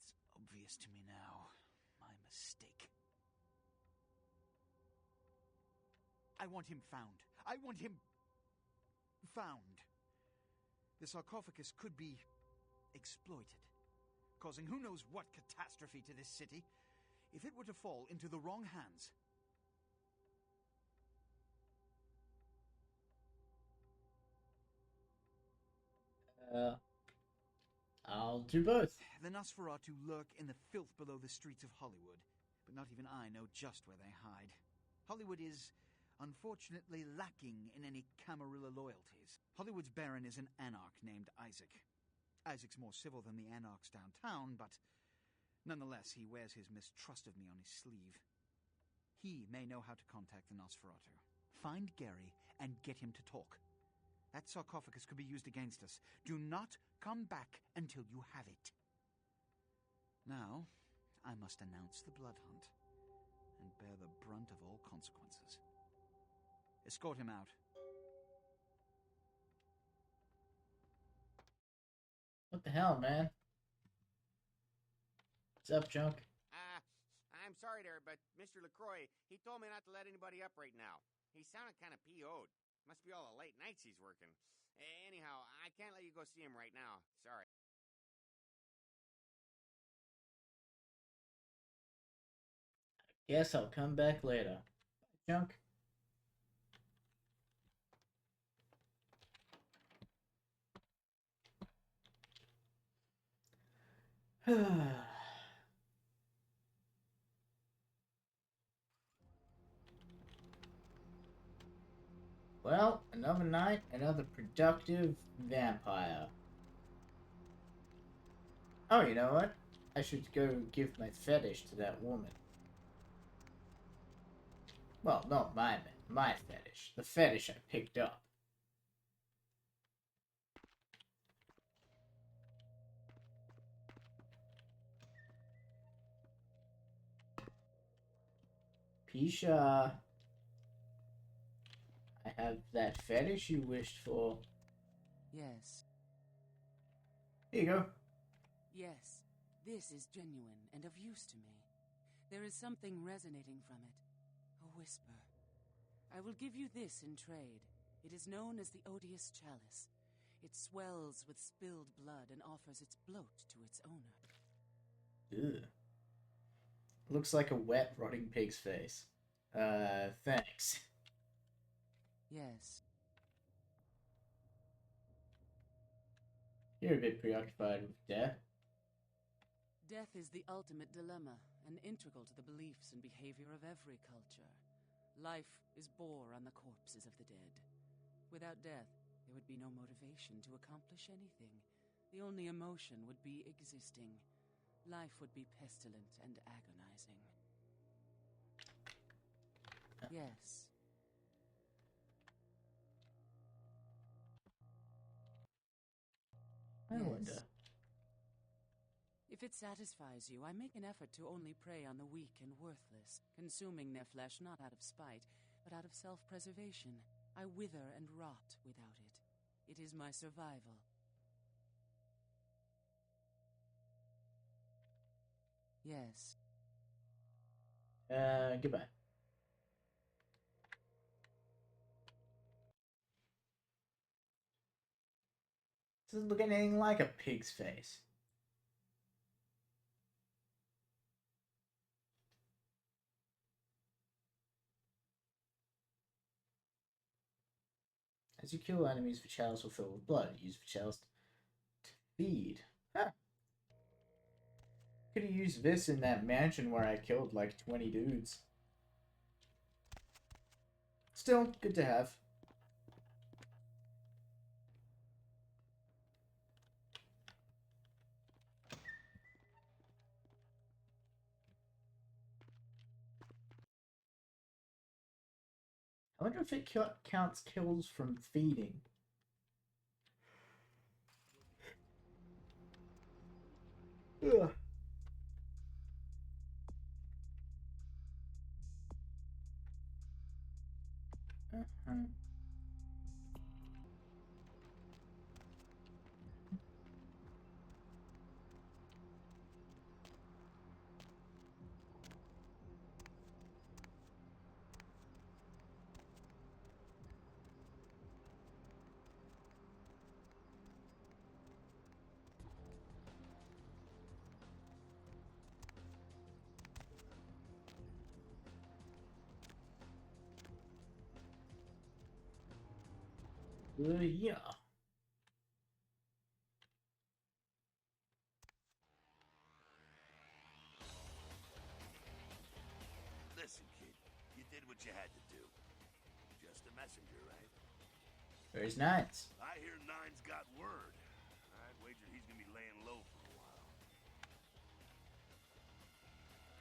It's obvious to me now. My mistake. I want him found. I want him found. The sarcophagus could be exploited, causing who knows what catastrophe to this city if it were to fall into the wrong hands. I'll do both. The Nosferatu lurk in the filth below the streets of Hollywood, but not even I know just where they hide. Hollywood is, unfortunately, lacking in any Camarilla loyalties. Hollywood's baron is an anarch named Isaac. Isaac's more civil than the anarchs downtown, but nonetheless he wears his mistrust of me on his sleeve. He may know how to contact the Nosferatu. Find Gary and get him to talk. That sarcophagus could be used against us. Do not come back until you have it. Now, I must announce the blood hunt and bear the brunt of all consequences. Escort him out. What the hell, man? What's up, Junk? I'm sorry there, but Mr. LaCroix, he told me not to let anybody up right now. He sounded kind of PO'd. Must be all the late nights he's working. Anyhow, I can't let you go see him right now. Sorry. Guess I'll come back later. Junk. Well, another night, another productive vampire. Oh, you know what? I should go give my fetish to that woman. Well, not my fetish. The fetish I picked up. Pisha, I have that fetish you wished for. Yes. Here you go. Yes, this is genuine and of use to me. There is something resonating from it. A whisper. I will give you this in trade. It is known as the Odious Chalice. It swells with spilled blood and offers its bloat to its owner. Ugh. Looks like a wet, rotting pig's face. Thanks. Yes. You're a bit preoccupied with death. Death is the ultimate dilemma, and integral to the beliefs and behavior of every culture. Life is bore on the corpses of the dead. Without death, there would be no motivation to accomplish anything. The only emotion would be existing. Life would be pestilent and agonizing. Yes. I wonder. If it satisfies you, I make an effort to only prey on the weak and worthless, consuming their flesh not out of spite, but out of self-preservation. I wither and rot without it. It is my survival. Yes. Goodbye. Doesn't look anything like a pig's face. As you kill enemies, the chalice will fill with blood. Use the chalice to feed. Huh. Could have used this in that mansion where I killed like 20 dudes. Still, good to have. I wonder if it counts kills from feeding. Ugh. Yeah. Listen, kid, you did what you had to do. Just a messenger, right? Where's Nines? I hear Nine's got word. I'd wager he's gonna be laying low for a while.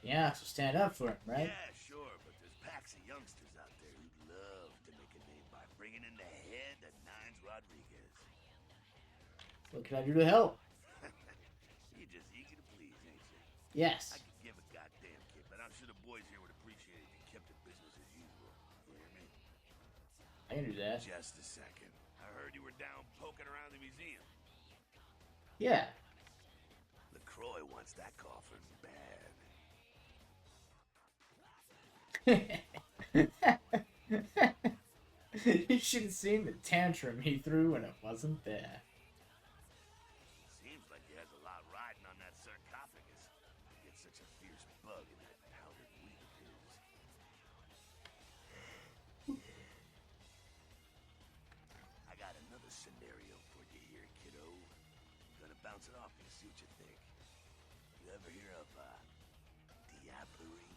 Yeah, so stand up for him, right? Yeah, sure, but there's packs of youngsters out there who'd love to make a name by bringing in the head of Nines Rodriguez. What can I do to help? You're just eager to please, ain't you? Yes. I could give a goddamn kid, but I'm sure the boys here would appreciate it if you kept it business as usual. You hear me? I can do that. Just a second. I heard you were down poking around the museum. Yeah. LaCroix wants that coffin bad. You should have seen the tantrum he threw when it wasn't there. Seems like he has a lot riding on that sarcophagus. He gets such a fierce bug in that powdered wheat of his. I got another scenario for you here, kiddo. Gonna bounce it off you, see what you think. You ever hear of, diablerie?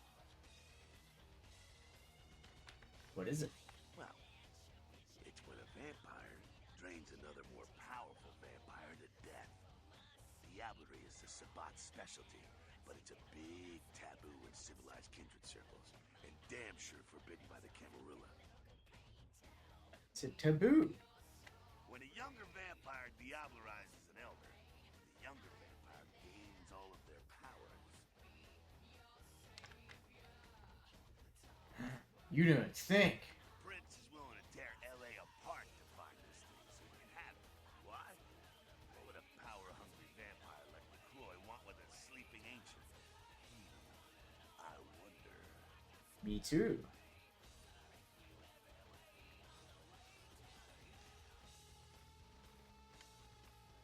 What is it? Well, it's when a vampire drains another more powerful vampire to death. Diablerie is the Sabbat's specialty, but it's a big taboo in civilized kindred circles, and damn sure forbidden by the Camarilla. It's a taboo. When a younger vampire diablerizes an elder, the younger vampire gains all of their powers. You don't think. Prince is willing to tear L.A. apart to find this thing so he can have it. Why? What would a power-hungry vampire like LaCroix want with a sleeping ancient? I wonder. Me too.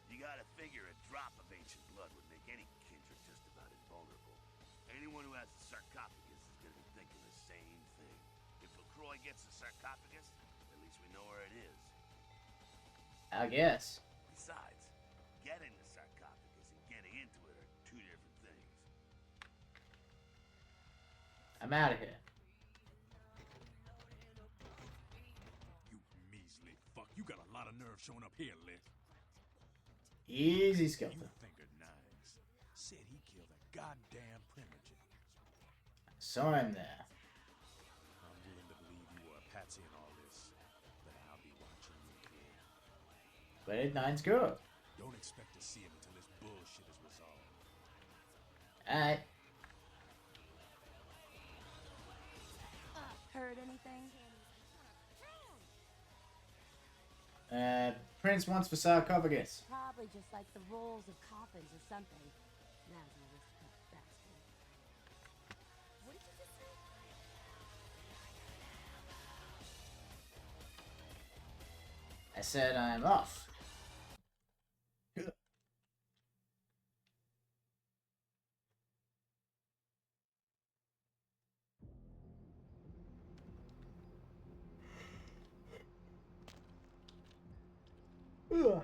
You gotta figure a drop of ancient blood would make any kindred just about invulnerable. Anyone who has the sarcophagus is gonna be thinking the same thing. If LaCroix gets the sarcophagus, at least we know where it is. I guess. Besides, getting the sarcophagus and getting into it are two different things. I'm out of here. You measly fuck. You got a lot of nerve showing up here, Lit. Easy, Skelter. You fingered Nines. Said he killed a goddamn primogen. Saw him there. I'm willing to believe you were a patsy in all this, but I'll be watching you, kid. Where did Nines go? Don't expect to see him until this bullshit is resolved. Alright. Heard anything? Prince wants for sarcophagus. Probably just like the rolls of coffins or something. That's a risk bastard. What did you just say? I said I'm off. Ugh.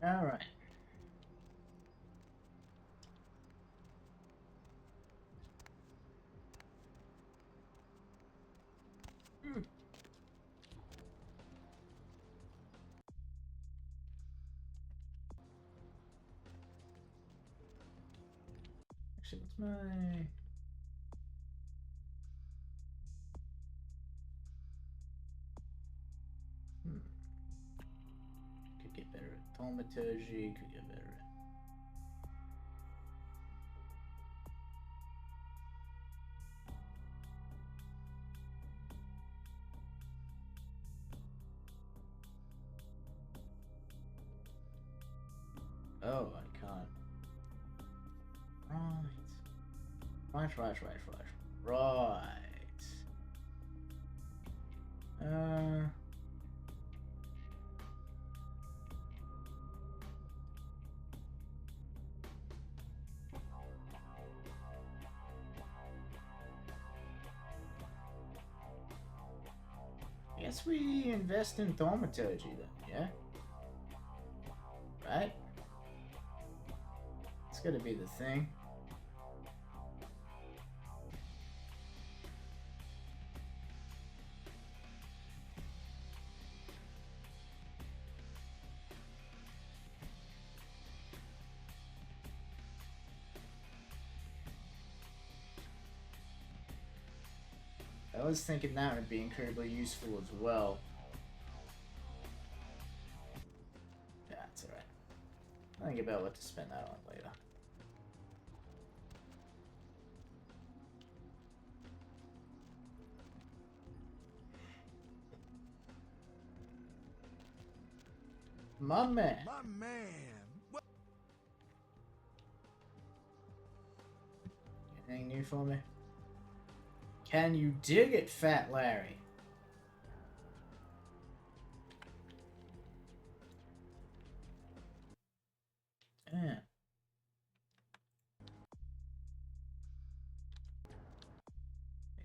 All right. Actually, what's my... Could get better at thaumaturgy, could get better at... Oh, I can't. Right. I guess we invest in thaumaturgy then, yeah? Right? It's gotta be the thing. I was thinking that would be incredibly useful as well. Yeah, it's alright. I'll think about what to spend that on later. My man. My man. What? Anything new for me? Can you dig it, Fat Larry? Yeah.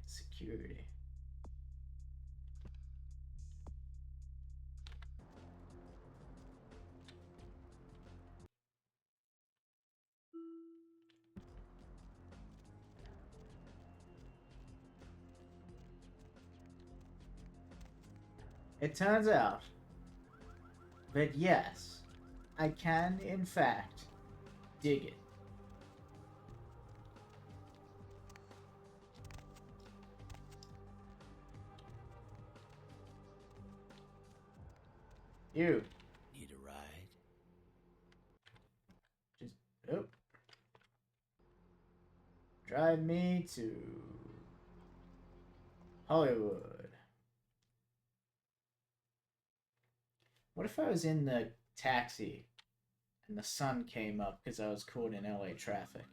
It's security. It turns out that yes, I can in fact dig it. You. Need a ride? Just, oh. Drive me to Hollywood. What if I was in the taxi and the sun came up because I was caught in LA traffic?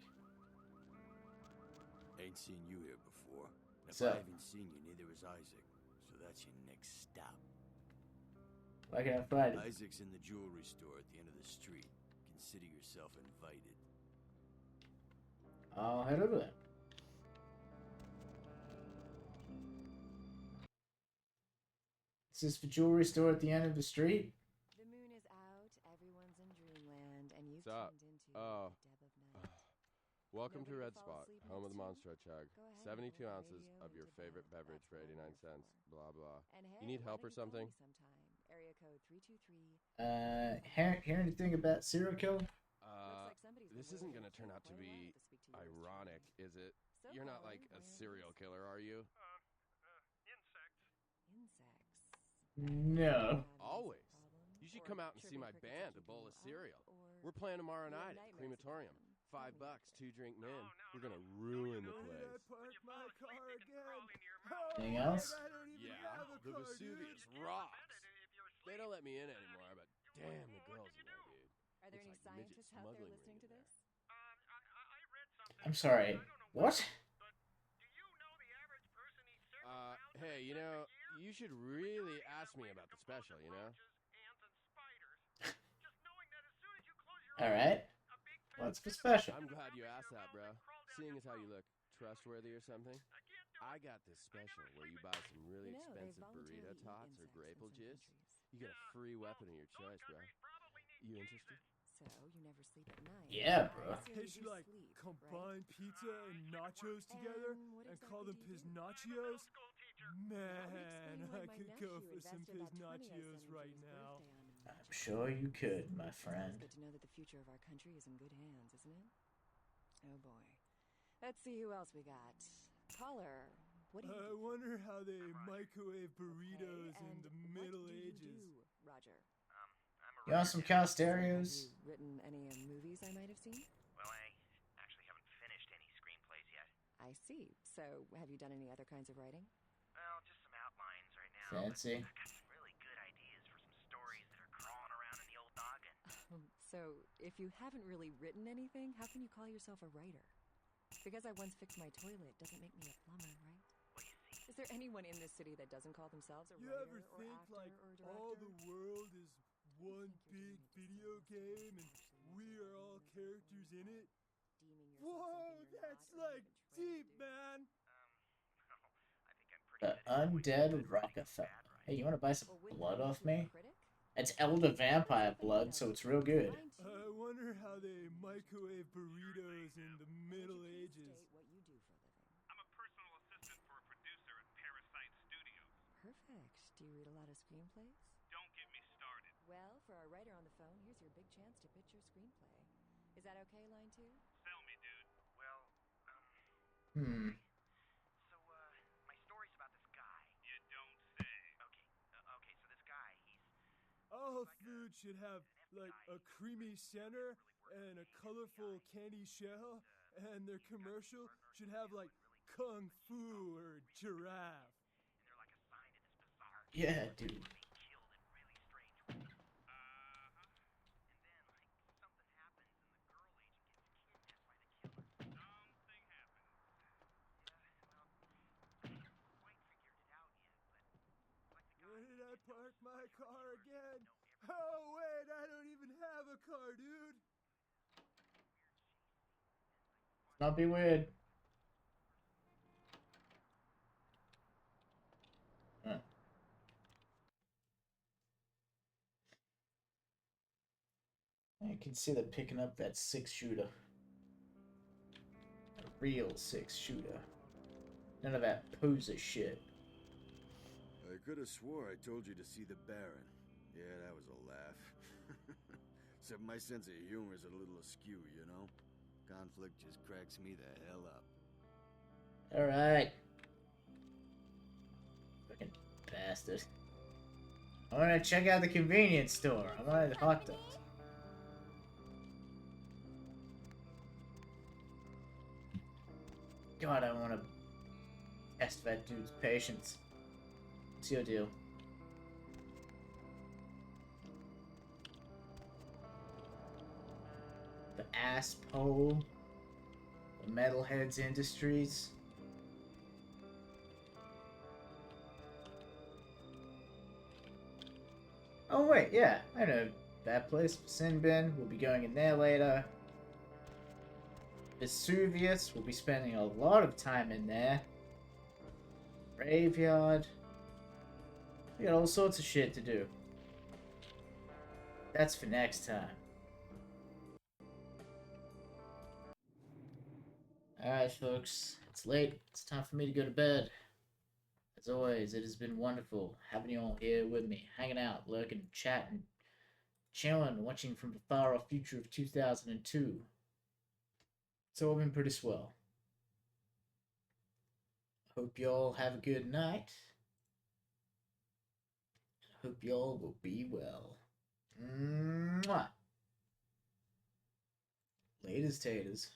Ain't seen you here before. If So- I haven't seen you, neither has Isaac. So that's your next stop. Why can't I find it? Isaac's in the jewelry store at the end of the street. Consider yourself invited. I'll head over there. Is this the jewelry store at the end of the street? The moon is out, everyone's in dreamland, and you've What's up? turned into Oh. the deb of night. Welcome to Nobody Red will fall Spot, asleep home of next the to you? Monster Chug. Go ahead, 72 hold the ounces radio of your into favorite bed. beverage for That's what 89 we're cents. for. Blah, blah. And hey, You need help why or don't you call something? me sometime? Area code 323. Hear anything about serial killer? like somebody's This been isn't waiting gonna turn for out to quite a while be to speak to yours ironic, is it? So You're not Colin, like a why are serial killer, are you? Insects. No. Always. You should come out and see my band, A Bowl of Cereal. We're playing tomorrow night at the Crematorium. $5, 2-drink men. We're gonna ruin the place. Park my car again. Anything else? Yeah, the Vesuvius rocks. They don't let me in anymore, but damn, the girls in there, dude. Are there any It's like midget scientists out there smuggling listening to ring in this? I'm sorry. What? Hey, you know, you should really ask me about the special, you know? Alright. What's the special? I'm glad you asked that, bro. Seeing as how you look trustworthy or something, I got this special where you buy some really You know, they expensive burrito voluntarily eat tots or insects in grape some juice. countries. You get a free weapon of your choice, bro. You interested? So you never sleep at night. Yeah, bro. They should like combine pizza and nachos together and call them piznachos. Man, I could go for some piznachos right now. I'm sure you could, my friend. It's good to know that the future of our country is in good hands, isn't it? Oh boy. Let's see who else we got. Caller, what do you I wonder how they microwave burritos in the Middle Ages. Roger. You want some cow stereos? Have you written any movies I might have seen? Well, I actually haven't finished any screenplays yet. I see. So, have you done any other kinds of writing? Well, just some outlines right now. Fancy. I've got some really good ideas for some stories that are crawling around in the old noggin. So, if you haven't really written anything, how can you call yourself a writer? Because I once fixed my toilet doesn't make me a plumber, right? Well, you see, Is there anyone in this city that doesn't call themselves a You writer ever or think actor like or director? all the world is one big video game and we are all characters in it? Deeming yourself Whoa, something you're that's not or like even trying deep, to do? man. I think I'm pretty The good at undead Rockefeller. Hey, you want to buy some Well, wouldn't blood that off make you a me? critic? It's elder vampire blood, so it's real good. Mine too. I wonder how they microwave burritos in the Middle Would you please Ages. state what you do for a living? I'm a personal assistant for a producer at Parasite Studios. Perfect. Do you read a lot of screenplays? Don't get me started. Well, for our writer on the phone, here's your big chance to pitch your screenplay. Is that okay, line 2? Sell me, dude. Well, Hmm. so, my story's about this guy. You don't say. Okay, okay, so this guy, All food should have like a creamy center and a colorful candy shell, and their commercial should have like kung fu or giraffe. and they're like assigned to this bizarre Yeah, dude. being killed in really strange ways. And then, like, something happens and the girl agent gets kidnapped by the killer. Something happens. Yeah, well, I haven't quite figured it out yet, but like the guy Where did I park my car again? Oh wait, I don't even have a car, dude. Not be weird. Huh. I can see them picking up that 6-shooter. A real 6-shooter. None of that poser shit. I could have swore I told you to see the Baron. Yeah, that was a laugh. Except my sense of humor is a little askew, you know? Conflict just cracks me the hell up. Alright. Fucking bastard. I want to check out the convenience store. I wanted hot dogs. God, I want to test that dude's patience. What's your deal? The ass pole. The Metalheads Industries. Oh wait, yeah, I know that place. Sin Bin. We'll be going in there later. Vesuvius. We'll be spending a lot of time in there. Graveyard. We got all sorts of shit to do. That's for next time. Alright, folks. It's late. It's time for me to go to bed. As always, it has been wonderful having you all here with me, hanging out, lurking, chatting, chilling, watching from the far off future of 2002. It's all been pretty swell. Hope y'all have a good night. Hope y'all will be well. Mwah. Laters taters.